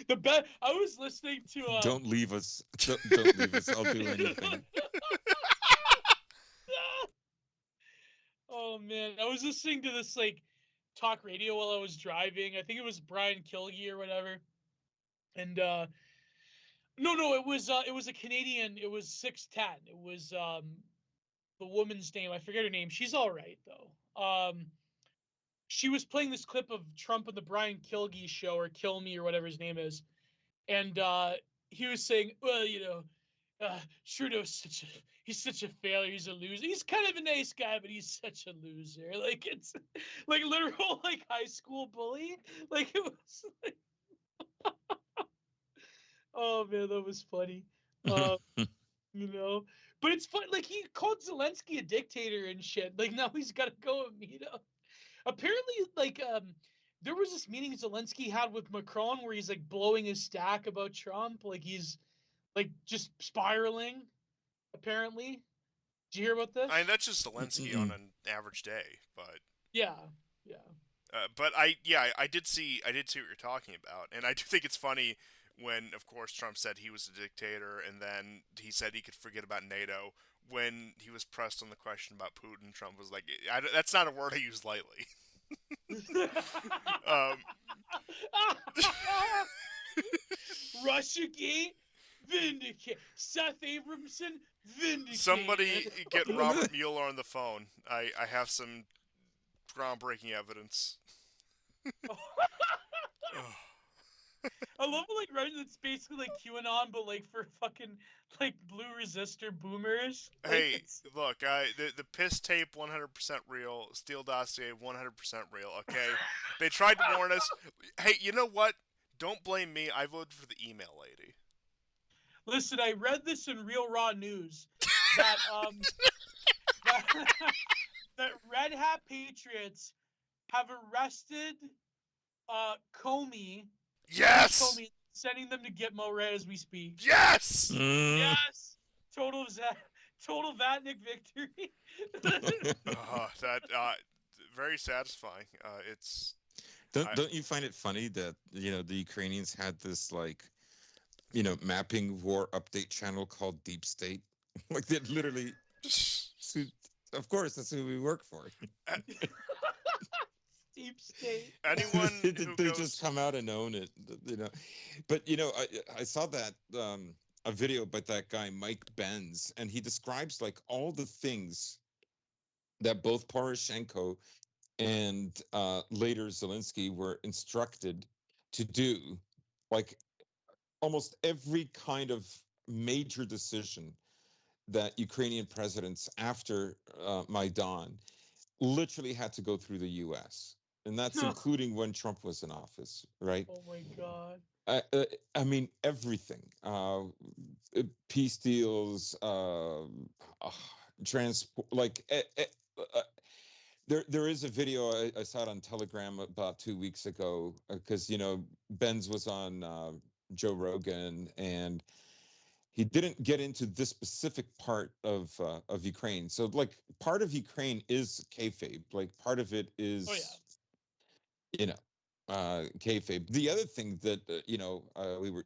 The best. I was listening to. Don't leave us. Don't leave us. I'll do anything. Oh man, I was listening to this like talk radio while I was driving. I think it was Brian Kilgee or whatever. And no, it was a Canadian. It was 610. It was the woman's name. I forget her name. She's all right though. She was playing this clip of Trump on the Brian Kilgee show or Kill Me or whatever his name is, and he was saying, well, Trudeau's he's such a failure. He's a loser. He's kind of a nice guy, but he's such a loser. Like it's like literal like high school bully. Like it was like, oh man, that was funny. Uh, but it's fun. Like he called Zelensky a dictator and shit. Like now he's got to go and meet up. Apparently, like there was this meeting Zelensky had with Macron where he's like blowing his stack about Trump. Like he's like just spiraling. Apparently, did you hear about this? I mean, that's just Zelensky on an average day, but Yeah, yeah. but I did see what you're talking about, and I do think it's funny when, of course, Trump said he was a dictator, and then he said he could forget about NATO. When he was pressed on the question about Putin, Trump was like, "That's not a word I use lightly." um, Russiagate, vindicate. Seth Abramson, vindicate. Somebody get Robert Mueller on the phone. I have some groundbreaking evidence. I love like right. It's basically like QAnon, but like for fucking like blue resistor boomers. Like, Hey, look, the piss tape 100% real, Steele dossier 100% real. Okay, they tried to warn us. Hey, you know what? Don't blame me. I voted for the email lady. Listen, I read this in Real Raw News that that, that Red Hat Patriots have arrested Comey. Yes. Comey, sending them to Gitmo right as we speak. Yes. Yes. Total Vatnik victory. That very satisfying. It's don't you find it funny that the Ukrainians had this like mapping war update channel called Deep State? Like that literally. Of course, that's who we work for. Deep State. Anyone who they goes... just come out and own it, But I saw that a video by that guy Mike Benz, and he describes like all the things that both Poroshenko and later Zelensky were instructed to do, like almost every kind of major decision that Ukrainian presidents after Maidan literally had to go through the U.S. And that's including when Trump was in office, right? Oh my God. I mean, everything. Peace deals, transport, like there is a video I saw it on Telegram about 2 weeks ago because Benz was on Joe Rogan, and he didn't get into this specific part of Ukraine. So like part of Ukraine is kayfabe, like part of it is kayfabe. The other thing that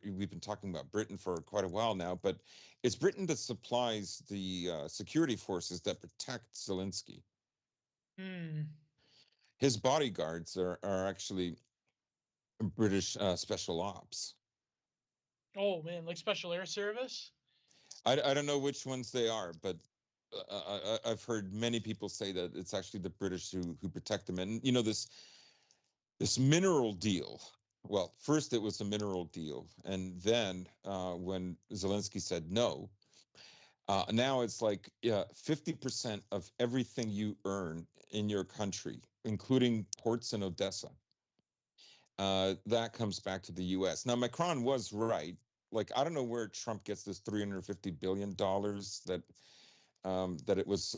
we've been talking about Britain for quite a while now, but it's Britain that supplies the security forces that protect Zelensky. His bodyguards are actually British special ops. Oh man, like Special Air Service? I don't know which ones they are, but I've heard many people say that it's actually the British who protect them. And this mineral deal. Well, first it was a mineral deal, and then when Zelensky said no, now it's like 50% of everything you earn in your country, including ports in Odessa, that comes back to the U.S. Now, Macron was right. Like, I don't know where Trump gets this $350 billion that it was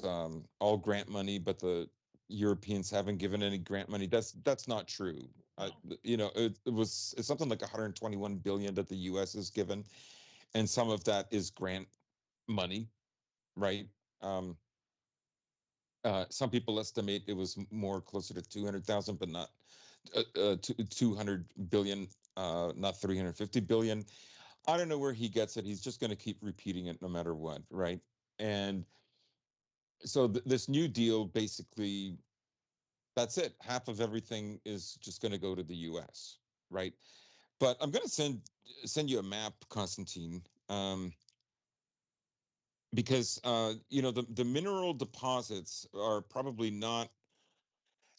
all grant money, but the Europeans haven't given any grant money. That's not true. No. It's something like 121 billion that the U.S. has given, and some of that is grant money, right? Some people estimate it was more closer to 200,000, but not 200 billion, not 350 billion. I don't know where he gets it. He's just going to keep repeating it no matter what, right? And So this new deal basically, that's it. Half of everything is just going to go to the U.S., right? But I'm going to send you a map, Constantine, because the mineral deposits are probably not.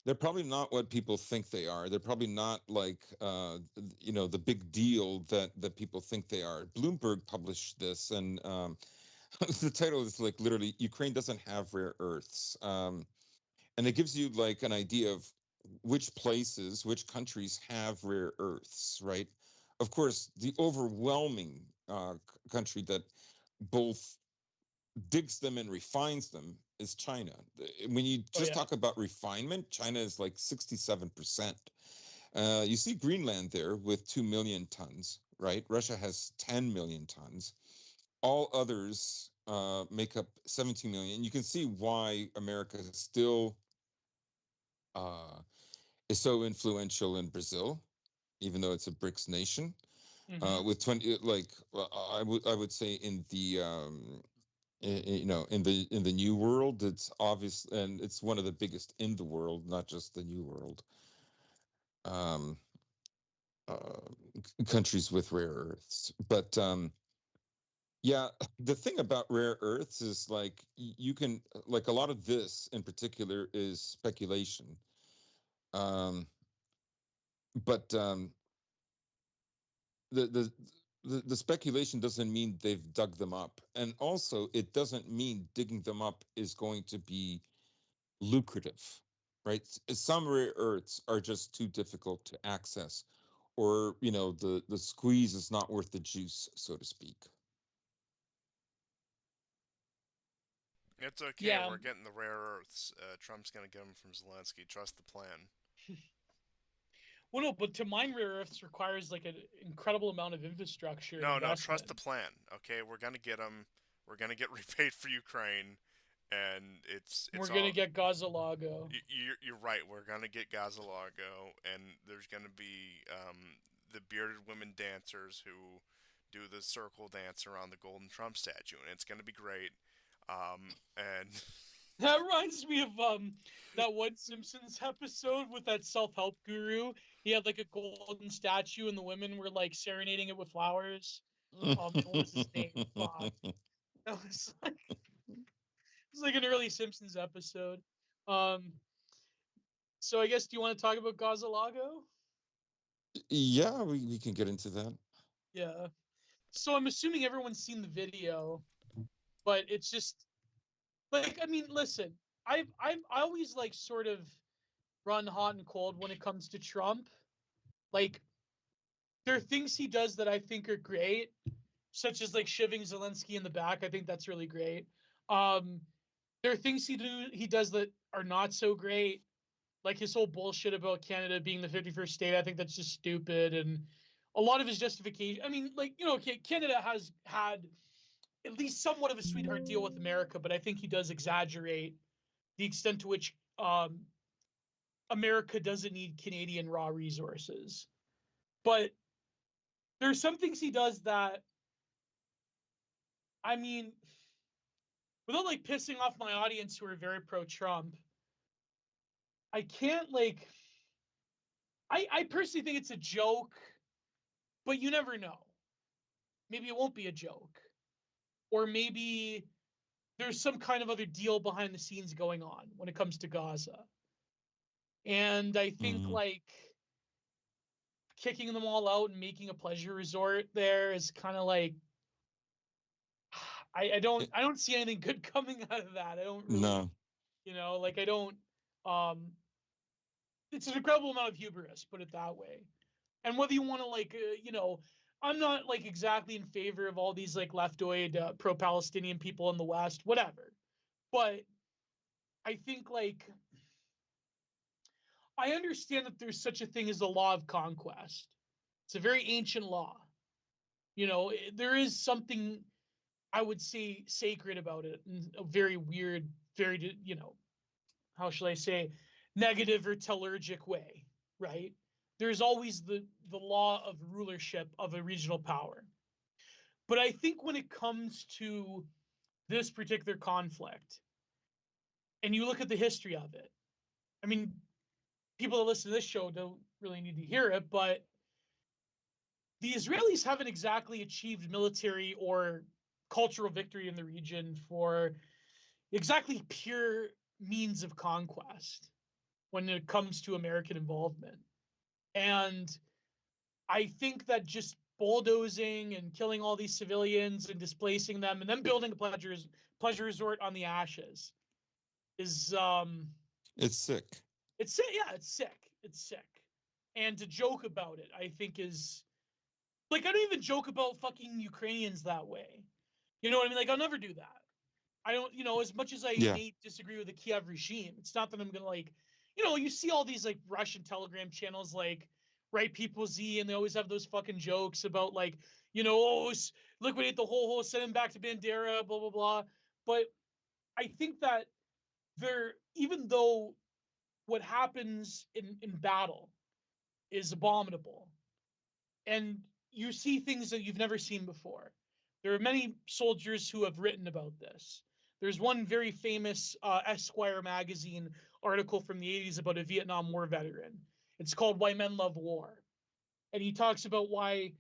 They're probably not what people think they are. They're probably not like the big deal that people think they are. Bloomberg published this, and the title is like literally Ukraine doesn't have rare earths. And it gives you like an idea of which countries have rare earths, right? Of course, the overwhelming country that both digs them and refines them is China. When you just talk about refinement, China is like 67%. You see Greenland there with 2 million tons, right? Russia has 10 million tons. All others make up 17 million. You can see why America still is so influential in Brazil, even though it's a BRICS nation. With 20, like I would say in the in the new world, it's obvious, and it's one of the biggest in the world, not just the new world. Um, uh, Countries with rare earths, but yeah, the thing about rare earths is like you can like a lot of this in particular is speculation. Um, but the, the the speculation doesn't mean they've dug them up, and also it doesn't mean digging them up is going to be lucrative, right? Some rare earths are just too difficult to access, or the squeeze is not worth the juice, so to speak. It's okay. Yeah. We're getting the rare earths. Trump's gonna get them from Zelensky. Trust the plan. Well, no, but to mine rare earths requires like an incredible amount of infrastructure and No, no. Trust the investment. plan. Okay, we're gonna get them. We're gonna get repaid for Ukraine, and it's We're gonna all. get Gazalago. You're right. We're gonna get Gazalago, and there's gonna be the bearded women dancers who do the circle dance around the golden Trump statue, and it's gonna be great. And That reminds me of that one Simpsons episode with that self-help guru. He had like a golden statue and the women were like serenading it with flowers. And what was his name? Fuck. That was like an early Simpsons episode. Um so I guess do you want to talk about Gazalago? Yeah, we can get into that. Yeah. So I'm assuming everyone's seen the video, but it's just like I mean, listen, I always like sort of run hot and cold when it comes to Trump. Like there are things he does that I think are great, such as like shivving Zelensky in the back. I think that's really great. Um, there are things he does that are not so great, like his whole bullshit about Canada being the 51st state. I think that's just stupid, and a lot of his justification. I mean, like Canada has had at least somewhat of a sweetheart deal with America, but I think he does exaggerate the extent to which America doesn't need Canadian raw resources. But there are some things he does that, I mean, without like pissing off my audience who are very pro-Trump, I can't like. I personally think it's a joke, but you never know. Maybe it won't be a joke, or maybe there's some kind of other deal behind the scenes going on when it comes to Gaza. And I think Mhm. like kicking them all out and making a pleasure resort there is kind of like I don't see anything good coming out of that. I don't really, No. like I don't um it's an incredible amount of hubris, put it that way. And whether you want to like I'm not like exactly in favor of all these like leftoid pro-Palestinian people in the West, whatever. But I think like I understand that there's such a thing as the law of conquest. It's a very ancient law. There is something I would say sacred about it in a very weird, very how shall I say, negative or tellurgic way, right? There's always the law of rulership of a regional power. But I think when it comes to this particular conflict, and you look at the history of it. I mean, people that listen to this show don't really need to hear it, but the Israelis haven't exactly achieved military or cultural victory in the region for exactly pure means of conquest when it comes to American involvement. And I think that just bulldozing and killing all these civilians and displacing them and then building a pleasure resort on the ashes is It's sick. it's sick. Yeah, it's sick. It's sick. And to joke about it, I think is like I don't even joke about fucking Ukrainians that way. You know what I mean? Like I'll never do that. I don't, as much as I Yeah. may disagree with the Kiev regime, it's not that I'm gonna like, you see all these like Russian Telegram channels like Right People Z, and they always have those fucking jokes about like, liquidate the whole, send him back to Bandera, blah blah blah. But I think that even though what happens in battle is abominable, and you see things that you've never seen before. There are many soldiers who have written about this. There's one very famous Esquire magazine article from the 80s about a Vietnam War veteran. It's called Why Men Love War. And he talks about why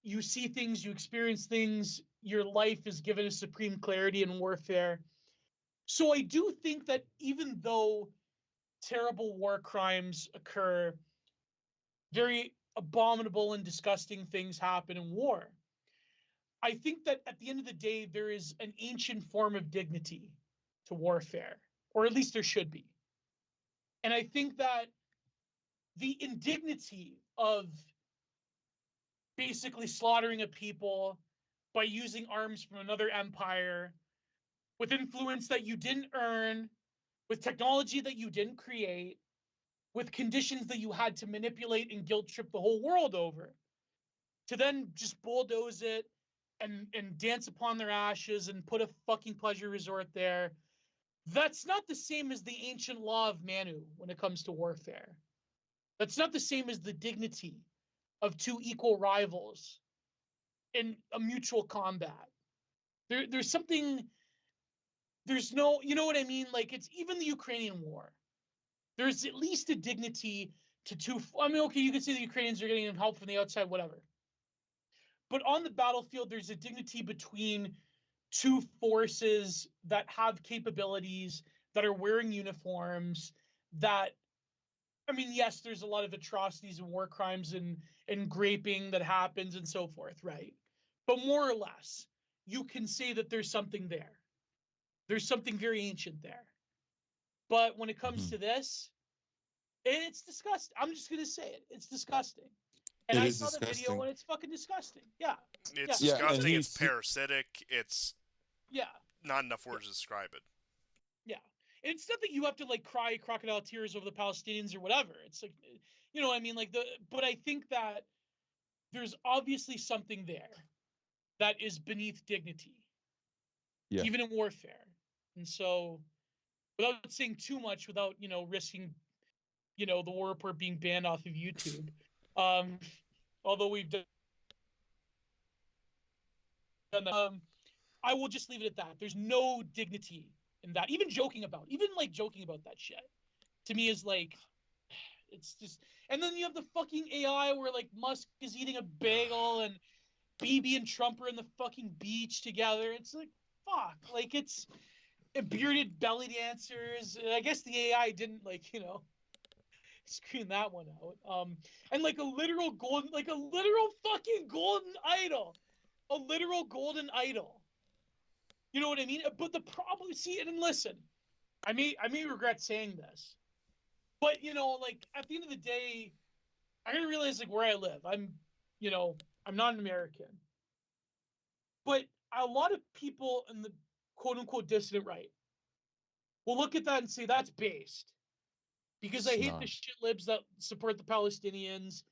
you see things, you experience things, your life is given a supreme clarity in warfare. So I do think that even though terrible war crimes occur, very abominable and disgusting things happen in war, I think that at the end of the day, there is an ancient form of dignity to warfare, or at least there should be. And I think that the indignity of basically slaughtering a people by using arms from another empire with influence that you didn't earn, with technology that you didn't create, with conditions that you had to manipulate and guilt trip the whole world over, to then just bulldoze it and dance upon their ashes and put a fucking pleasure resort there. That's not the same as the ancient law of Manu when it comes to warfare. That's not the same as the dignity of two equal rivals in a mutual combat. There's something, there's no, you know what I mean? Like it's even the Ukrainian war. There's at least a dignity to two. I mean, okay, you could say the Ukrainians are getting help from the outside, whatever. But on the battlefield, there's a dignity between two forces that have capabilities, that are wearing uniforms, that, I mean, yes, there's a lot of atrocities and war crimes and graping that happens and so forth, right? But more or less, you can say that there's something there. There's something very ancient there. But when it comes to this, it's disgusting. I'm just going to say it. It's disgusting. And It I is saw the video disgusting. and it's fucking disgusting. Yeah. It's Yeah, and disgusting. It's parasitic. It's Yeah. not enough words to describe it. Yeah. And it's not that you have to like cry crocodile tears over the Palestinians or whatever. It's like, I mean, like but I think that there's obviously something there that is beneath dignity, Yeah. even in warfare. And so, without saying too much, without, risking, the war report being banned off of YouTube, although we've done that, I will just leave it at that. There's no dignity in that. Even joking about that shit, to me is like, it's just. And then you have the fucking AI where like Musk is eating a bagel and BB and Trump are in the fucking beach together. It's like, fuck. Like it's bearded belly dancers. I guess the AI didn't screen that one out. And like a literal fucking golden idol. A literal golden idol. You know what I mean? But the problem, see, and listen, I may regret saying this, but like at the end of the day, I gotta realize like where I live. I'm not an American, but a lot of people in the quote unquote dissident right will look at that and say that's based because I hate the shit libs that support the Palestinians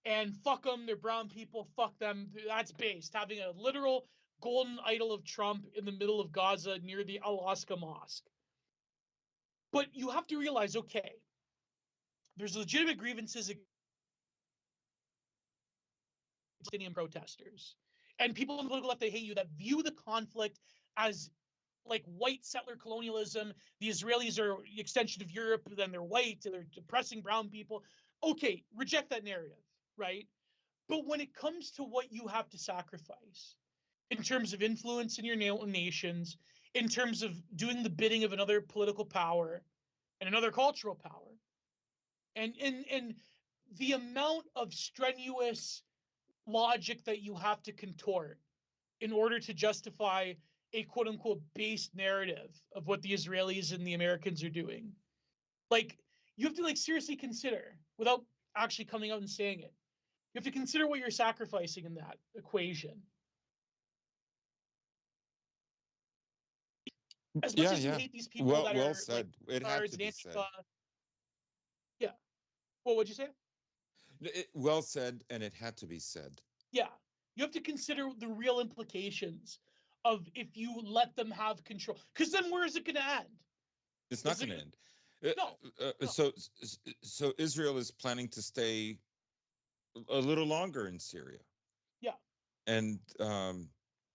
and fuck them, they're brown people, fuck them. That's based. Having a literal golden idol of Trump in the middle of Gaza near the Al-Aqsa Mosque. But you have to realize, okay, there's legitimate grievances against Palestinian protesters and people on the political left that hate you that view the conflict as like white settler colonialism. The Israelis are the extension of Europe, then they're white, and they're oppressing brown people. Okay, reject that narrative, right? But when it comes to what you have to sacrifice in terms of influence in your nations, in terms of doing the bidding of another political power and another cultural power, and the amount of strenuous logic that you have to contort in order to justify a quote unquote based narrative of what the Israelis and the Americans are doing. Like, you have to like seriously consider, without actually coming out and saying it, you have to consider what you're sacrificing in that equation. As much Yeah, as you yeah. hate these people that Well are like said. It had cards to and be Antifa, said. yeah. What would you say? Well said, and it had to be said. Yeah. You have to consider the real implications of if you let them have control. Because then where is it going to end? It's not Is it going to gonna, end. no, no. So Israel is planning to stay a little longer in Syria, Yeah. and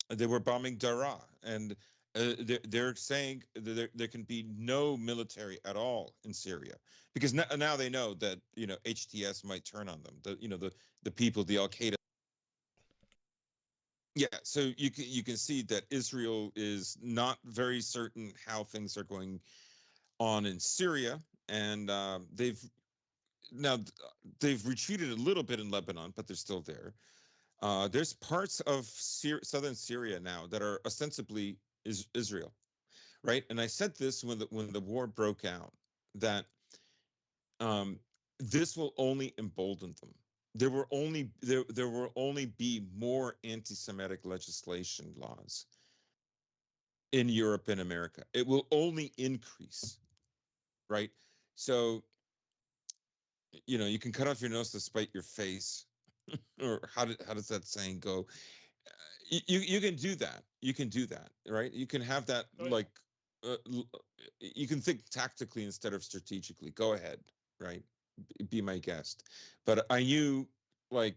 they were bombing Daraa, and they're saying that there can be no military at all in Syria because now they know that HTS might turn on them. The people, the Al Qaeda. Yeah, so you can see that Israel is not very certain how things are going on in Syria, and now they've retreated a little bit in Lebanon, but they're still there. There's parts of southern Syria now that are ostensibly Israel, right? And I said this when the war broke out that um, this will only embolden them. There will only be more anti-Semitic legislation laws in Europe and America. It will only increase, right? So you can cut off your nose to spite your face, or how does that saying go? You can do that. You can do that, right? You can have that Oh, yeah. like you can think tactically instead of strategically. Go ahead, right? Be my guest. But I knew like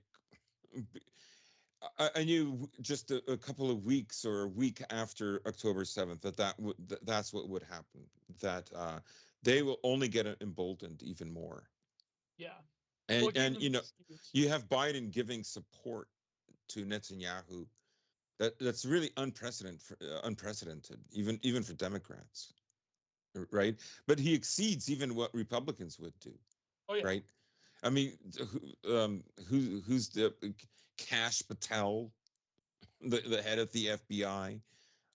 I knew just a couple of weeks or a week after October 7th that's what would happen. That they will only get emboldened even more. Yeah. And Well, it gave them an excuse. you have Biden giving support to Netanyahu. That's really unprecedented, even for Democrats, right? But he exceeds even what Republicans would do, Oh, yeah. right? I mean, who's the Cash Patel, the head of the FBI?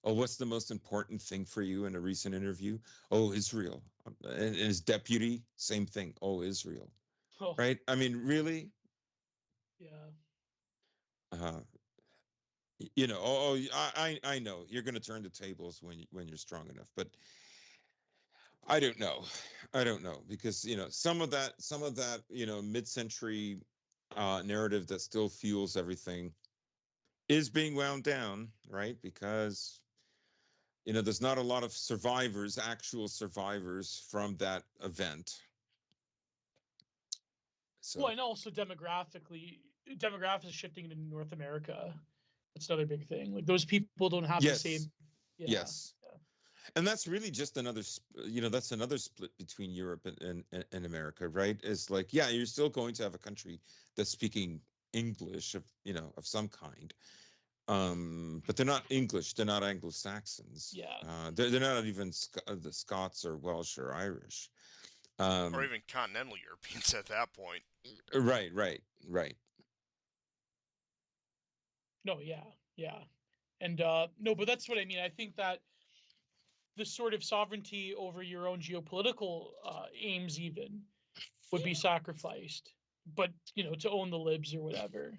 Oh, what's the most important thing for you in a recent interview? Oh, Israel. And his deputy, same thing. Oh, Israel. Oh, Right? I mean, really? yeah. Uh, I know you're going to turn the tables when you're strong enough, but I don't know. I don't know because some of that mid-century narrative that still fuels everything is being wound down, right? Because there's not a lot of survivors, actual survivors from that event. Well, So and also demographics shifting in North America. That's another big thing. Like, those people don't have the yes, same. Yeah. yes. And that's really just that's another split between Europe and America, right? Is like, yeah, you're still going to have a country that's speaking English of some kind. But they're not English, they're not Anglo-Saxons. Yeah. They're not even the Scots or Welsh or Irish. Or Um, even continental Europeans at that point. right, right, right. No. Yeah. Yeah. And no, but that's what I mean. I think that the sort of sovereignty over your own geopolitical aims even would be sacrificed. But to own the libs or whatever,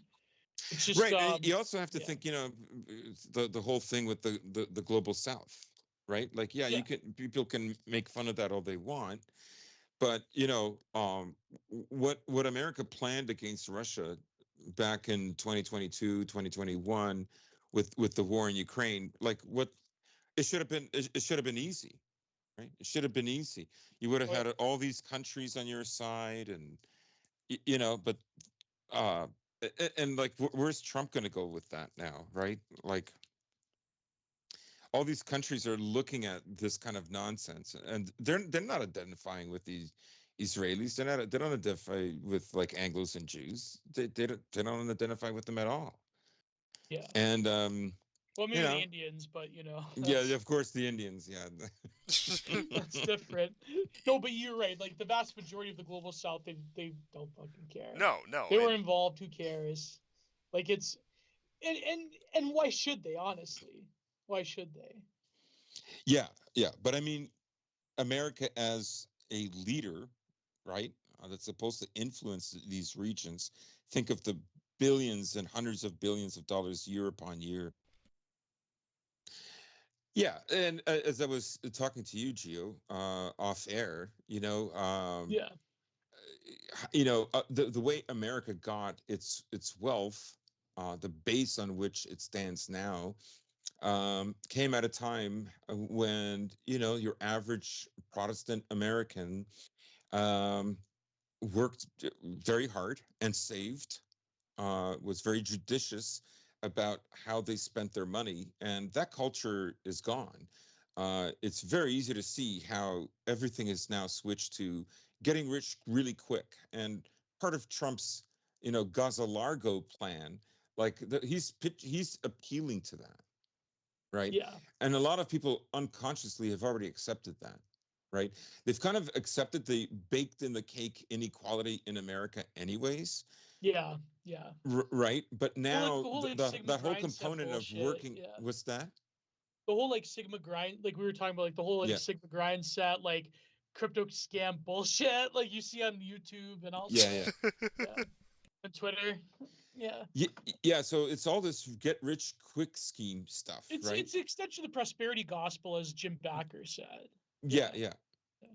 it's just Right. And you also have to yeah, think, the whole thing with the global South, right? Like, yeah, yeah, people can make fun of that all they want, but what America planned against Russia back in 2022, 2021, with the war in Ukraine, like what it should have been easy, right? It should have been easy. You would have oh, yeah. had all these countries on your side, and but uh and like where's Trump going to go with that now, right? Like all these countries are looking at this kind of nonsense, and they're not identifying with the Israelis. They don't identify with like Anglos and Jews. They don't identify with them at all. Yeah. And Well, you maybe the know, Indians, but yeah, that's of course the Indians, yeah. that's different. No, but you're right. Like the vast majority of the global South, they don't fucking care. No. They were involved. Who cares? Like it's and why should they? Honestly, why should they? Yeah, but I mean, America as a leader, right? That's supposed to influence these regions. Think of the billions and hundreds of billions of dollars year upon year. Yeah, and as I was talking to you, Gio, off air, Yeah. the way America got its wealth, the base on which it stands now, came at a time when your average Protestant American um, worked very hard and saved, was very judicious about how they spent their money, and that culture is gone. It's very easy to see how everything is now switched to getting rich really quick. And part of Trump's, Gaza Largo plan, like he's appealing to that, right? Yeah. And a lot of people unconsciously have already accepted that, right? They've kind of accepted the baked in the cake inequality in America, anyways, Yeah. Yeah. right? But Well, like now the whole like Sigma that whole grind set component of bullshit. working, Yeah. what's that? The whole like Sigma grind, like we were talking about, like the whole like Yeah, Sigma grind set, like crypto scam bullshit, like you see on YouTube and all yeah, stuff. yeah. Yeah. On Twitter. Yeah. Yeah, yeah. So it's all this get rich quick scheme stuff, right? It's an extension of the prosperity gospel, as Jim Bakker said. Yeah, Yeah. yeah,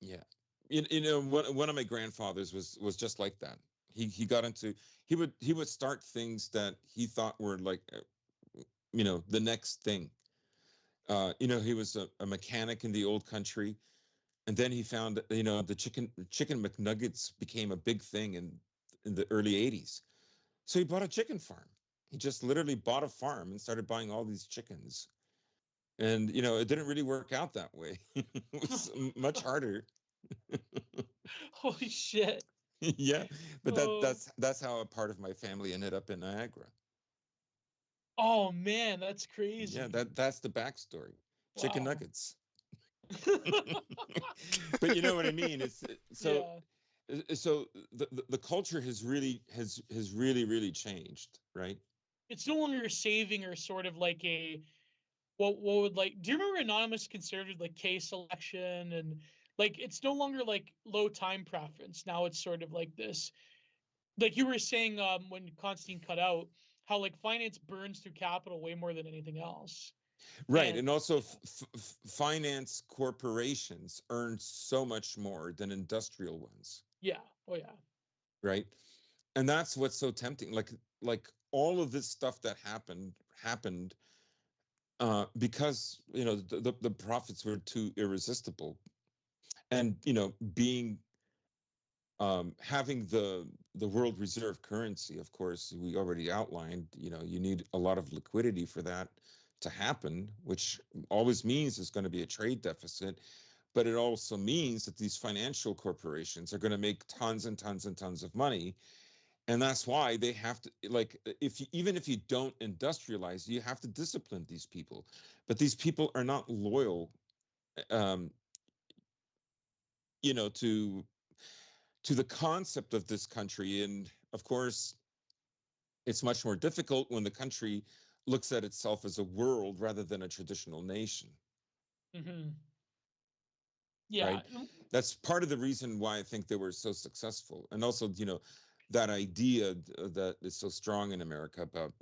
Yeah. yeah. One of my grandfathers was just like that. He got into he would start things that he thought were like the next thing. He was a mechanic in the old country, and then he found that the chicken McNuggets became a big thing in the early '80s. So he bought a chicken farm. He just literally bought a farm and started buying all these chickens. And it didn't really work out that way. It was much harder. Holy shit. Yeah, but Oh. that's how a part of my family ended up in Niagara. Oh man, that's Yeah, crazy. that's the backstory. Chicken Wow. nuggets. But you know what I mean? It's so Yeah. so the culture has really changed, right? It's no longer saving or sort of like a what would like do you remember anonymous conservative like case selection and like it's no longer like low time preference. Now it's sort of like this, like you were saying when Constantine cut out, how like finance burns through capital way more than anything else. Right, And and also yeah. finance corporations earn so much more than industrial ones, Yeah. Oh yeah. right? And that's what's so tempting. Like all of this stuff that happened because the profits were too irresistible, and being having the world reserve currency, of course, we already outlined. You need a lot of liquidity for that to happen, which always means there's going to be a trade deficit. But it also means that these financial corporations are going to make tons and tons and tons of money, and that's why they have to, like, even if you don't industrialize, you have to discipline these people. But these people are not loyal, um, to the concept of this country. And of course, it's much more difficult when the country looks at itself as a world rather than a traditional nation, Mm-hmm. Yeah. right? That's part of the reason why I think they were so successful. And also, that idea that is so strong in America about,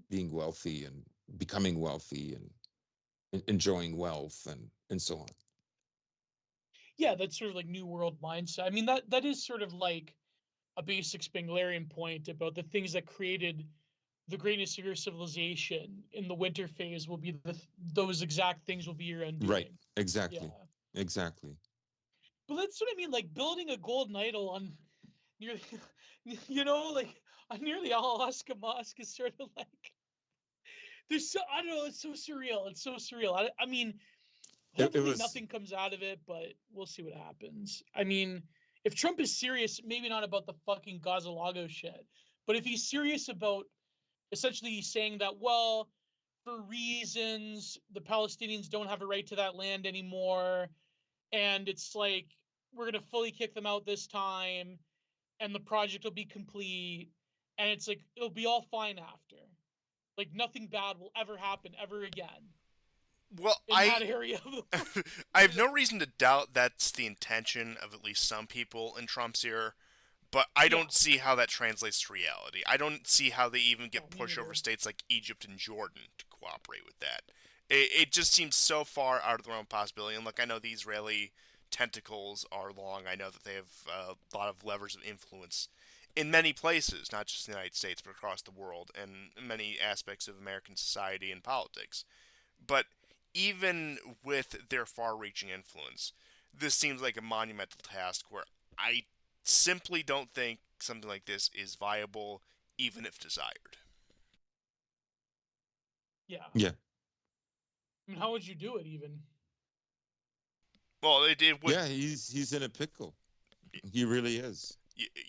being wealthy and becoming wealthy and enjoying wealth and so on. Yeah, that's sort of like new world mindset. I mean, that is sort of like a basic Spenglerian point about the things that created the greatness of your civilization in the winter phase will be those exact things will be your Right. undoing. Yeah. Exactly. Exactly. But that's what I mean, like building a golden idol on nearly, like on nearly Alaska Musk is sort of like I don't know. It's so surreal. It's so surreal. I mean, It hopefully was nothing comes out of it, but we'll see what happens. I mean, if Trump is serious, maybe not about the fucking Gaza-Lago shit, but if he's serious about essentially saying that, well, for reasons the Palestinians don't have a right to that land anymore, and it's like we're gonna fully kick them out this time, and the project will be complete, and it's like it'll be all fine after. Like nothing bad will ever happen ever again Well, in that area of the world. I have no reason to doubt that's the intention of at least some people in Trump's ear, but I Yeah. don't see how that translates to reality. I don't see how they even No, get me pushed over neither. states like Egypt and Jordan to cooperate with that. It just seems so far out of the realm of possibility. And look, I know the Israeli tentacles are long. I know that they have a lot of levers of influence in many places, not just the United States, but across the world, and many aspects of American society and politics. But even with their far reaching influence, this seems like a monumental task where I simply don't think something like this is viable, even if desired. Yeah. yeah, I mean, how would you do it even? Well, it would. yeah. He's in a pickle. He really is.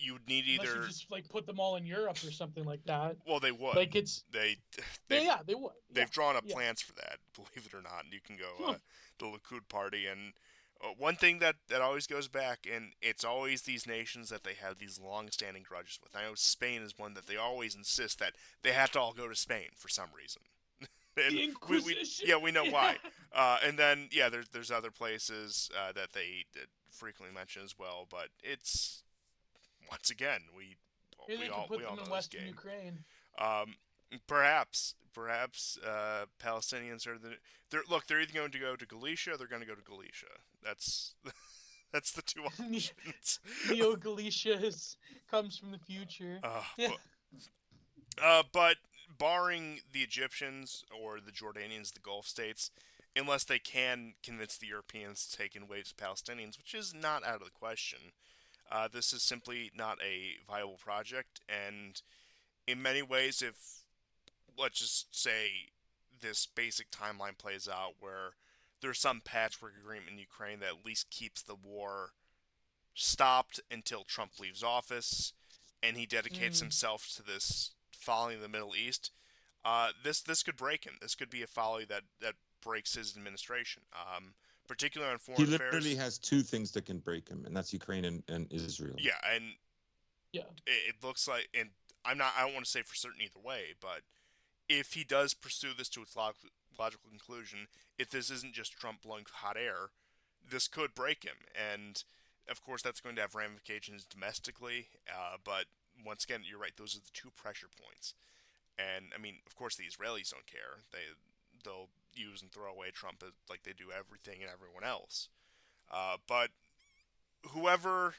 You would need Unless you either. just like put them all in Europe or something like that. Well, they would. Like it's They yeah, they've yeah, they would. Yeah. they've drawn up Yeah. plans for that. Believe it or not, and you can go Huh. the Likud party. And one thing that always goes back, and it's always these nations that they have these long-standing grudges with. I know Spain is one that they always insist that they have to all go to Spain for some reason. And The we Inquisition. yeah, we know Yeah. why. And then yeah, there's other places that they frequently mention as well. But it's once again Maybe they could we put all them in know this Western game. Ukraine. Um, perhaps Palestinians are look. They're either going to go to Galicia or they're going to go to Galicia. That's that's the two options. Neo Galicia comes from the future. uh, Yeah. but, but barring the Egyptians or the Jordanians, the Gulf states, unless they can convince the Europeans to take in waves of Palestinians, which is not out of the question, this is simply not a viable project. And in many ways, if let's just say this basic timeline plays out where there's some patchwork agreement in Ukraine that at least keeps the war stopped until Trump leaves office and he dedicates Mm. himself to this following the Middle East, this could break him. This could be a folly that breaks his administration, particularly on He foreign literally affairs. has two things that can break him, and that's Ukraine and Israel. Yeah, and Yeah. it looks like, and I don't want to say for certain either way, but if he does pursue this to its logical conclusion, if this isn't just Trump blowing hot air, this could break him. And of course, that's going to have ramifications domestically. But once again, you're right; those are the two pressure points. And I mean, of course, the Israelis don't care. They'll use and throw away Trump like they do everything and everyone else. But whoever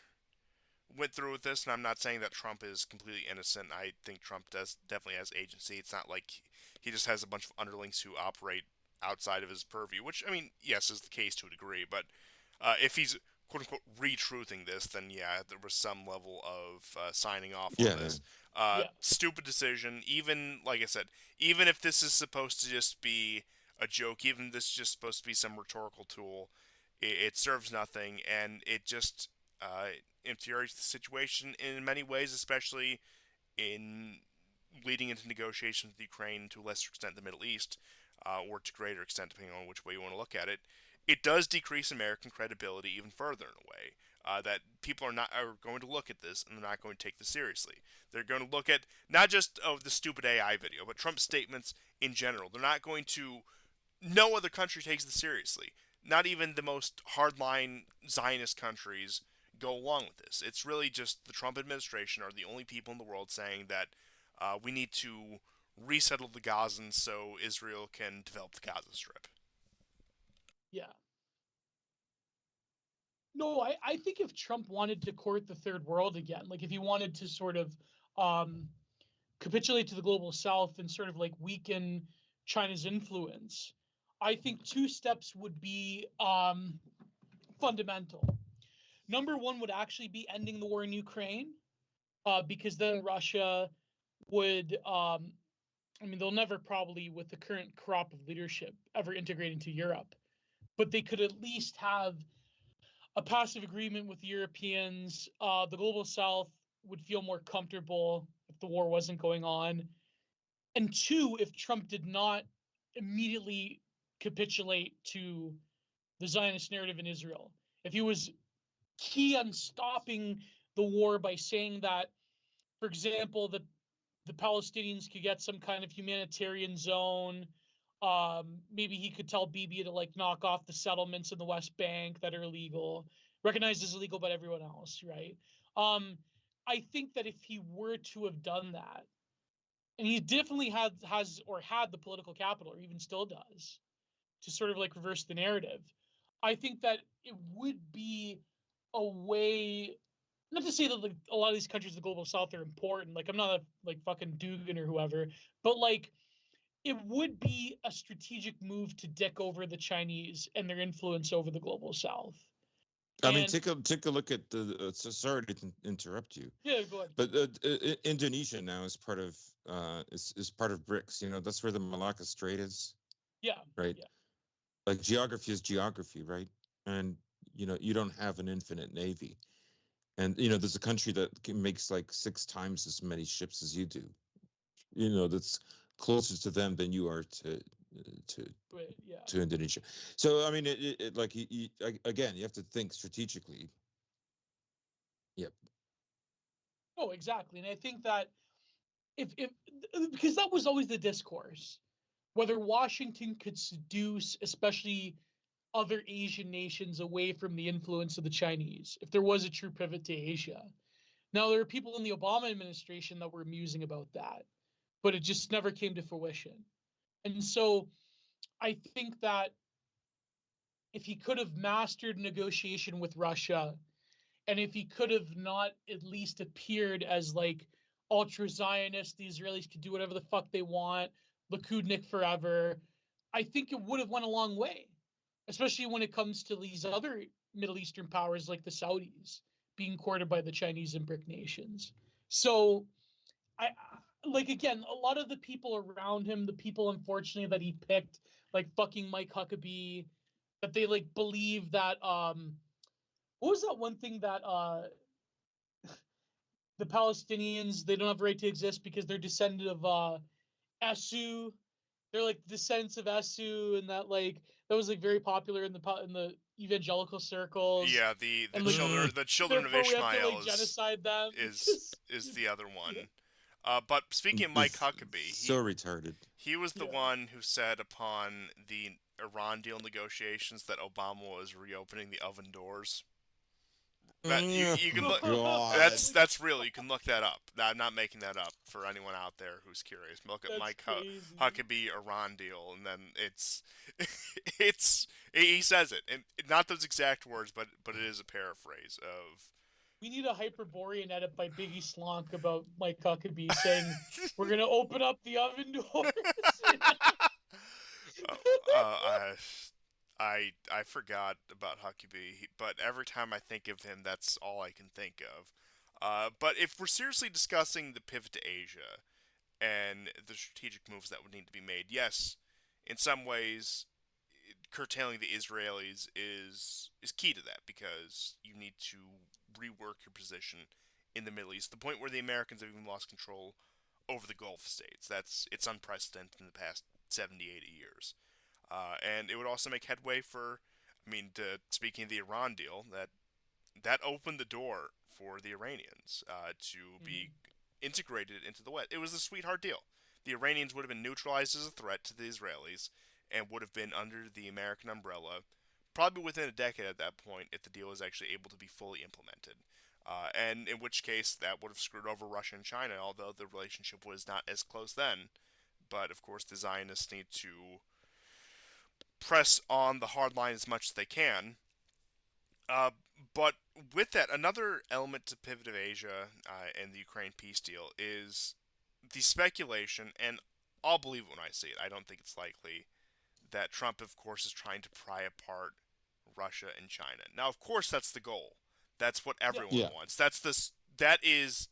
went through with this, and I'm not saying that Trump is completely innocent. I think Trump does definitely has agency. It's not like he just has a bunch of underlings who operate outside of his purview, which I mean, yes, is the case to a degree. But if he's quote unquote retruthing this, then yeah, there was some level of signing off on Yeah, this. Yeah. Stupid decision. Even like I said, even if this is supposed to just be a joke, even if this is just supposed to be some rhetorical tool, it serves nothing, and it just infuriates the situation in many ways, especially in leading into negotiations with Ukraine, to a lesser extent the Middle East, or to greater extent, depending on which way you want to look at it. It does decrease American credibility even further in a way. That people are going to look at this and they're not going to take this seriously. They're going to look at not just the stupid AI video, but Trump's statements in general. They're not going to. No other country takes this seriously. Not even the most hardline Zionist countries go along with this. It's really just the Trump administration are the only people in the world saying that we need to resettle the Gazans so Israel can develop the Gaza Strip. Yeah. No, I think if Trump wanted to court the third world again, like if he wanted to sort of um, capitulate to the global south and sort of like weaken China's influence, I think two steps would be fundamental. Number one would actually be ending the war in Ukraine, because then Russia would I mean, they'll never probably, with the current crop of leadership, ever integrate into Europe, but they could at least have a passive agreement with the Europeans. The global South would feel more comfortable if the war wasn't going on. And two, if Trump did not immediately capitulate to the Zionist narrative in Israel, if he was key on stopping the war by saying that, for example, that the Palestinians could get some kind of humanitarian zone. Maybe he could tell Bibi to like knock off the settlements in the West Bank that are illegal, recognized as illegal by everyone else, right? I think that if he were to have done that, and he definitely had the political capital, or even still does, to sort of like reverse the narrative, I think that it would be a way, not to say that like a lot of these countries in the global south are important, like I'm not a like fucking Dugan or whoever, but like it would be a strategic move to dick over the Chinese and their influence over the global south. I mean, And take a look at the. Sorry to interrupt you, yeah, go ahead. but Indonesia now is part of is part of BRICS. You know, that's where the Malacca Strait is, Yeah, right? yeah, Like geography is geography, right? And you know, you don't have an infinite navy, and you know, there's a country that makes like 6 times as many ships as you do. You know, that's closer to them than you are to yeah. to Indonesia. So I mean, like again, you have to think strategically. Yep. Oh, exactly. And I think that if because that was always the discourse, whether Washington could seduce, especially other Asian nations, away from the influence of the Chinese, if there was a true pivot to Asia. Now, there are people in the Obama administration that were musing about that, but it just never came to fruition. And so I think that if he could have mastered negotiation with Russia, and if he could have not at least appeared as like ultra Zionist, the Israelis could do whatever the fuck they want, Likudnik forever, I think it would have went a long way, especially when it comes to these other Middle Eastern powers like the Saudis being courted by the Chinese and BRIC nations. So I like again, a lot of the people around him, the people unfortunately that he picked, like fucking Mike Huckabee, that they like believe that what was that one thing that the Palestinians, they don't have a right to exist because they're descendant of Esu. They're like descendants of Esu, and that like that was like very popular in the evangelical circles. Yeah, And like the children of therefore we have to Ishmael like genocide them is because is the other yeah, one. But speaking of Mike Is Huckabee, so retarded. he was the yeah. one who said upon the Iran deal negotiations that Obama was reopening the oven doors. That you can Oh, look. God. That's real. You can look that up. I'm not making that up for anyone out there who's curious. Look at That's Mike crazy. Huckabee Iran deal, and then it's he says it, and not those exact words, but it is a paraphrase of. We need a Hyperborean edit by Biggie Slonk about Mike Huckabee saying we're gonna open up the oven doors. Uh, uh, I forgot about Huckabee, but every time I think of him, that's all I can think of. But if we're seriously discussing the pivot to Asia and the strategic moves that would need to be made, yes, in some ways, curtailing the Israelis is key to that because you need to rework your position in the Middle East. The point where the Americans have even lost control over the Gulf states. It's unprecedented in the past 70, 80 years. And it would also make headway for, I mean, speaking of the Iran deal, that opened the door for the Iranians to be Mhm. integrated into the West. It was a sweetheart deal. The Iranians would have been neutralized as a threat to the Israelis and would have been under the American umbrella probably within a decade at that point if the deal was actually able to be fully implemented. And in which case that would have screwed over Russia and China, although the relationship was not as close then. But of course, the Zionists need to press on the hard line as much as they can. Uh, but with that, another element to pivot of Asia and the Ukraine peace deal is the speculation, and I'll believe it when I see it. I don't think it's likely that Trump, of course, is trying to pry apart Russia and China. Now, of course, that's the goal. That's what Yeah. everyone Yeah. wants. That is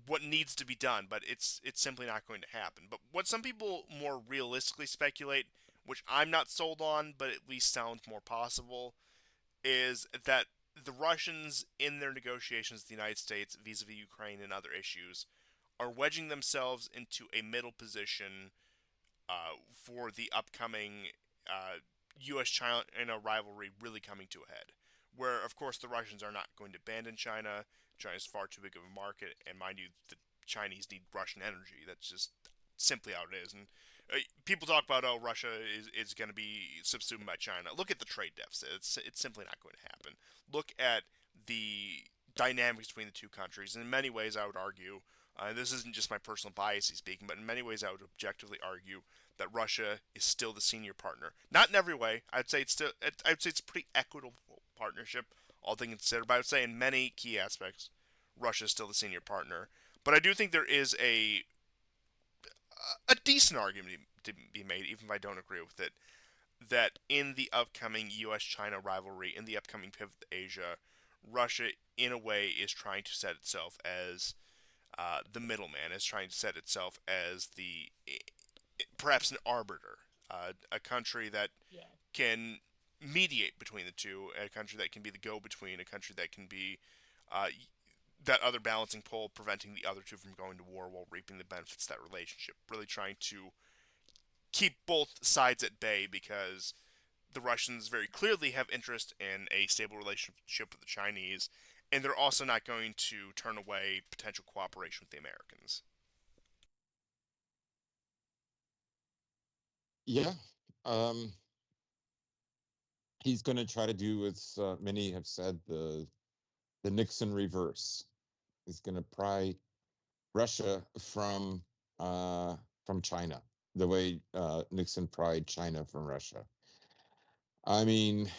what needs to be done, but it's simply not going to happen. But what some people more realistically speculate, which I'm not sold on, but at least sounds more possible, is that the Russians, in their negotiations with the United States vis-a-vis Ukraine and other issues, are wedging themselves into a middle position for the upcoming U.S. China rivalry really coming to a head. Where, of course, the Russians are not going to abandon China. China is far too big of a market, and mind you, the Chinese need Russian energy. That's just simply how it is. And people talk about, oh, Russia is going to be subsumed by China. Look at the trade deficit. It's simply not going to happen. Look at the dynamics between the two countries. And in many ways, I would argue, this isn't just my personal bias speaking, but in many ways, I would objectively argue that Russia is still the senior partner. Not in every way. I'd say it's a pretty equitable partnership, all things considered. But I would say in many key aspects, Russia is still the senior partner. But I do think there is a decent argument to be made, even if I don't agree with it, that in the upcoming U.S. China rivalry, in the upcoming pivot to Asia, Russia, in a way, is trying to set itself as the middleman, is trying to set itself as the perhaps an arbiter, a country that Yeah. can mediate between the two, a country that can be the go-between, a country that can be uh, that other balancing pole, preventing the other two from going to war while reaping the benefits of that relationship. Really trying to keep both sides at bay because the Russians very clearly have interest in a stable relationship with the Chinese, and they're also not going to turn away potential cooperation with the Americans. Yeah. Um, he's going to try to do, as many have said, the Nixon reverse. He's going to pry Russia from China, the way Nixon pried China from Russia. I mean,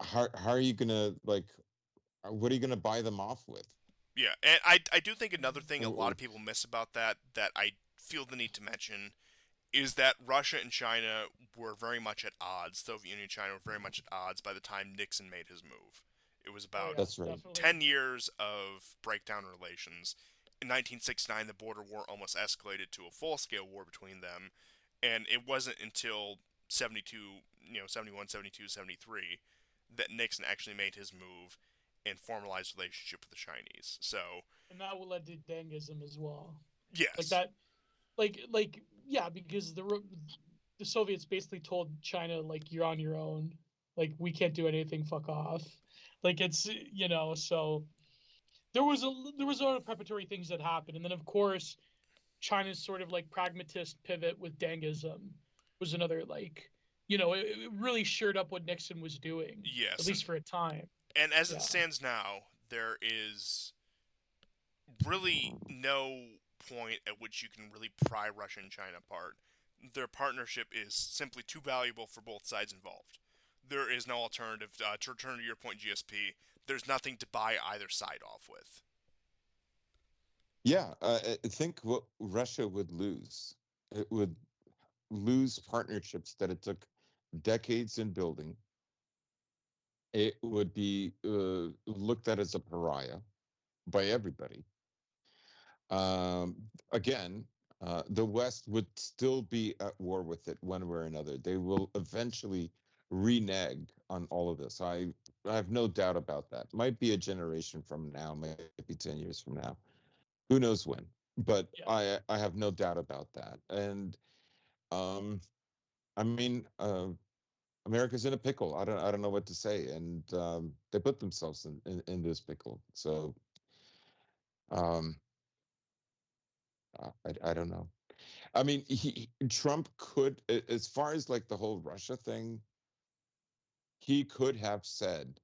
how are you going to like? What are you going to buy them off with? Yeah, and I do think another Mhm. thing a lot of people miss about that I feel the need to mention is that Russia and China were very much at odds. Soviet Union and China were very much at odds by the time Nixon made his move. It was Oh about yeah, That's right. definitely. 10 years of breakdown in relations. In 1969, the border war almost escalated to a full-scale war between them, and it wasn't until 72, 71, 72, 73 that Nixon actually made his move and formalized relationship with the Chinese. So, And that will lead to Dangism as well. Like yes. that, yeah, because the Soviets basically told China like you're on your own, like we can't do anything, fuck off. Like it's so there was a lot of preparatory things that happened, and then of course China's sort of like pragmatist pivot with Dangism was another it really shored up what Nixon was doing, at Yes, least for a time. and as it Yeah, stands now, there is really no point at which you can really pry Russia and China apart. Their partnership is simply too valuable for both sides involved. There is no alternative. To return to your point, GSP, there's nothing to buy either side off with. Yeah, I think what Russia would lose, it would lose partnerships that it took decades in building. It would be looked at as a pariah by everybody. Again, the West would still be at war with it one way or another. They will eventually renege on all of this. I have no doubt about that. Might be a generation from now, maybe 10 years from now. Who knows when? But yeah, I have no doubt about that. And um, I mean, America's in a pickle. I don't know what to say, and they put themselves in this pickle. So um, I don't know. I mean, Trump could, as far as like the whole Russia thing, he could have said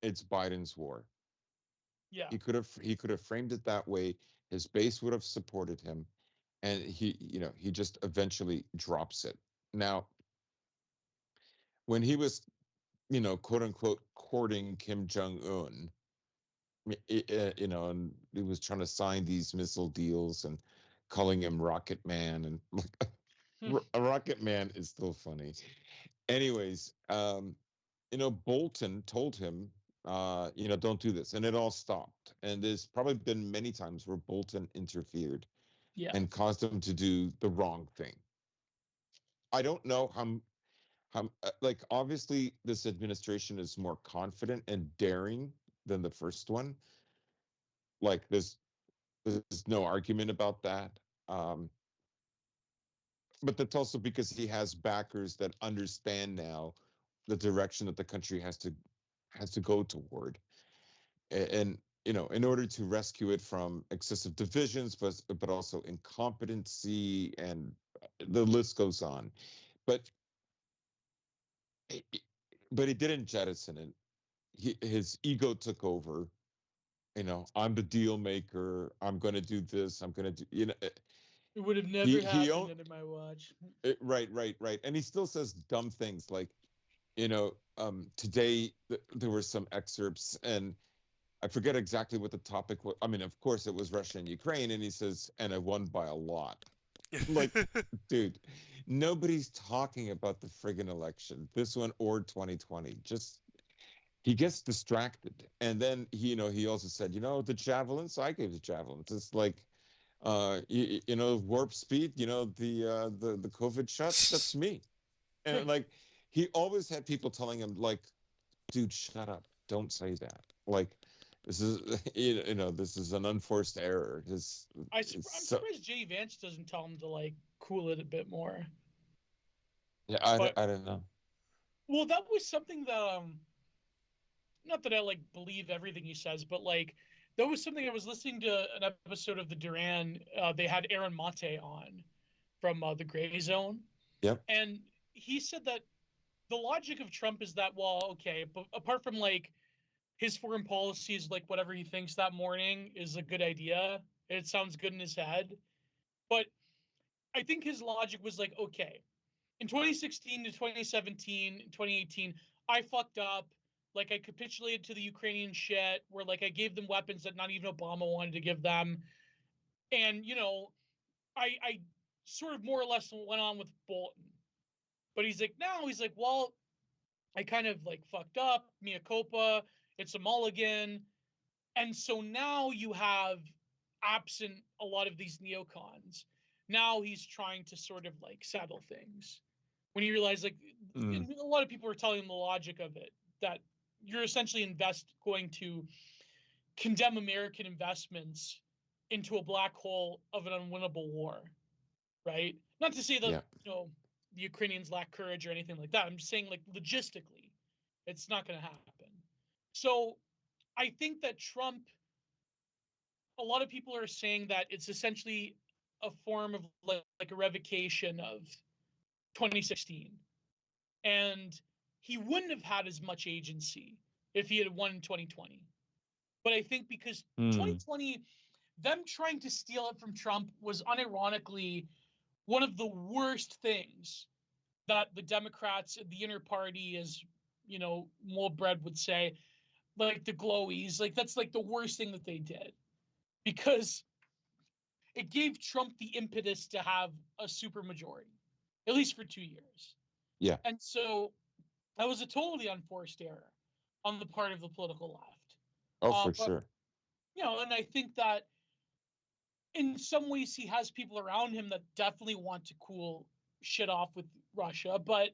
it's Biden's war. yeah. He could have framed it that way. His base would have supported him, and he just eventually drops it. Now, when he was, quote unquote, courting Kim Jong Un, and he was trying to sign these missile deals and calling him Rocket Man, and Rocket Man is still funny. Anyways, Bolton told him, don't do this. And it all stopped. And there's probably been many times where Bolton interfered Yeah. and caused him to do the wrong thing. I don't know like, obviously this administration is more confident and daring than the first one. Like, there's no argument about that. But that's also because he has backers that understand now the direction that the country has to go toward. And in order to rescue it from excessive divisions, but also incompetency, and the list goes on. But but he didn't jettison it. His ego took over. I'm the deal maker. I'm going to do this. I'm going to do. It would have never He happened owned under my watch. right, and he still says dumb things like, today there were some excerpts, and I forget exactly what the topic was. I mean, of course, it was Russia and Ukraine, and he says, and I won by a lot. Like, dude, nobody's talking about the friggin' election, this one or 2020. Just, he gets distracted. And then he also said, the javelins, I gave the javelins. It's like, warp speed, the COVID shots, that's me. And like, he always had people telling him, like, dude, shut up, don't say that. Like, this is this is an unforced error. I'm surprised Jay Vance doesn't tell him to like cool it a bit more. Yeah, But I don't know. well, that was something that not that I like believe everything he says, but like that was something I was listening to an episode of the Duran. They had Aaron Mate on from the Gray Zone, Yep. and he said that the logic of Trump is that, well, okay, but apart from like his foreign policy is like whatever he thinks that morning is a good idea. It sounds good in his head. But I think his logic was like, okay, in 2016 to 2017, 2018, I fucked up. Like I capitulated to the Ukrainian shit where like I gave them weapons that not even Obama wanted to give them. And, I sort of more or less went on with Bolton. But he's like, now he's like, well, I kind of like fucked up, mea culpa, it's a mulligan. And so now you have, absent a lot of these neocons, now he's trying to sort of like settle things. When you realize like Mm. a lot of people are telling him the logic of it, that you're essentially going to condemn American investments into a black hole of an unwinnable war, right? Not to say that Yeah. The Ukrainians lack courage or anything like that. I'm just saying like logistically, it's not going to happen. So I think that Trump, a lot of people are saying that it's essentially a form of like a revocation of 2016. And he wouldn't have had as much agency if he had won in 2020. But I think because 2020, them trying to steal it from Trump was unironically one of the worst things that the Democrats, the inner party, as Mulbread would say, like the glowies, like that's like the worst thing that they did, because it gave Trump the impetus to have a supermajority, at least for 2 years. Yeah. And so that was a totally unforced error on the part of the political left. Oh, for But, sure. and I think that in some ways he has people around him that definitely want to cool shit off with Russia. But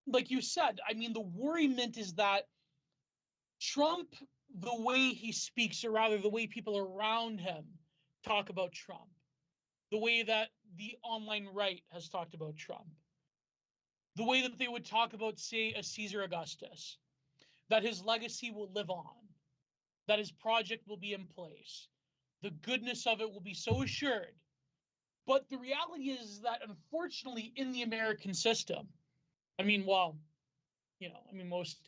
like you said, I mean, the worriment is that Trump, the way he speaks, or rather the way people around him talk about Trump, the way that the online right has talked about Trump, the way that they would talk about, say, a Caesar Augustus, that his legacy will live on, that his project will be in place, the goodness of it will be so assured. But the reality is that, unfortunately, in the American system, I mean, most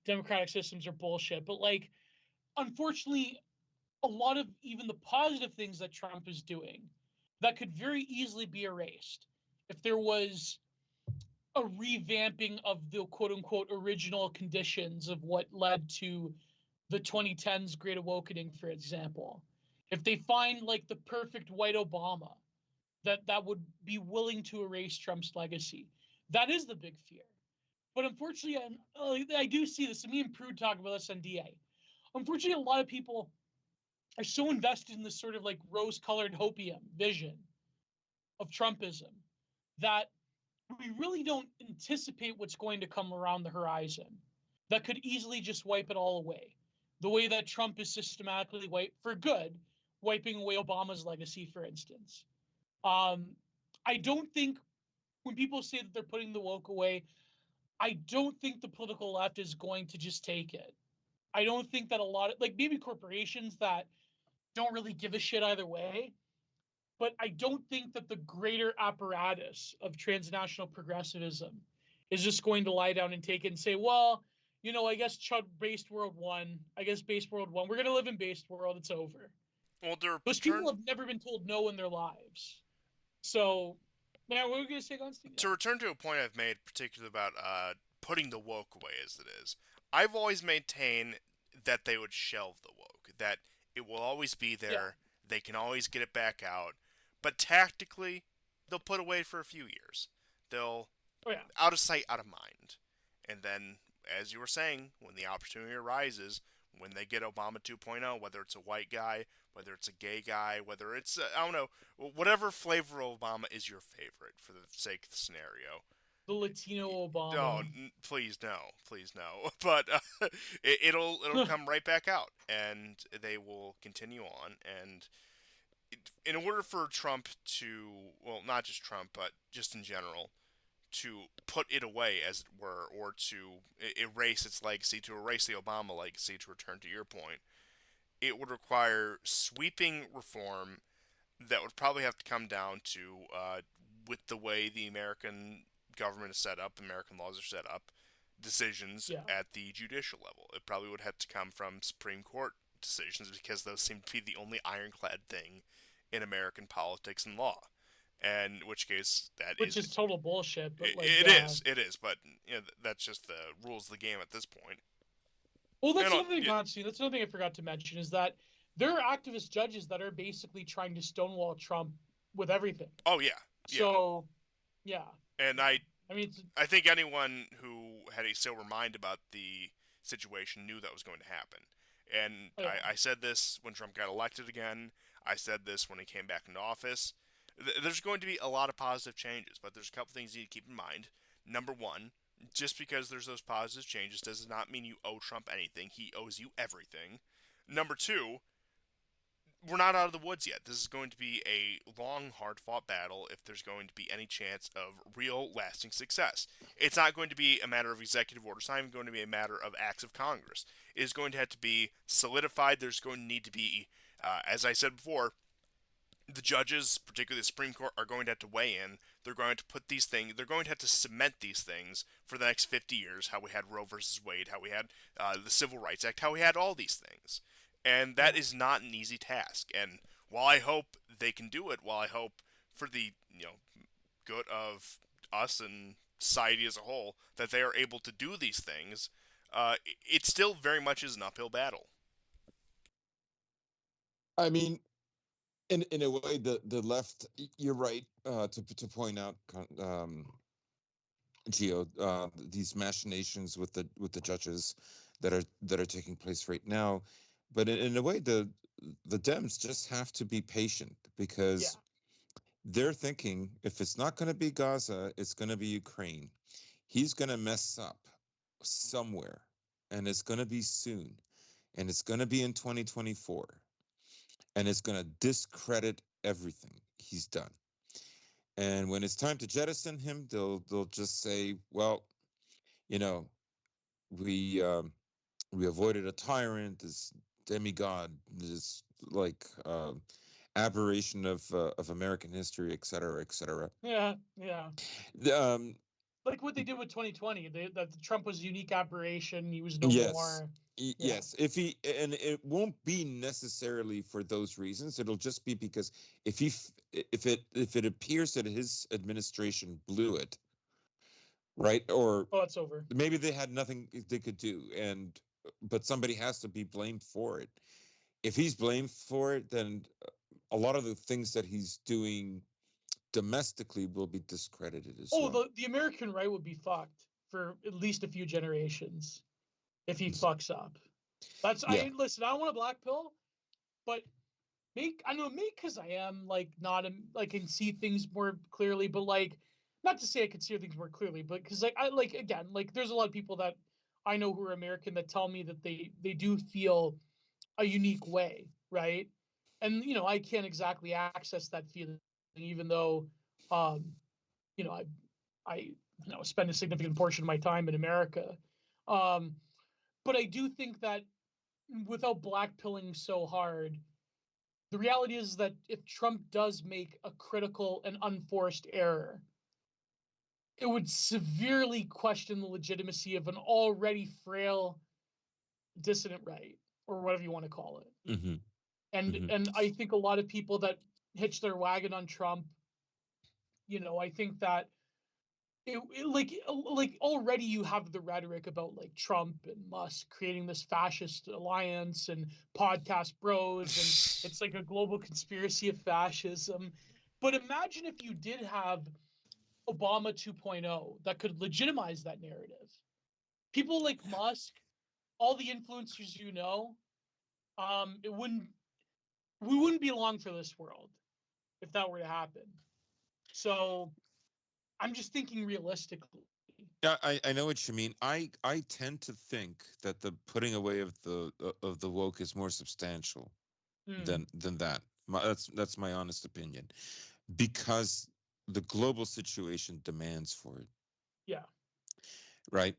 democratic systems are bullshit, but like, unfortunately, a lot of even the positive things that Trump is doing that could very easily be erased if there was a revamping of the quote unquote original conditions of what led to the 2010s Great Awakening, for example. If they find like the perfect white Obama that would be willing to erase Trump's legacy, that is the big fear. But unfortunately, I do see this. And me and Prude talk about this on DA. Unfortunately, a lot of people are so invested in this sort of like rose-colored hopium vision of Trumpism that we really don't anticipate what's going to come around the horizon that could easily just wipe it all away. The way that Trump is systematically for good, wiping away Obama's legacy, for instance. I don't think when people say that they're putting the woke away, I don't think the political left is going to just take it. I don't think that a lot of, like, maybe corporations that don't really give a shit either way, but I don't think that the greater apparatus of transnational progressivism is just going to lie down and take it and say, well, I guess based world won. I guess based world won. We're going to live in based world. It's over. Well, Those people have never been told no in their lives. So, man, what are we going to say, Gonstein? To return to a point I've made, particularly about putting the woke away as it is, I've always maintained that they would shelve the woke, that it will always be there, they can always get it back out, but tactically, they'll put it away for a few years. They'll, out of sight, out of mind. And then, as you were saying, when the opportunity arises, when they get Obama 2.0, whether it's a white guy, whether it's a gay guy, whether it's, I don't know, whatever flavor of Obama is your favorite for the sake of the scenario. The Latino Obama. No, please no. But it'll come right back out, and they will continue on. And in order for Trump to, well, not just Trump, but just in general, to put it away, as it were, or to erase its legacy, to erase the Obama legacy, to return to your point, it would require sweeping reform that would probably have to come down to, with the way the American government is set up, American laws are set up, decisions at the judicial level. It probably would have to come from Supreme Court decisions, because those seem to be the only ironclad thing in American politics and law. And in which case, which is total bullshit. But like, it is. But that's just the rules of the game at this point. Well, that's another thing, Gonstein. That's another thing I forgot to mention, is that there are activist judges that are basically trying to stonewall Trump with everything. Oh yeah. So, yeah. And I mean, I think anyone who had a sober mind about the situation knew that was going to happen. And I said this when Trump got elected again. I said this when he came back into office. There's going to be a lot of positive changes, but there's a couple things you need to keep in mind. Number one, just because there's those positive changes does not mean you owe Trump anything. He owes you everything. Number two, we're not out of the woods yet. This is going to be a long, hard-fought battle if there's going to be any chance of real, lasting success. It's not going to be a matter of executive order. It's not even going to be a matter of acts of Congress. It is going to have to be solidified. There's going to need to be, as I said before, the judges, particularly the Supreme Court, are going to have to weigh in. They're going to put these things, they're going to have to cement these things for the next 50 years, how we had Roe versus Wade, how we had the Civil Rights Act, how we had all these things. And that is not an easy task. And while I hope they can do it, while I hope for the good of us and society as a whole that they are able to do these things, it still very much is an uphill battle. I mean, in a way, the left, you're right to point out, Gio, these machinations with the judges that are taking place right now. But in a way, the Dems just have to be patient, because they're thinking, if it's not going to be Gaza, it's going to be Ukraine. He's going to mess up somewhere, and it's going to be soon, and it's going to be in 2024, and it's going to discredit everything he's done. And when it's time to jettison him, they'll just say, well, we avoided a tyrant, this demigod, this like aberration of American history, et cetera, et cetera. Yeah. Like what they did with 2020, that Trump was a unique aberration. He was no more. Yes, if it won't be necessarily for those reasons. It'll just be because if it appears that his administration blew it, right? Or it's over. Maybe they had nothing they could do, but somebody has to be blamed for it. If he's blamed for it, then a lot of the things that he's doing domestically will be discredited as well. The American right would be fucked for at least a few generations if he fucks up. That's Yeah. listen. I don't want a black pill, but maybe because I am like not like can see things more clearly, but like not to say I could see things more clearly, but because like I like again like there's a lot of people that I know who are American that tell me that they do feel a unique way, right? And I can't exactly access that feeling, even though um, I spend a significant portion of my time in America. Um, but I do think that without blackpilling so hard, the reality is that if Trump does make a critical and unforced error, it would severely question the legitimacy of an already frail dissident right, or whatever you want to call it. Mm-hmm. And Mm-hmm. and I think a lot of people that hitch their wagon on Trump, I think that like already you have the rhetoric about like Trump and Musk creating this fascist alliance and podcast bros, and it's like a global conspiracy of fascism. But imagine if you did have Obama 2.0 that could legitimize that narrative. People like Musk, all the influencers, it wouldn't we wouldn't be long for this world if that were to happen. So I'm just thinking realistically. Yeah, I know what you mean. I tend to think that the putting away of the woke is more substantial than that. That's my honest opinion, because the global situation demands for it, Yeah. right?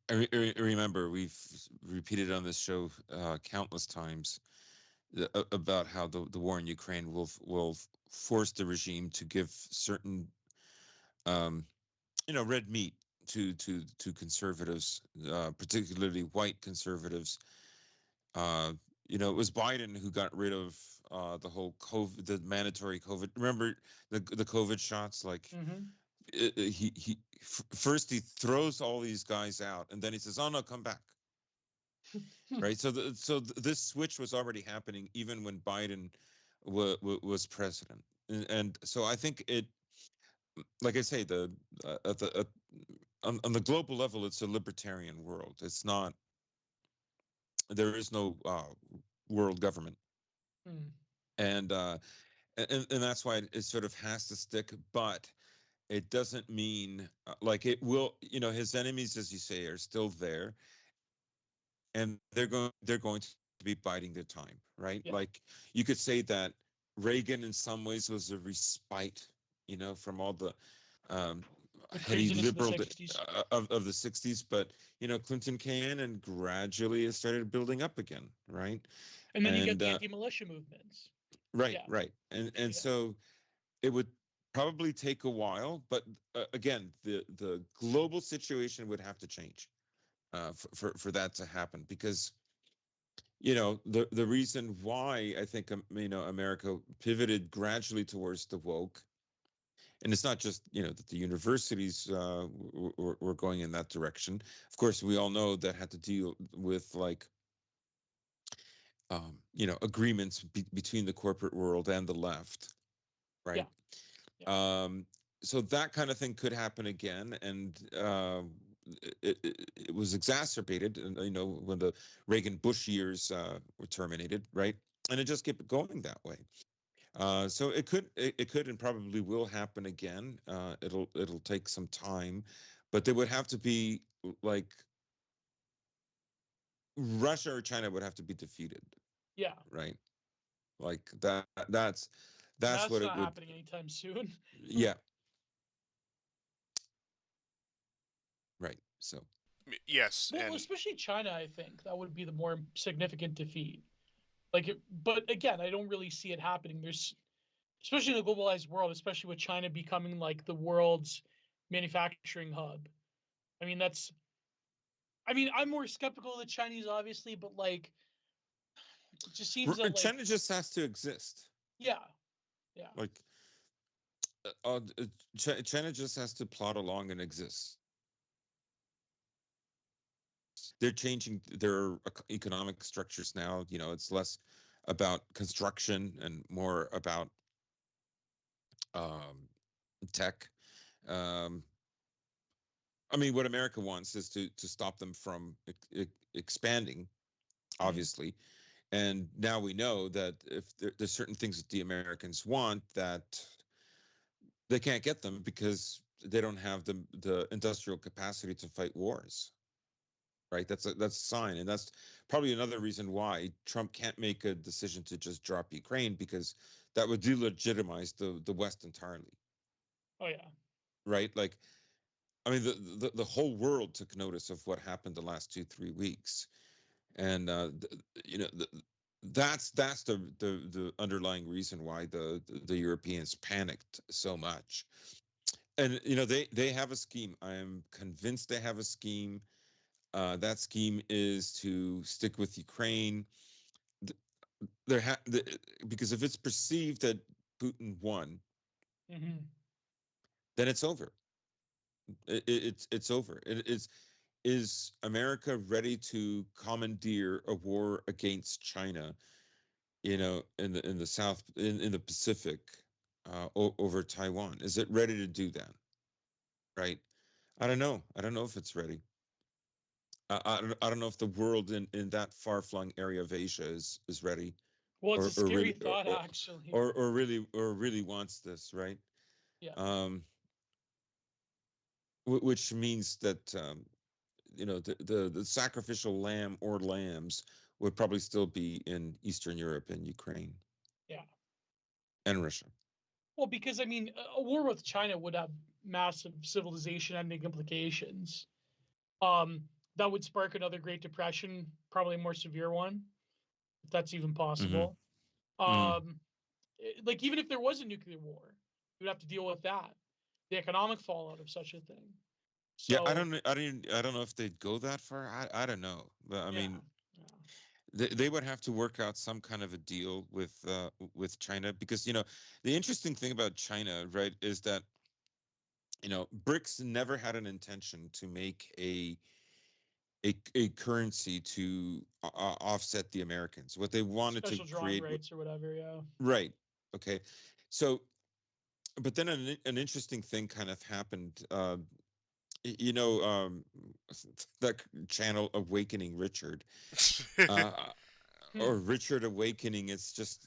I remember we've repeated on this show countless times about how the war in Ukraine will force the regime to give certain um, red meat to conservatives, particularly white conservatives. Uh, it was Biden who got rid of the whole COVID, the mandatory COVID. Remember the COVID shots? Like Mm-hmm. first he throws all these guys out, and then he says, "Oh no, come back." Right. This switch was already happening even when Biden was president, and so I think it, like I say, the at the on the global level, it's a libertarian world. It's not. There is no world government, Mm. and and that's why it sort of has to stick. But it doesn't mean like it will. His enemies, as you say, are still there, and they're going to be biding their time, right? Yeah. Like you could say that Reagan, in some ways, was a respite, from all the um, The heady craziness of the liberal 60s. of the 60s. But Clinton came in and gradually it started building up again, right? And then you get And the anti-militia movements. right, Yeah. right, and Yeah. so it would probably take a while, but again, the global situation would have to change for that to happen, because the reason why I think America pivoted gradually towards the woke, and it's not just that the universities were going in that direction. Of course, we all know that had to deal with like agreements between the corporate world and the left, Yeah. right? Yeah. So that kind of thing could happen again, and it was exacerbated, when the Reagan Bush years were terminated, right? And it just kept going that way. So it could and probably will happen again. It'll take some time, but there would have to be like Russia or China would have to be defeated, Yeah. right? Like that. That's That's what it not would. happening anytime soon. Yeah. Right. So. Yes, Well, and especially China, I think that would be the more significant defeat. But again, I don't really see it happening. There's, especially in a globalized world, especially with China becoming like the world's manufacturing hub. I mean, I'm more skeptical of the Chinese, obviously, but like, it just seems that like, China just has to exist. yeah, yeah, Like China just has to plod along and exist. They're changing their economic structures now. It's less about construction and more about um, tech. Um, I mean, what America wants is to stop them from expanding, obviously. And now we know that if there's certain things that the Americans want that they can't get them because they don't have the industrial capacity to fight wars. Right? That's a sign, and that's probably another reason why Trump can't make a decision to just drop Ukraine, because that would delegitimize the West entirely. Oh yeah. Right? Like, I mean, the whole world took notice of what happened the last 2-3 weeks, and that's the underlying reason why the Europeans panicked so much. And they have a scheme. I am convinced they have a scheme. That scheme is to stick with Ukraine. Because if it's perceived that Putin won, then it's over. It's over. Is America ready to commandeer a war against China? In the South, in the Pacific, over Taiwan. Is it ready to do that? Right? I don't know. I don't know if it's ready. I don't know if the world in that far-flung area of Asia is ready, Well, it's a or scary really thought, actually. or really wants this, right? Yeah. Which means that the sacrificial lamb or lambs would probably still be in Eastern Europe and Ukraine. Yeah. And Russia. Well, because I mean, a war with China would have massive civilization-ending implications. That would spark another Great Depression, probably a more severe one, if that's even possible. Mm-hmm. Like even if there was a nuclear war, you would have to deal with that, the economic fallout of such a thing. Yeah, So I don't know if they'd go that far. I don't know, but I yeah, mean, yeah. they would have to work out some kind of a deal with China, because the interesting thing about China, right, is that BRICS never had an intention to make a currency to offset the Americans. What they wanted to Special drawing create, rights or whatever. Yeah. right? Okay, so but then an interesting thing kind of happened. You know, that channel Awakening Richard, uh, or Richard Awakening. It's just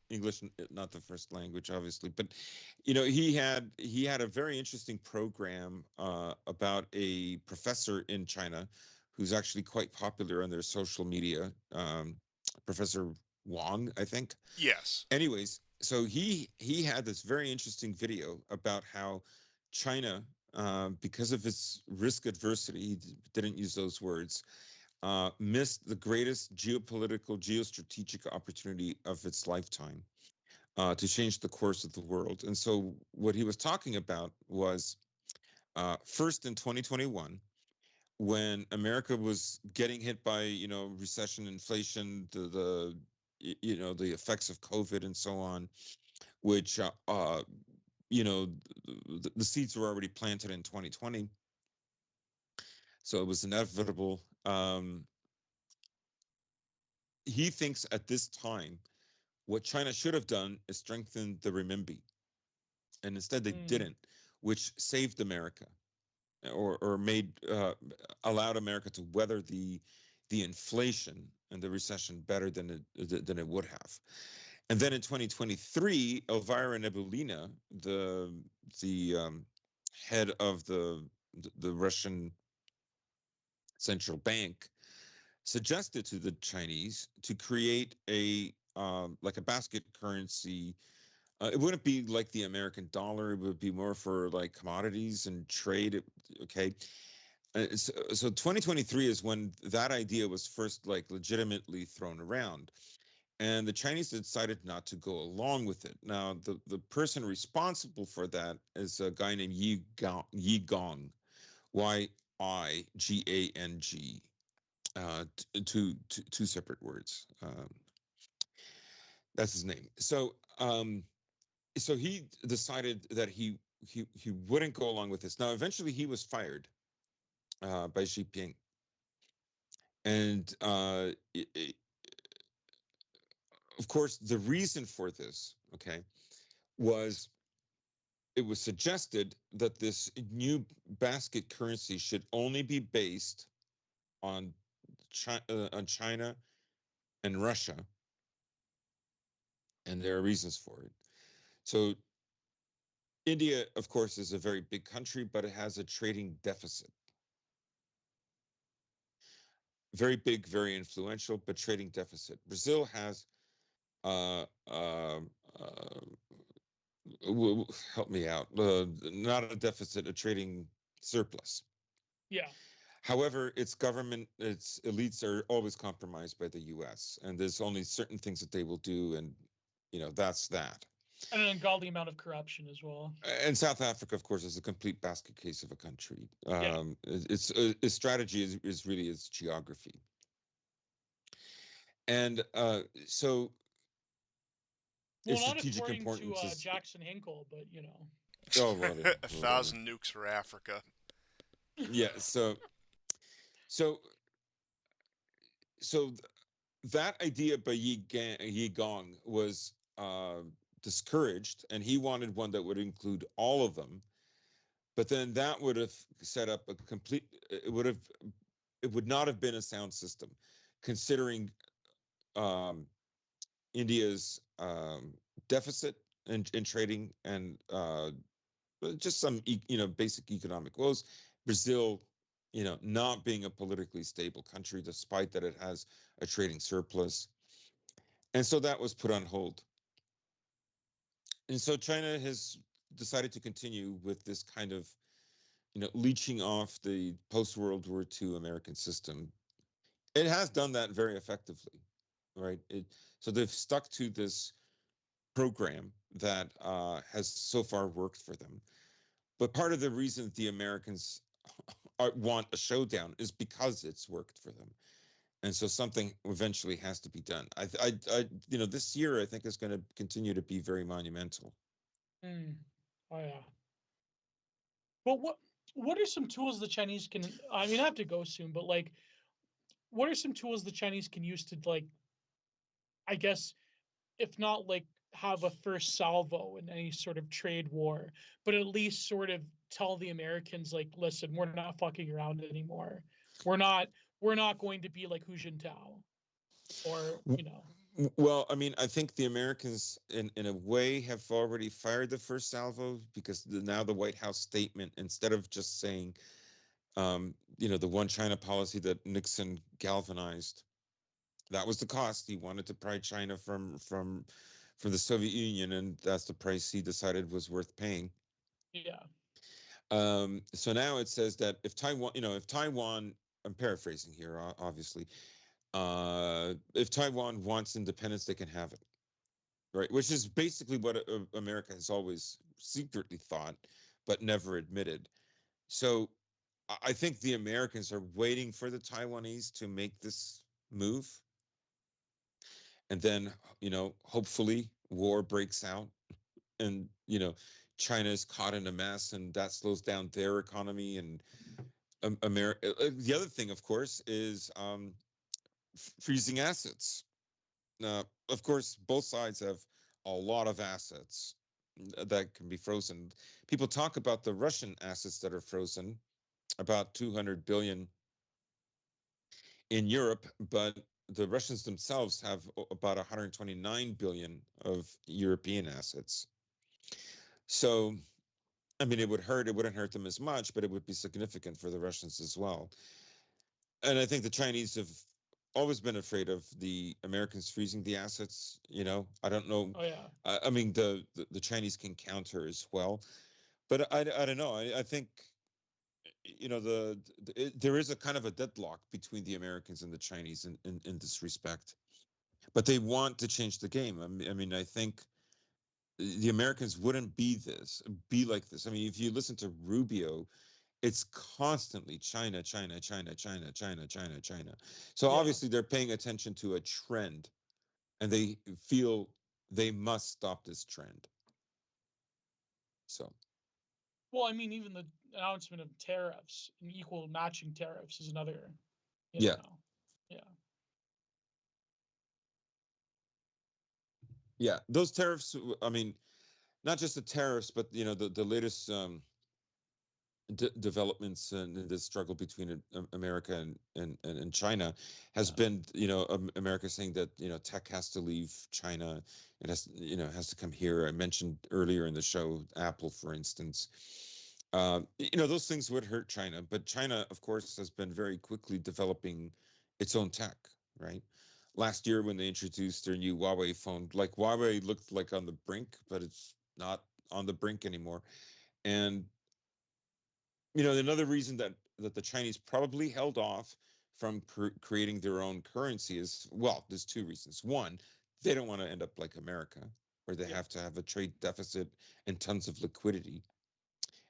English, not the first language, obviously, but he had a very interesting program about a professor in China who's actually quite popular on their social media, Professor Wang, I think. Yes. Anyways, so he had this very interesting video about how China, because of its risk adversity, he didn't use those words, missed the greatest geopolitical, geostrategic opportunity of its lifetime, to change the course of the world. And so what he was talking about was, first in 2021, when America was getting hit by recession, inflation, the effects of COVID and so on, which the seeds were already planted in 2020, so it was inevitable. He thinks at this time what China should have done is strengthen the renminbi, and instead they didn't, which saved America, or made allowed America to weather the inflation and the recession better than it would have. And then in 2023, Elvira Nebulina, the head of the Russian central bank, suggested to the Chinese to create like a basket currency. It wouldn't be like the American dollar. It would be more for like commodities and trade. Okay. So 2023 is when that idea was first like legitimately thrown around. And the Chinese decided not to go along with it. Now, the person responsible for that is a guy named Yi Gong, Yigang, two separate words. That's his name. So he decided that he wouldn't go along with this. Now, eventually, he was fired by Xi Jinping, and of course, the reason for this, okay, was it was suggested that this new basket currency should only be based on China and Russia, and there are reasons for it. So India, of course, is a very big country, but it has a trading deficit. Very big, very influential, but trading deficit. Brazil has uh, uh, uh, help me out. Not a deficit, a trading surplus. Yeah. However, its government, its elites are always compromised by the U.S., and there's only certain things that they will do, and that's that. And an ungodly amount of corruption as well. And South Africa, of course, is a complete basket case of a country. Yeah. Its strategy is really its geography, and so Well, its not strategic according to importance is. Jackson Hinkle, but Oh, whatever. A thousand nukes for Africa. Yeah. So that idea by Yi Gong was discouraged, and he wanted one that would include all of them. But then that would have set up a complete. It would not have been a sound system, considering India's deficit in trading and just some basic economic woes. Brazil, not being a politically stable country, despite that it has a trading surplus, and so that was put on hold. And so China has decided to continue with this kind of leeching off the post-World War II American system. It has done that very effectively, right? So they've stuck to this program that has so far worked for them. But part of the reason the Americans want a showdown is because it's worked for them, and so something eventually has to be done. This year I think is going to continue to be very monumental. Oh yeah. But what are some tools the Chinese can? I mean, I have to go soon, but like, what are some tools the Chinese can use to like, I guess, if not like have a first salvo in any sort of trade war, but at least sort of tell the Americans like, listen, we're not fucking around anymore. We're not going to be like Hu Jintao, or Well, I mean, I think the Americans, in a way, have already fired the first salvo, because now the White House statement, instead of just saying, the one China policy that Nixon galvanized, that was the cost. He wanted to pry China from the Soviet Union, and that's the price he decided was worth paying. Yeah. So now it says that if Taiwan, I'm paraphrasing here, obviously, if Taiwan wants independence, they can have it, right? Which is basically what America has always secretly thought, but never admitted. So I think the Americans are waiting for the Taiwanese to make this move, and then hopefully war breaks out, and China is caught in a mess, and that slows down their economy. And America. The other thing, of course, is freezing assets. Of course, both sides have a lot of assets that can be frozen. People talk about the Russian assets that are frozen, about 200 billion in Europe, but the Russians themselves have about 129 billion of European assets. So, I mean, it wouldn't hurt them as much, but it would be significant for the Russians as well. And I think the Chinese have always been afraid of the Americans freezing the assets. I don't know. Oh yeah. I mean, the Chinese can counter as well, but I don't know. I think there is a kind of a deadlock between the Americans and the Chinese in this respect, but they want to change the game. I mean, I think the Americans wouldn't be like this. I mean, if you listen to Rubio, it's constantly China, China, China, China, China, China, China. So Yeah. obviously they're paying attention to a trend, and they feel they must stop this trend. So, Well, I mean, even the announcement of tariffs and equal matching tariffs is another, yeah, yeah. yeah, those tariffs. I mean, not just the tariffs, but the latest developments in this struggle between America and China has been, America saying that, tech has to leave China. It has, has to come here. I mentioned earlier in the show, Apple, for instance. Those things would hurt China, but China, of course, has been very quickly developing its own tech, right? Last year, when they introduced their new Huawei phone, like Huawei looked like on the brink, but it's not on the brink anymore. And another reason that the Chinese probably held off from creating their own currency is, well, there's two reasons. One, they don't want to end up like America, where they have to have a trade deficit and tons of liquidity,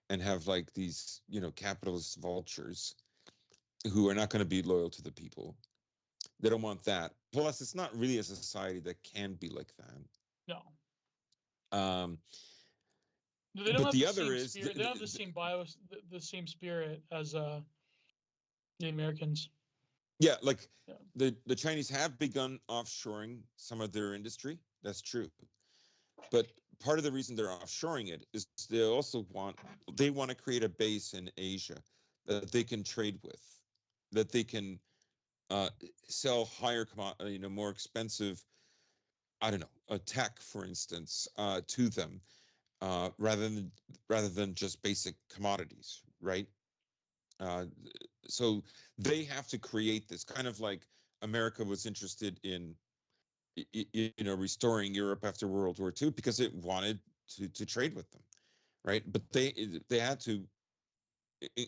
and have like these, capitalist vultures who are not going to be loyal to the people. They don't want that. Plus, it's not really a society that can be like that. No. Um, No, they don't but have the the other same is, spirit. They don't have the same the same spirit as the Americans. yeah, like the Chinese have begun offshoring some of their industry. That's true. But part of the reason they're offshoring it is they want to create a base in Asia that they can trade with, that they can uh, sell higher, more expensive, I don't know, a tech, for instance, to them, rather than just basic commodities, right? Uh, so they have to create this kind of like America was interested in, restoring Europe after World War II because it wanted to trade with them, right? But they had to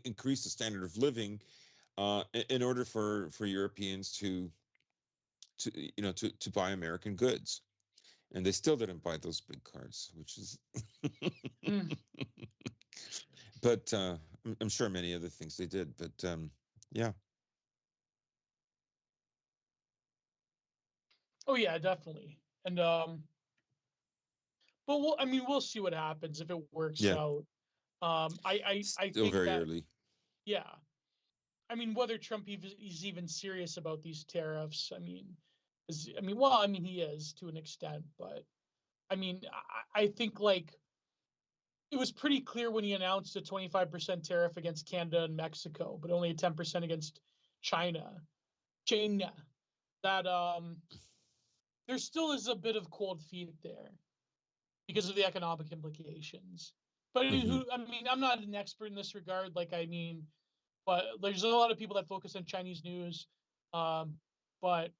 increase the standard of living in order for Europeans to buy American goods, and they still didn't buy those big cars, which is. Mm. But I'm sure many other things they did. But yeah. Oh yeah, definitely. And but we'll see what happens if it works Yeah. out. I Still think very that, early. yeah. I mean, whether Trump is even serious about these tariffs, he is to an extent, but I think like it was pretty clear when he announced a 25% tariff against Canada and Mexico, but only a 10% against China. China. That there still is a bit of cold feet there because of the economic implications. But Mm-hmm. I'm not an expert in this regard. But there's a lot of people that focus on Chinese news. But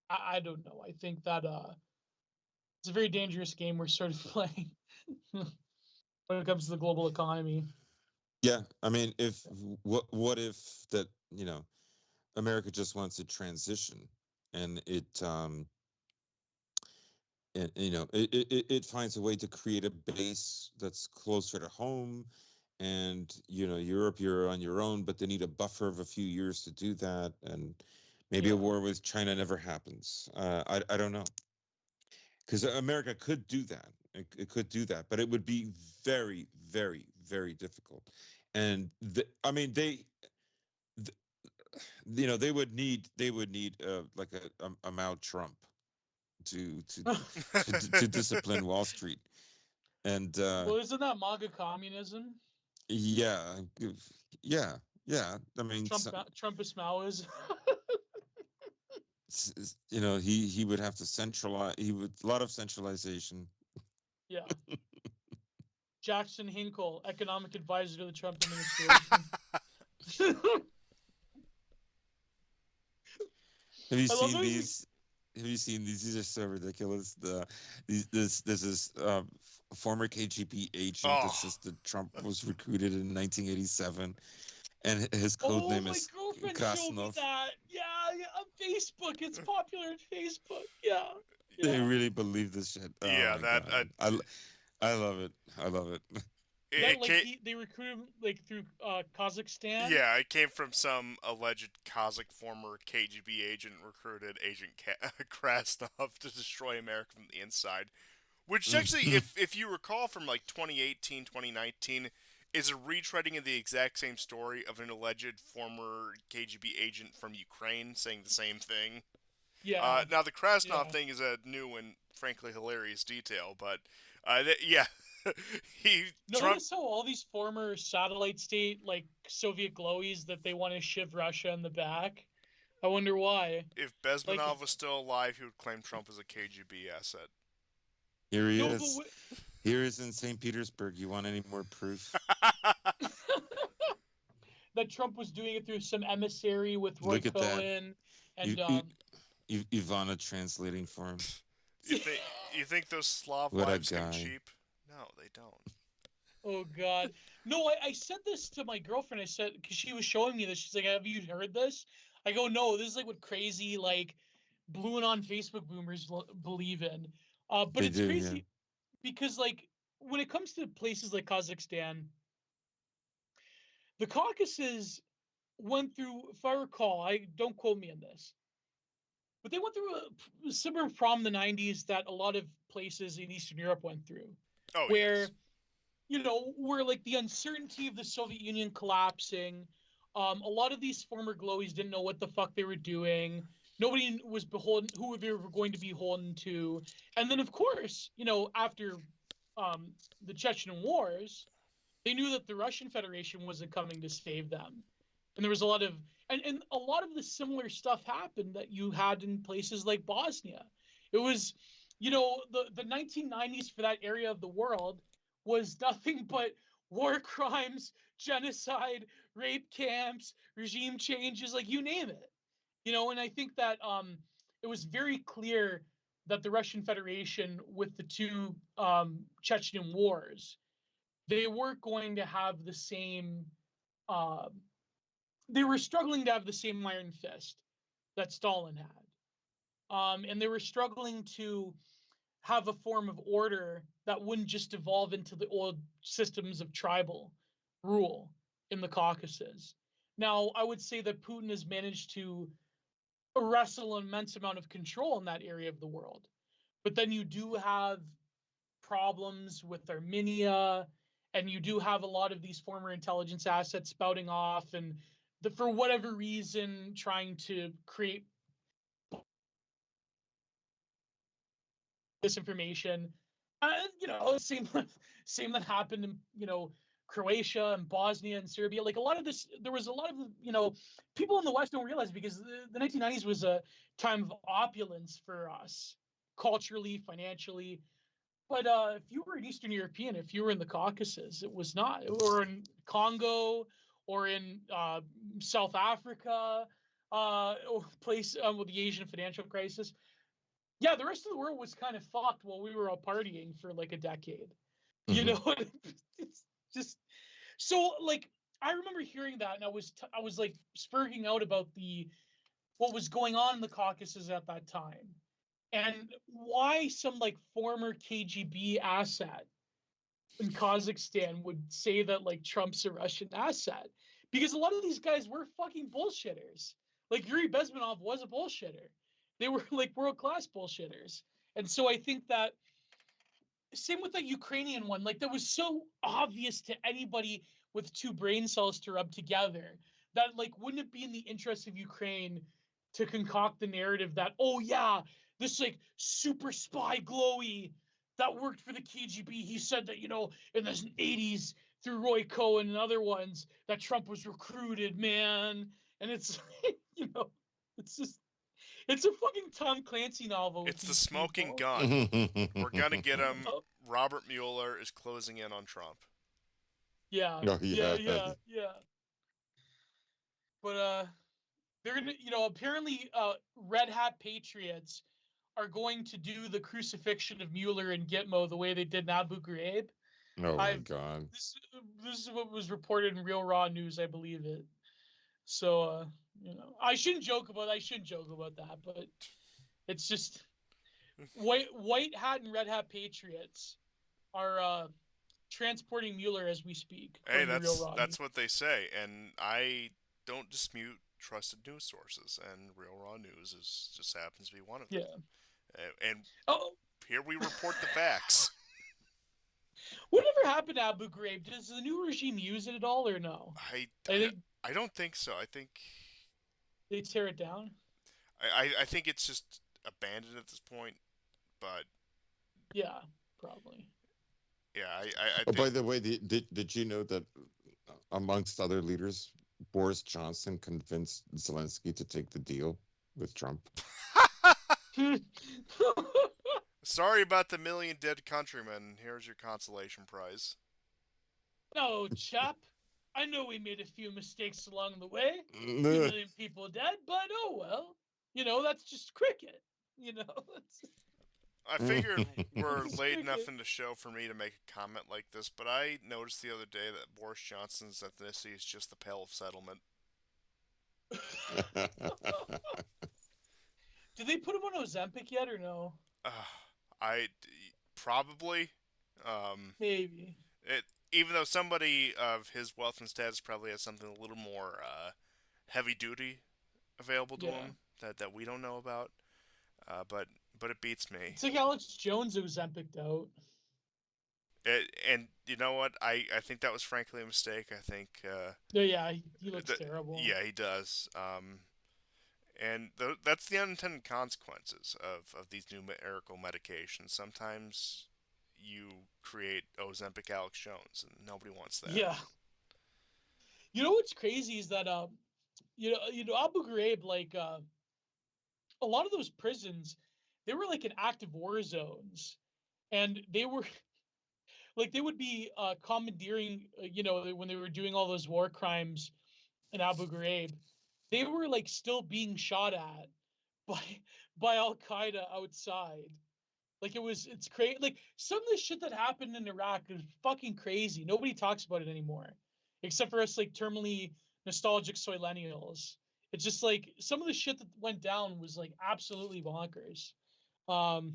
I don't know. I think that it's a very dangerous game we're sort of playing when it comes to the global economy. Yeah, I mean, if what if that, America just wants to transition, and it finds a way to create a base that's closer to home, and Europe, you're on your own, but they need a buffer of a few years to do that, and maybe a Yeah. war with China never happens. I don't know, because America could do that. It could do that, but it would be very, very, very difficult. And I mean, th- they would need like a Mao Trump to to to discipline Wall Street. And Well, isn't that MAGA communism? yeah, yeah, yeah. I mean, Trumpist Maoism. he would have to centralize. He would a lot of centralization. Yeah. Jackson Hinkle, economic advisor to the Trump administration. Have you I love seen how these? Have you seen these? These are so ridiculous. This is former KGB agent Oh, assisted Trump was recruited in 1987, and his code Oh, name my is girlfriend showed me Krasnov. that. Yeah, yeah, on Facebook. It's popular on Facebook. Yeah, They yeah. really believe this shit. Oh yeah, my god, I love it. I love it. That it like came. they recruited him like through Kazakhstan. Yeah, it came from some alleged Kazakh former KGB agent recruited Agent Krasnov to destroy America from the inside. Which actually, if you recall from like 2018, 2019, is a retreading of the exact same story of an alleged former KGB agent from Ukraine saying the same thing. Yeah, Now, the Krasnov yeah. thing is a new and frankly hilarious detail, but yeah. Trump. Notice how all these former satellite state, like Soviet glowies, that they want to shiv Russia in the back. I wonder why. If Like, Bezmenov was still alive, he would claim Trump as a KGB asset. Here he no, is. Here is in St. Petersburg. You want any more proof? that Trump was doing it through some emissary with Roy Look at that. Cohen and Ivana translating for him. You think those Slav What a wives come guy. cheap? No, they don't. Oh God, no! I said this to my girlfriend. I said because she was showing me this. She's like, "Have you heard this?" I go, "No, this is like what crazy like blue and on Facebook boomers believe in." But They it's do, crazy yeah. because like when it comes to places like Kazakhstan, the Caucasus went through, if I recall, I don't quote me on this, but they went through a similar problem in the 90s that a lot of places in Eastern Europe went through, Oh where, yes. where like the uncertainty of the Soviet Union collapsing, a lot of these former glowies didn't know what the fuck they were doing. Nobody was beholden who they were going to be beholden to. And then, of course, after the Chechen wars, they knew that the Russian Federation wasn't coming to save them. And there was a lot of and a lot of the similar stuff happened that you had in places like Bosnia. It was, the 1990s for that area of the world was nothing but war crimes, genocide, rape camps, regime changes, like you name it. And I think that it was very clear that the Russian Federation, with the two Chechen wars, they weren't going to have the same. Uh, they were struggling to have the same iron fist that Stalin had, and they were struggling to have a form of order that wouldn't just evolve into the old systems of tribal rule in the Caucasus. Now, I would say that Putin has managed to wrestle an immense amount of control in that area of the world, but then you do have problems with Armenia, and you do have a lot of these former intelligence assets spouting off, and for whatever reason, trying to create disinformation. Same that happened in Croatia and Bosnia and Serbia. Like a lot of this, there was a lot of people in the West don't realize, because the 1990s was a time of opulence for us, culturally, financially. But if you were an Eastern European, if you were in the Caucasus, it was not, or in Congo, or in South Africa, or place with the Asian financial crisis. Yeah, the rest of the world was kind of fucked while we were all partying for like a decade. You know, it's just so like I remember hearing that, and I was like spurging out about what was going on in the Caucasus at that time, and why some like former KGB asset in Kazakhstan would say that like Trump's a Russian asset, because a lot of these guys were fucking bullshitters. Like Yuri Bezmenov was a bullshitter. They were like world class bullshitters, and so I think that same with the Ukrainian one. Like that was so obvious to anybody with two brain cells to rub together that like wouldn't it be in the interest of Ukraine to concoct the narrative that, oh yeah, this like super spy glowy that worked for the KGB, he said that in the 80s through Roy Cohen and other ones that Trump was recruited, man. And it's it's just it's a fucking Tom Clancy novel with It's the these smoking people. gun. We're gonna get him. Robert Mueller is closing in on Trump. Yeah, Oh, yeah, yeah. yeah. But they're gonna, apparently, Red Hat Patriots are going to do the crucifixion of Mueller and Gitmo the way they did in Abu Ghraib. Oh my God. This is what was reported in Real Raw News, I believe it. So, I shouldn't joke about that, but it's just white hat and red hat patriots are transporting Mueller as we speak. Hey, To Real Raw that's News. what they say, and I don't dispute trusted news sources, and Real Raw News just happens to be one of them. Yeah. And Oh, here we report the facts. whatever happened to Abu Ghraib? Does the new regime use it at all, or no? I, I think I don't think so. I think they tear it down. I think it's just abandoned at this point. But Yeah, probably. Yeah, I Oh, think by the way, did you know that amongst other leaders, Boris Johnson convinced Zelensky to take the deal with Trump? sorry about the million dead countrymen. Here's your consolation prize. No, chap. I know we made a few mistakes along the way. 2 million Nah. people dead, but oh well. That's just cricket. You know, that's, I figured we're it's late enough cricket. in the show for me to make a comment like this, but I noticed the other day that Boris Johnson's ethnicity is just the Pale of Settlement. Did they put him on Ozempic yet or no? Uh, I probably um, Maybe. it even though somebody of his wealth and status probably has something a little more heavy duty available to Yeah. him that we don't know about. But it beats me. It's like Alex Jones Ozempic out. And you know what? I think that was frankly a mistake. I think No, yeah, he looks terrible. yeah, he does. And that's the unintended consequences of these numerical medications. Sometimes you create Ozempic Alex Jones, and nobody wants that. Yeah. You know what's crazy is that Abu Ghraib, like a lot of those prisons, they were like in active war zones, and they were like they would be commandeering, when they were doing all those war crimes in Abu Ghraib, they were like still being shot at by Al Qaeda outside. Like it's crazy. Like some of the shit that happened in Iraq is fucking crazy. Nobody talks about it anymore, except for us like terminally nostalgic soylenials. It's just like some of the shit that went down was like absolutely bonkers. Um,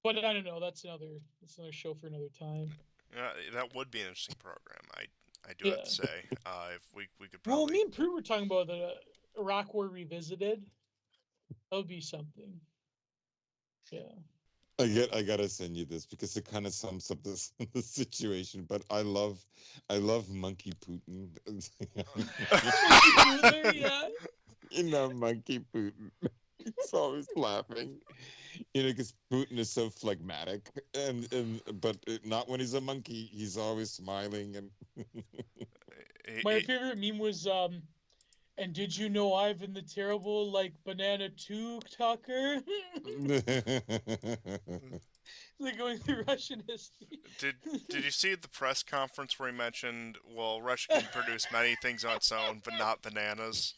but I don't know. That's another show for another time. That would be an interesting program. I do have to Yeah. say, if we could Well, probably. me and Prue were talking about the Iraq War revisited. That would be something. Yeah. I gotta send you this because it kind of sums up this the situation. But I love Monkey Putin. Monkey Pooh, yeah. You know, Monkey Putin. He's always laughing. You know, because Putin is so phlegmatic, and but not when he's a monkey. He's always smiling and. My favorite meme was and did you know Ivan the Terrible like banana too, Tucker? Like going through Russian history. Did you see the press conference where he mentioned, well, Russia can produce many things on its own, but not bananas?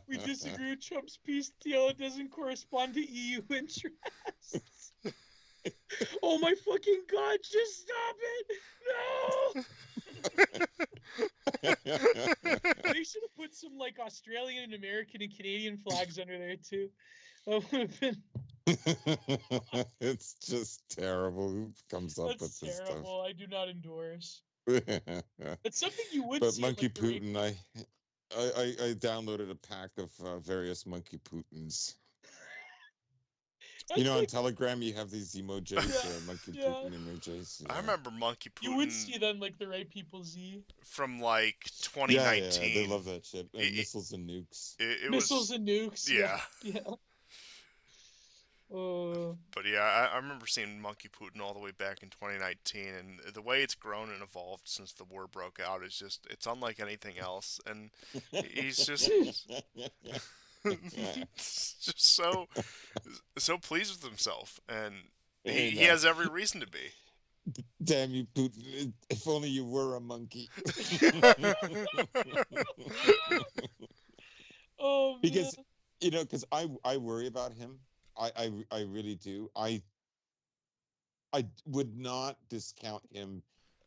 We disagree with Trump's peace deal. It doesn't correspond to EU interests. Oh my fucking god, just stop it! No! They should have put some like Australian and American and Canadian flags under there too. That would have been. It's just terrible. Who comes up with That's this stuff? terrible. I do not endorse. But It's something you would see at Monkey like the rape. Putin, I downloaded a pack of various Monkey Putins. You That's know, on like, Telegram, you have these emojis, Monkey yeah. Putin emojis. I Yeah. remember Monkey You would Putin see then like the right people Z. from like Yeah, yeah, they 2019. love that shit. And It, missiles and nukes. it Missiles was and nukes. yeah, Yeah. Uh, but yeah, I remember seeing Monkey Putin all the way back in 2019, and the way it's grown and evolved since the war broke out is just it's unlike anything else, and he's just so pleased with himself, and Hey, he has every reason to be. damn you, Putin! If only you were a monkey. oh man. Because you know, because I worry about him. I really do. I would not discount him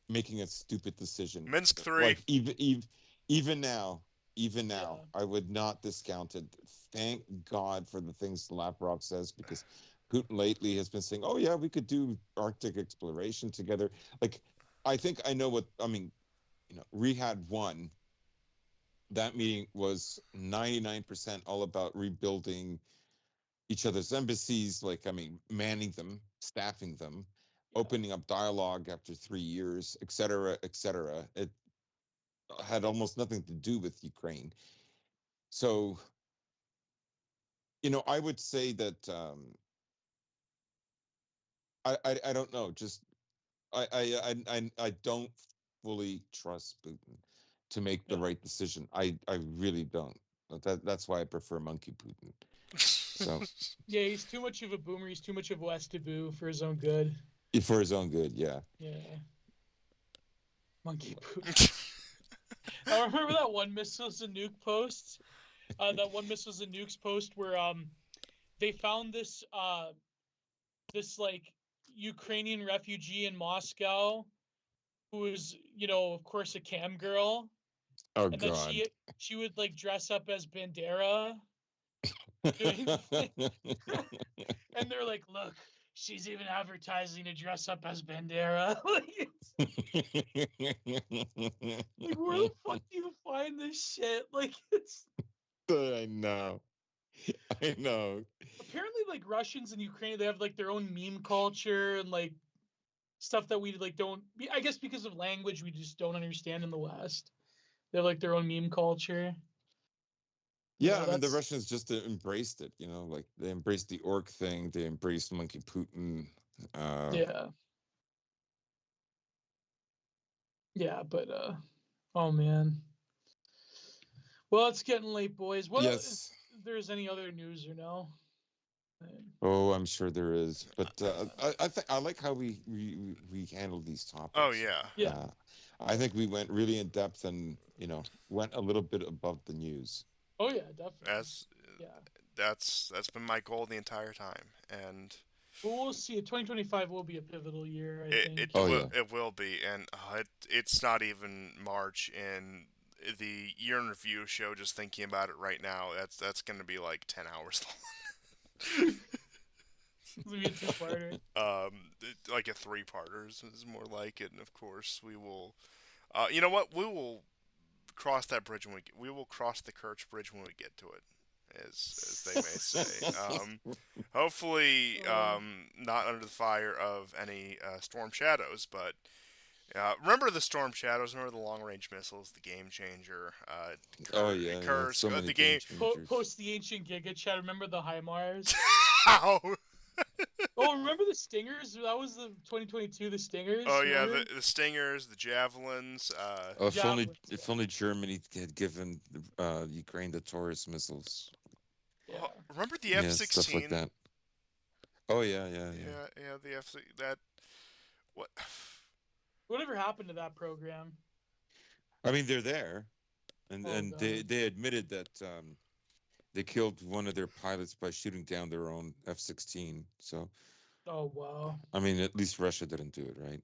making a stupid decision. Minsk 3. Like even now, Yeah. I would not discount it. Thank God for the things Lavrov says, because Putin lately has been saying, "Oh yeah, we could do Arctic exploration together." Like, I think I know what I mean. You know, Rehad 1. That meeting was 99% all about rebuilding each other's embassies, like, I mean, manning them, staffing them, Yeah. opening up dialogue after 3 years, et cetera, et cetera. It had almost nothing to do with Ukraine. So, you know, I would say that I don't know. Just I don't fully trust Putin to make the Yeah. right decision. I really don't. That's why I prefer Monkey Putin. So Yeah, he's too much of a boomer. He's too much of West Taboo for his own good. for his own good, yeah. Yeah. Monkey Putin. I remember that one Missiles and Nuke post. That one Missiles and Nukes post where they found this like Ukrainian refugee in Moscow who was, of course, a cam girl, Oh and that God. she would like dress up as Bandera doing the thing. And they're like, look, she's even advertising to dress up as Bandera. Like, where the fuck do you find this shit? Like, it's I know. I know. apparently like Russians and Ukraine, they have like their own meme culture and like stuff that we like don't. I guess because of language, we just don't understand in the West. They have like their own meme culture. Yeah, I mean the That's Russians just embraced it, like they embraced the orc thing, they embraced Monkey Putin. yeah, yeah. But oh man. Well, it's getting late, boys. What Yes. if there's any other news or no? Oh, I'm sure there is, but I think I like how we handled these topics. Oh yeah. Yeah. I think we went really in depth and went a little bit above the news. Oh yeah, definitely. Yeah. That's been my goal the entire time, and Well, we'll see. 2025 will be a pivotal year, I think. Oh yeah. it will be, and it's not even March, and the year in review show. Just thinking about it right now, that's going to be like 10 hours long. It's gonna be a two-parter. Like a three-parter is more like it, and of course we will. You know what? We will cross that bridge when we will cross the Kirch Bridge when we get to it, as they may say. Hopefully, not under the fire of any storm shadows, but remember the storm shadows. Remember the long-range missiles, the game changer. Oh yeah, Kursk, so many the game game. changers. Post the ancient Giga Chat. Remember the HIMARS? Ow! Oh, remember the Stingers? That was the 2022. The Stingers. Oh yeah, remember? the stingers, the javelins. Oh, if only Javelins, if only Germany had given Ukraine the Taurus missiles. Yeah. Remember the Yeah, F-16? stuff like that. Oh yeah. Yeah, the F that what? Whatever happened to that program? I mean, they're there, and Oh, and they God. they admitted that they killed one of their pilots by shooting down their own F-16. So, Oh, wow. I mean, at least Russia didn't do it, right?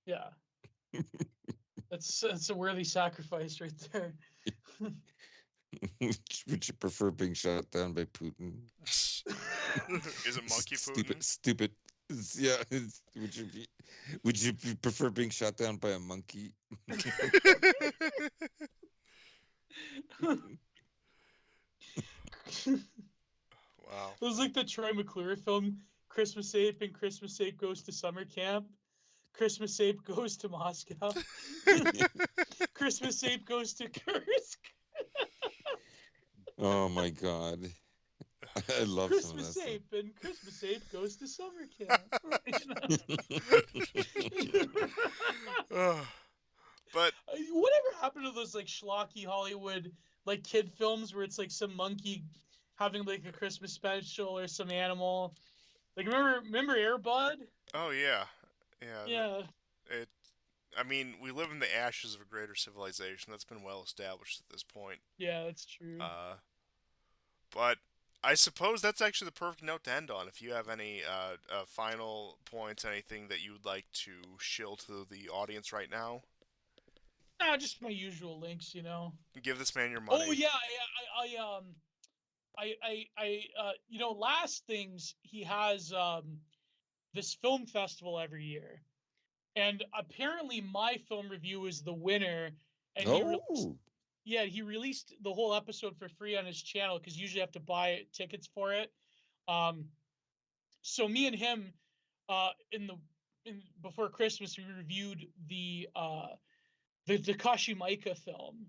Yeah. That's a worthy sacrifice right there. Would you prefer being shot down by Putin? Is it Monkey Putin? Stupid. Yeah. Would you prefer being shot down by a monkey? Wow. It was like the Troy McClure film, Christmas Ape and Christmas Ape Goes to Summer Camp. Christmas Ape goes to Moscow. Christmas Ape goes to Kursk. Oh my God. I love some of Christmas that Ape and Christmas Ape goes to summer camp. But Whatever happened to those like schlocky Hollywood like kid films where it's like some monkey having like a Christmas special or some animal? Like remember Air Bud? oh yeah, yeah. Yeah. It. I mean, we live in the ashes of a greater civilization. That's been well established at this point. Yeah, that's true. But I suppose that's actually the perfect note to end on. If you have any final points, anything that you would like to shill to the audience right now, Nah, just my usual links, give this man your money. Oh yeah, last things he has this film festival every year. And apparently my film review is the winner. And he released the whole episode for free on his channel because usually you have to buy tickets for it. So me and him before Christmas we reviewed the Takashi Miike film,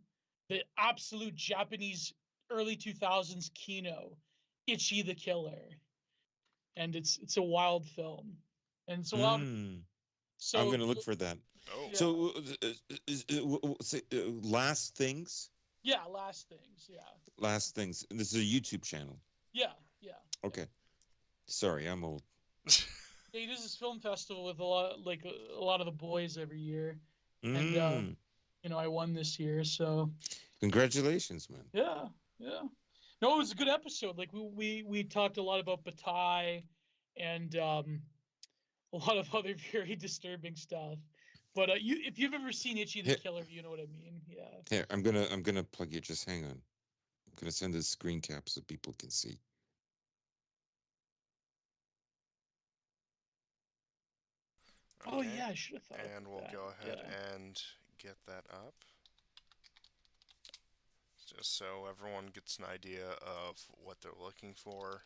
the absolute Japanese early 2000s Kino, Ichi the Killer. And it's a wild film. And so Mm, I'm so gonna look for that. Oh, yeah, So, say, last things, yeah, last things, yeah, last things. This is a YouTube channel. yeah, yeah, yeah. Okay. Sorry, I'm old. Yeah, he does this film festival with a lot, like a lot of the boys every year, and Mm, I won this year, so congratulations, man. yeah, yeah. No, it was a good episode. Like we talked a lot about Bataille and a lot of other very disturbing stuff. But if you've ever seen Itchy the Here, Killer, you know what I mean. Yeah. here. I'm gonna plug you. Just hang on. I'm gonna send a screen cap so people can see. Oh okay. yeah, I should have thought And about we'll that. go ahead Yeah. and get that up. Just so everyone gets an idea of what they're looking for.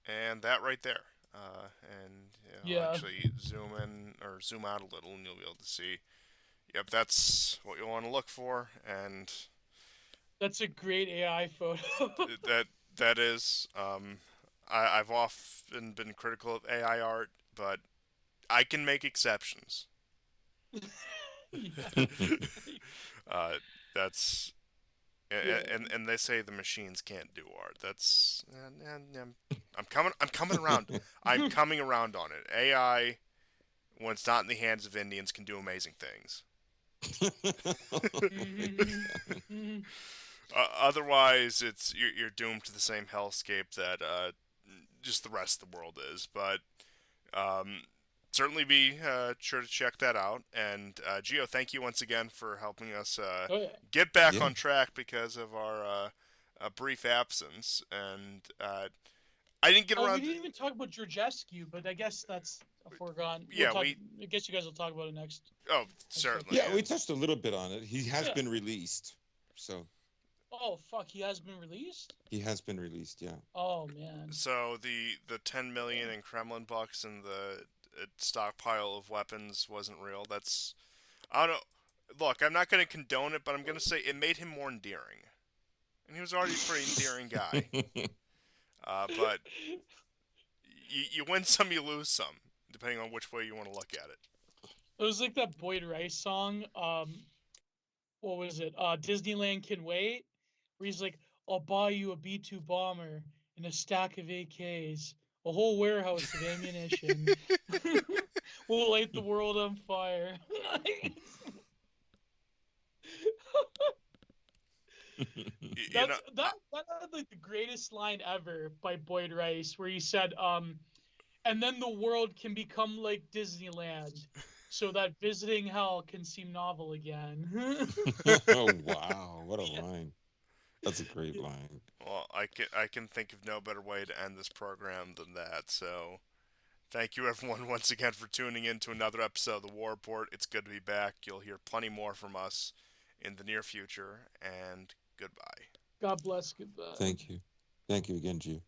And that right there. And I'll Yeah. actually zoom in or zoom out a little and you'll be able to see. Yep, that's what you'll want to look for. And That's a great AI photo. that that is, I've often been critical of AI art, but I can make exceptions. Yeah. uh, that's Yeah. and they say the machines can't do art. That's I'm coming. I'm coming around. I'm coming around on it. AI, when it's not in the hands of Indians, can do amazing things. Otherwise, you're doomed to the same hellscape that just the rest of the world is. But um, certainly be sure to check that out. And Gio, thank you once again for helping us Oh yeah. get back Yeah. on track because of our brief absence. And I didn't get Oh, we around. didn't even talk about Georgescu, but I guess that's a foregone. We'll Yeah, talk. we. I guess you guys will talk about it Oh, next certainly. Yeah, we episode. And touched a little bit on it. He has Yeah. been released. So Oh fuck, he has been released. he has been released, yeah. Oh man. so the 10 million Yeah. in Kremlin bucks and the stockpile of weapons wasn't real. That's I don't know. Look, I'm not going to condone it, but I'm going to say it made him more endearing, and he was already a pretty endearing guy. But you win some, you lose some, depending on which way you want to look at it. It was like that Boyd Rice song. What was it? Disneyland Can Wait, where he's like, "I'll buy you a B-2 bomber and a stack of AKs, a whole warehouse of ammunition. We'll light the world on fire." You know, That had like the greatest line ever by Boyd Rice, where he said, "And then the world can become like Disneyland." So that visiting hell can seem novel again. Oh wow, what a Yeah. line. That's a great line. well, I can think of no better way to end this program than that. So thank you everyone once again for tuning in to another episode of the War Report. It's good to be back. You'll hear plenty more from us in the near future, and goodbye. God bless. Goodbye. Thank you. Thank you again, G.